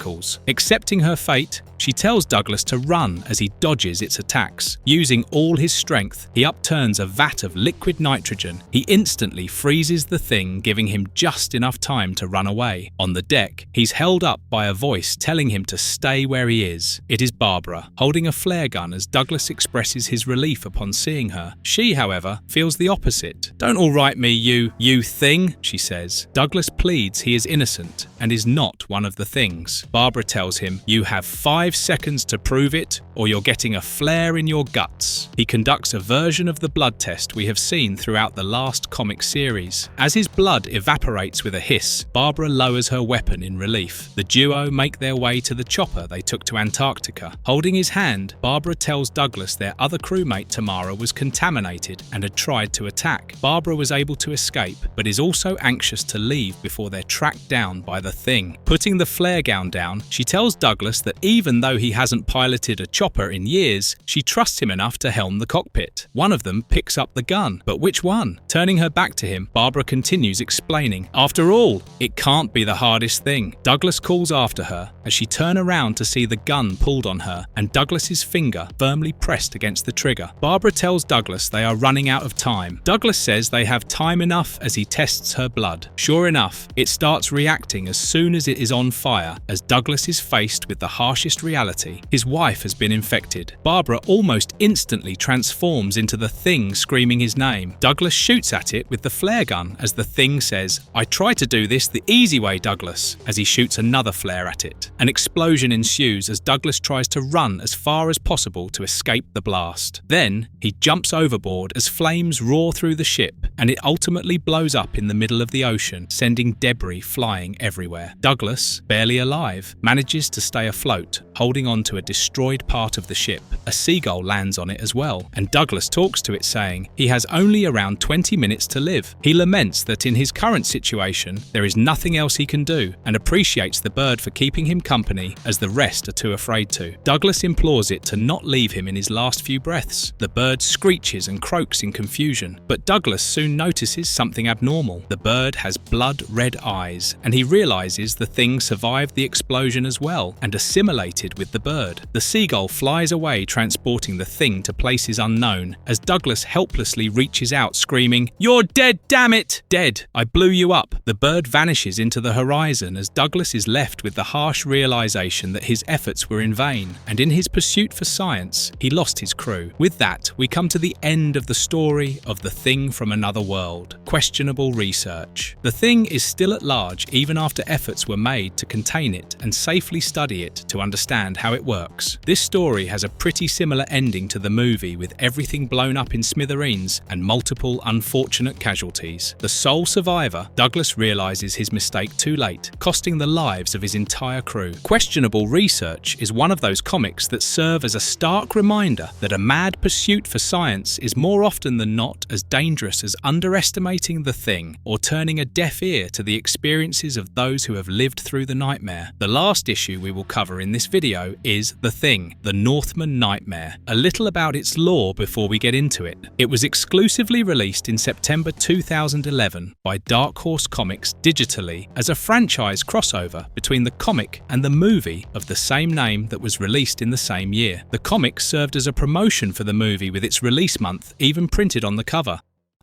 Accepting her fate, she tells Douglas to run as he dodges its attacks. Using all his strength, he upturns a vat of liquid nitrogen. He instantly freezes the Thing, giving him just enough time to run away. On the deck, he's held up by a voice telling him to stay where he is. It is Barbara, holding a flare gun as Douglas expresses his relief upon seeing her. She, however, feels the opposite. "Don't all right me, you thing," she says. Douglas pleads he is innocent and is not one of the things. Barbara tells him, "You have 5 seconds to prove it, or you're getting a flare in your guts." He conducts a version of the blood test we have seen throughout the last comic series. As his blood evaporates with a hiss, Barbara lowers her weapon in relief. The duo make their way to the chopper they took to Antarctica. Holding his hand, Barbara tells Douglas their other crewmate Tamara was contaminated and had tried to attack. Barbara was able to escape, but is also anxious to leave before they're tracked down by the Thing. Putting the flare gun down, she tells Douglas that even though he hasn't piloted a chopper in years, she trusts him enough to helm the cockpit. One of them picks up the gun, but which one? Turning her back to him, Barbara continues explaining, "After all, it can't be the hardest thing." Douglas calls after her as she turns around to see the gun pulled on her and Douglas's finger firmly pressed against the trigger. Barbara tells Douglas they are running out of time. Douglas says they have time enough as he tests her blood. Sure enough, it starts reacting as soon as it is on fire, as Douglas is faced with the harshest reality. His wife has been infected. Barbara almost instantly transforms into the Thing, screaming his name. Douglas shoots at it with the flare gun as the Thing says, "I tried to do this the easy way, Douglas," as he shoots another flare at it. An explosion ensues as Douglas tries to run as far as possible to escape the blast. Then, he jumps overboard as flames roar through the ship, and it ultimately blows up in the middle of the ocean, sending debris flying everywhere. Douglas, barely alive, manages to stay afloat, holding on to a destroyed part of the ship. A seagull lands on it as well, and Douglas talks to it saying he has only around 20 minutes to live. He laments that in his current situation, there is nothing else he can do, and appreciates the bird for keeping him company as the rest are too afraid to. Douglas implores it to not leave him in his last few breaths. The bird screeches and croaks in confusion, but Douglas soon notices something abnormal. The bird has blood-red eyes, and he realizes the Thing survived the explosion as well and assimilated with the bird. The seagull flies away, transporting the Thing to places unknown, as Douglas helplessly reaches out, screaming, "You're dead, damn it! Dead! I blew you up!" The bird vanishes into the horizon as Douglas is left with the harsh realization that his efforts were in vain, and in his pursuit for science, he lost his crew. With that, we come to the end of the story of the Thing from another world. Questionable research. The Thing is still at large even after efforts were made to contain it and safely study it to understand understand how it works. This story has a pretty similar ending to the movie, with everything blown up in smithereens and multiple unfortunate casualties. The sole survivor, Douglas realizes his mistake too late, costing the lives of his entire crew. Questionable Research is one of those comics that serve as a stark reminder that a mad pursuit for science is more often than not as dangerous as underestimating the thing or turning a deaf ear to the experiences of those who have lived through the nightmare. The last issue we will cover in this video is The Thing, the Northman Nightmare. A little about its lore before we get into it. It was exclusively released in September 2011 by Dark Horse Comics digitally as a franchise crossover between the comic and the movie of the same name that was released in the same year. The comic served as a promotion for the movie, with its release month even printed on the cover.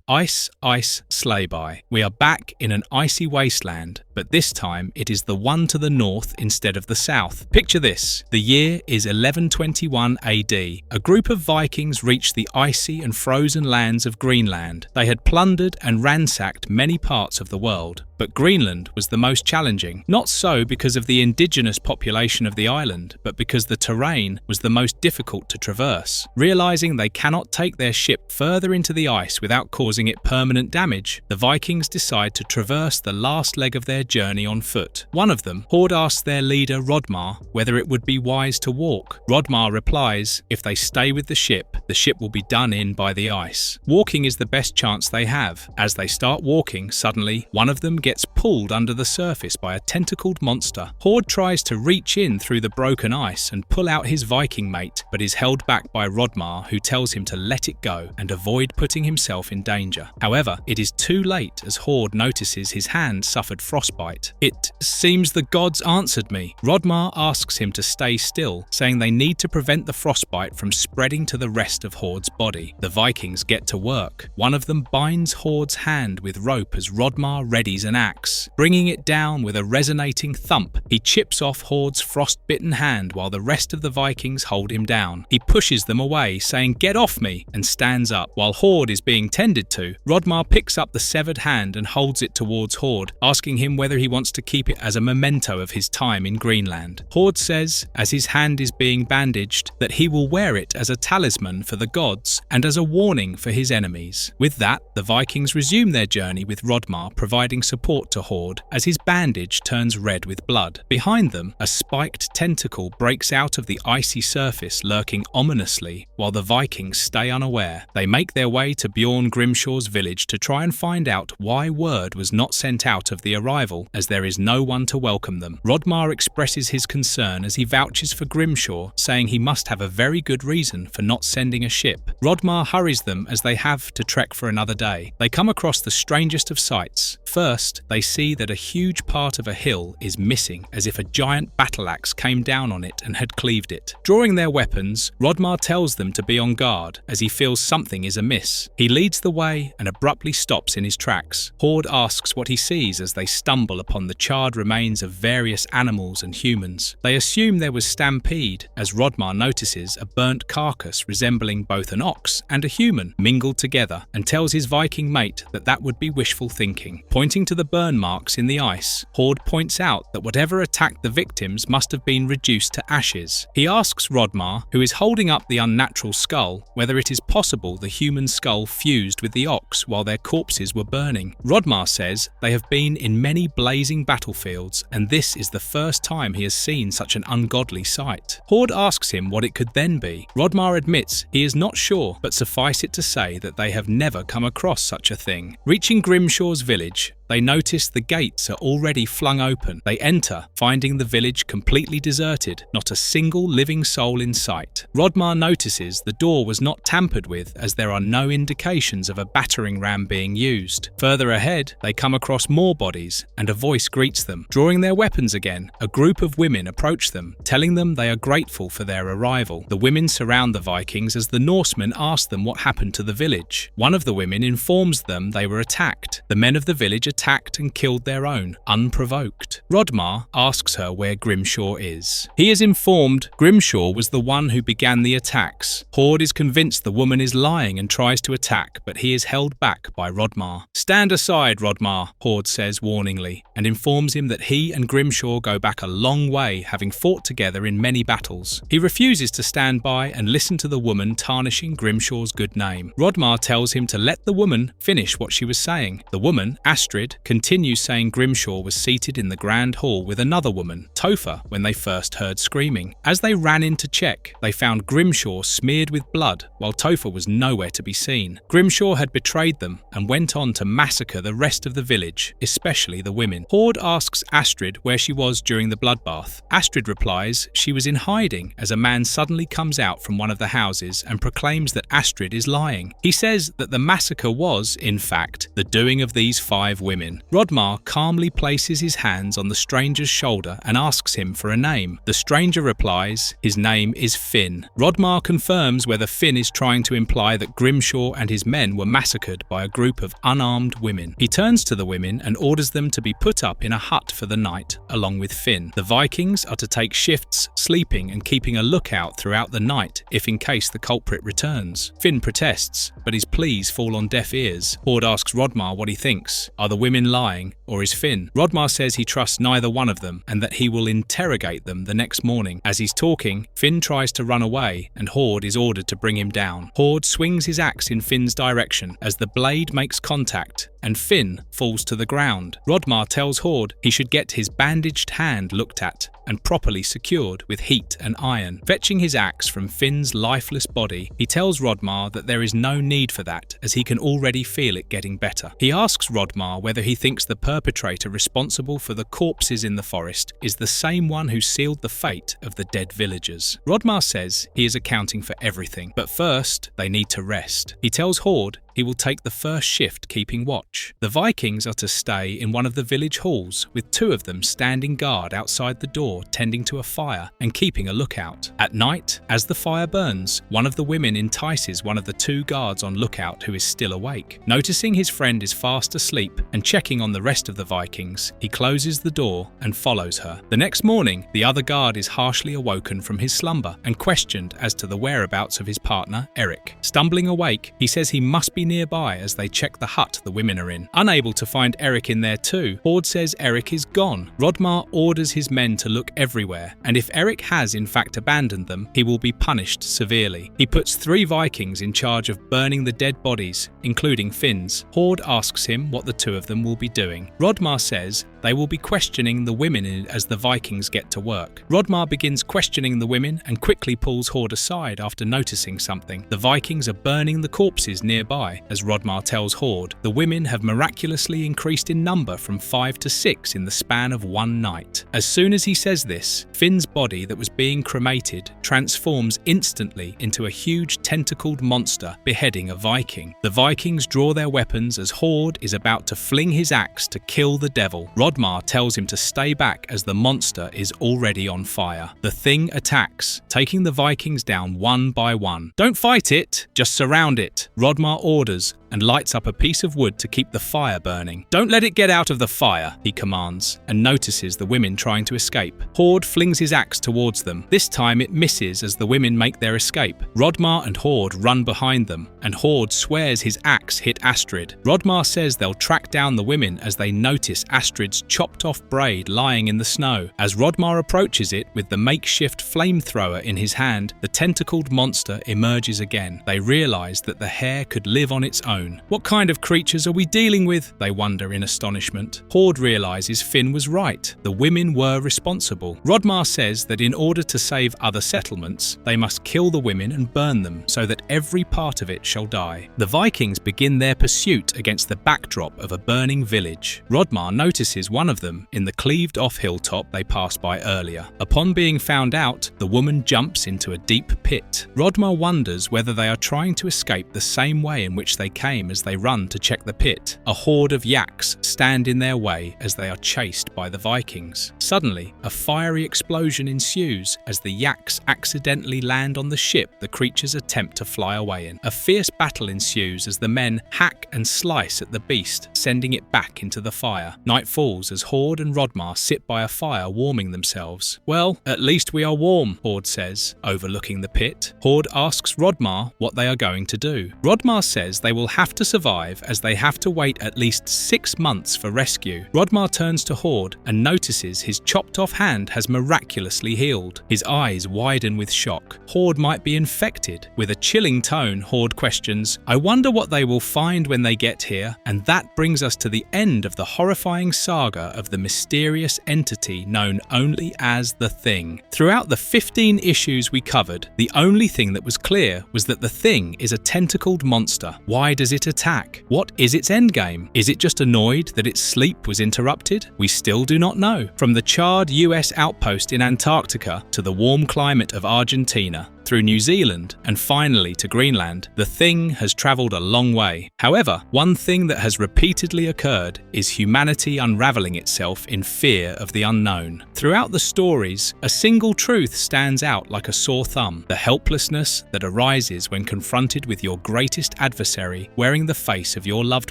Ice, Ice, Sleigh By. We are back in an icy wasteland, but this time it is the one to the north instead of the south. Picture this. The year is 1121 AD. A group of Vikings reached the icy and frozen lands of Greenland. They had plundered and ransacked many parts of the world, but Greenland was the most challenging. Not so because of the indigenous population of the island, but because the terrain was the most difficult to traverse. Realizing they cannot take their ship further into the ice without causing it permanent damage, the Vikings decide to traverse the last leg of their journey on foot. One of them, Hord, asks their leader Rodmar whether it would be wise to walk. Rodmar replies, if they stay with the ship will be done in by the ice. Walking is the best chance they have. As they start walking, suddenly one of them gets pulled under the surface by a tentacled monster. Hord tries to reach in through the broken ice and pull out his Viking mate, but is held back by Rodmar, who tells him to let it go and avoid putting himself in danger. However, it is too late as Hord notices his hand suffered frostbite. It seems the gods answered me. Rodmar asks him to stay still, saying they need to prevent the frostbite from spreading to the rest of Hord's body. The Vikings get to work. One of them binds Hord's hand with rope as Rodmar readies an axe. Bringing it down with a resonating thump, he chips off Hord's frostbitten hand while the rest of the Vikings hold him down. He pushes them away, saying, "Get off me," and stands up. While Hord is being tended to, Rodmar picks up the severed hand and holds it towards Hord, asking him whether he wants to keep it as a memento of his time in Greenland. Hord says, as his hand is being bandaged, that he will wear it as a talisman for the gods and as a warning for his enemies. With that, the Vikings resume their journey, with Rodmar providing support to Hord as his bandage turns red with blood. Behind them, a spiked tentacle breaks out of the icy surface, lurking ominously, while the Vikings stay unaware. They make their way to Bjorn Grimshaw's village to try and find out why word was not sent out of the arrival, as there is no one to welcome them. Rodmar expresses his concern as he vouches for Grimshaw, saying he must have a very good reason for not sending a ship. Rodmar hurries them as they have to trek for another day. They come across the strangest of sights. First, they see that a huge part of a hill is missing, as if a giant battle axe came down on it and had cleaved it. Drawing their weapons, Rodmar tells them to be on guard, as he feels something is amiss. He leads the way and abruptly stops in his tracks. Hord asks what he sees as they stumble upon the charred remains of various animals and humans. They assume there was stampede, as Rodmar notices a burnt carcass resembling both an ox and a human mingled together, and tells his Viking mate that that would be wishful thinking. Pointing to the burn marks in the ice, Hord points out that whatever attacked the victims must have been reduced to ashes. He asks Rodmar, who is holding up the unnatural skull, whether it is possible the human skull fused with the ox while their corpses were burning. Rodmar says they have been in many blazing battlefields, and this is the first time he has seen such an ungodly sight. Hord asks him what it could then be. Rodmar admits he is not sure, but suffice it to say that they have never come across such a thing. Reaching Grimshaw's village, they notice the gates are already flung open. They enter, finding the village completely deserted, not a single living soul in sight. Rodmar notices the door was not tampered with, as there are no indications of a battering ram being used. Further ahead, they come across more bodies, and a voice greets them. Drawing their weapons again, a group of women approach them, telling them they are grateful for their arrival. The women surround the Vikings as the Norsemen ask them what happened to the village. One of the women informs them they were attacked. The men of the village attack attacked and killed their own, unprovoked. Rodmar asks her where Grimshaw is. He is informed Grimshaw was the one who began the attacks. Horde is convinced the woman is lying and tries to attack, but he is held back by Rodmar. "Stand aside, Rodmar," Horde says warningly, and informs him that he and Grimshaw go back a long way, having fought together in many battles. He refuses to stand by and listen to the woman tarnishing Grimshaw's good name. Rodmar tells him to let the woman finish what she was saying. The woman, Astrid, continues saying Grimshaw was seated in the grand hall with another woman, Topher, when they first heard screaming. As they ran in to check, they found Grimshaw smeared with blood, while Topher was nowhere to be seen. Grimshaw had betrayed them and went on to massacre the rest of the village, especially the women. Horde asks Astrid where she was during the bloodbath. Astrid replies she was in hiding as a man suddenly comes out from one of the houses and proclaims that Astrid is lying. He says that the massacre was, in fact, the doing of these 5 women. Rodmar calmly places his hands on the stranger's shoulder and asks him for a name. The stranger replies his name is Finn. Rodmar confirms whether Finn is trying to imply that Grimshaw and his men were massacred by a group of unarmed women. He turns to the women and orders them to be put up in a hut for the night, along with Finn. The Vikings are to take shifts, sleeping and keeping a lookout throughout the night if in case the culprit returns. Finn protests, but his pleas fall on deaf ears. Horde asks Rodmar what he thinks. Are the women lying, or is Finn? Rodmar says he trusts neither one of them and that he will interrogate them the next morning. As he's talking, Finn tries to run away and Horde is ordered to bring him down. Horde swings his axe in Finn's direction as the blade makes contact and Finn falls to the ground. Rodmar tells Horde he should get his bandaged hand looked at and properly secured with heat and iron. Fetching his axe from Finn's lifeless body, he tells Rodmar that there is no need for that as he can already feel it getting better. He asks Rodmar whether he thinks the perpetrator responsible for the corpses in the forest is the same one who sealed the fate of the dead villagers. Rodmar says he is accounting for everything, but first they need to rest. He tells Horde he will take the first shift keeping watch. The Vikings are to stay in one of the village halls, with 2 of them standing guard outside the door tending to a fire and keeping a lookout. At night, as the fire burns, one of the women entices one of the 2 guards on lookout who is still awake. Noticing his friend is fast asleep and checking on the rest of the Vikings, he closes the door and follows her. The next morning, the other guard is harshly awoken from his slumber and questioned as to the whereabouts of his partner, Eric. Stumbling awake, he says he must be nearby as they check the hut the women are in. Unable to find Eric in there too, Horde says Eric is gone. Rodmar orders his men to look everywhere, and if Eric has in fact abandoned them, he will be punished severely. He puts 3 Vikings in charge of burning the dead bodies, including Finn's. Horde asks him what the 2 of them will be doing. Rodmar says they will be questioning the women as the Vikings get to work. Rodmar begins questioning the women and quickly pulls Horde aside after noticing something. The Vikings are burning the corpses nearby. As Rodmar tells Horde, the women have miraculously increased in number from 5 to 6 in the span of one night. As soon as he says this, Finn's body that was being cremated transforms instantly into a huge tentacled monster beheading a Viking. The Vikings draw their weapons as Horde is about to fling his axe to kill the devil. Rodmar tells him to stay back as the monster is already on fire. The thing attacks, taking the Vikings down one by one. Don't fight it, just surround it, Rodmar orders, and lights up a piece of wood to keep the fire burning. Don't let it get out of the fire, he commands, and notices the women trying to escape. Horde flings his axe towards them. This time it misses as the women make their escape. Rodmar and Horde run behind them, and Horde swears his axe hit Astrid. Rodmar says they'll track down the women as they notice Astrid's chopped off braid lying in the snow. As Rodmar approaches it with the makeshift flamethrower in his hand, the tentacled monster emerges again. They realize that the hair could live on its own. What kind of creatures are we dealing with? They wonder in astonishment. Horde realizes Finn was right. The women were responsible. Rodmar says that in order to save other settlements, they must kill the women and burn them so that every part of it shall die. The Vikings begin their pursuit against the backdrop of a burning village. Rodmar notices one of them in the cleaved-off hilltop they passed by earlier. Upon being found out, the woman jumps into a deep pit. Rodmar wonders whether they are trying to escape the same way in which they came game as they run to check the pit. A horde of yaks stand in their way as they are chased by the Vikings. Suddenly, a fiery explosion ensues as the yaks accidentally land on the ship the creatures attempt to fly away in. A fierce battle ensues as the men hack and slice at the beast, sending it back into the fire. Night falls as Horde and Rodmar sit by a fire warming themselves. "Well, at least we are warm," Horde says, overlooking the pit. Horde asks Rodmar what they are going to do. Rodmar says they will have to survive as they have to wait at least 6 months for rescue. Rodmar turns to Horde and notices his chopped off hand has miraculously healed. His eyes widen with shock. Horde might be infected. With a chilling tone, Horde questions, "I wonder what they will find when they get here." And that brings us to the end of the horrifying saga of the mysterious entity known only as the Thing. Throughout the 15 issues we covered, the only thing that was clear was that the Thing is a tentacled monster. Why does it attack? What is its endgame? Is it just annoyed that its sleep was interrupted? We still do not know. From the charred US outpost in Antarctica to the warm climate of Argentina, through New Zealand, and finally to Greenland, the Thing has travelled a long way. However, one thing that has repeatedly occurred is humanity unravelling itself in fear of the unknown. Throughout the stories, a single truth stands out like a sore thumb: the helplessness that arises when confronted with your greatest adversary wearing the face of your loved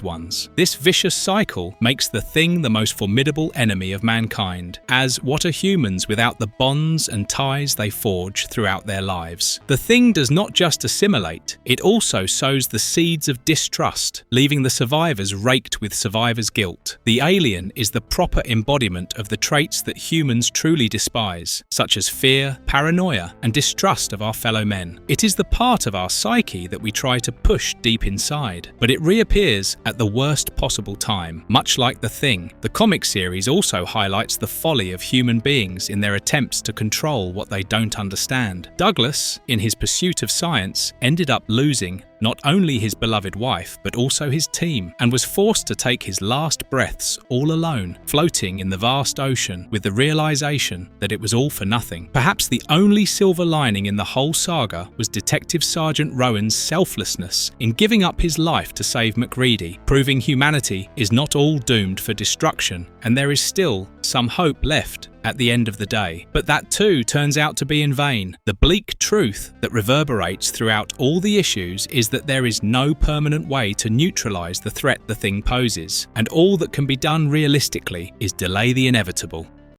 ones. This vicious cycle makes the Thing the most formidable enemy of mankind, as what are humans without the bonds and ties they forge throughout their lives? The Thing does not just assimilate, it also sows the seeds of distrust, leaving the survivors raked with survivor's guilt. The alien is the proper embodiment of the traits that humans truly despise, such as fear, paranoia, and distrust of our fellow men. It is the part of our psyche that we try to push deep inside, but it reappears at the worst possible time. Much like The Thing, the comic series also highlights the folly of human beings in their attempts to control what they don't understand. Douglas, in his pursuit of science, ended up losing not only his beloved wife, but also his team, and was forced to take his last breaths all alone, floating in the vast ocean with the realization that it was all for nothing. Perhaps the only silver lining in the whole saga was Detective Sergeant Rowan's selflessness in giving up his life to save MacReady, proving humanity is not all doomed for destruction, and there is still some hope left at the end of the day. But that too turns out to be in vain. The bleak truth that reverberates throughout all the issues is that there is no permanent way to neutralize the threat the Thing poses, and all that can be done realistically is delay the inevitable.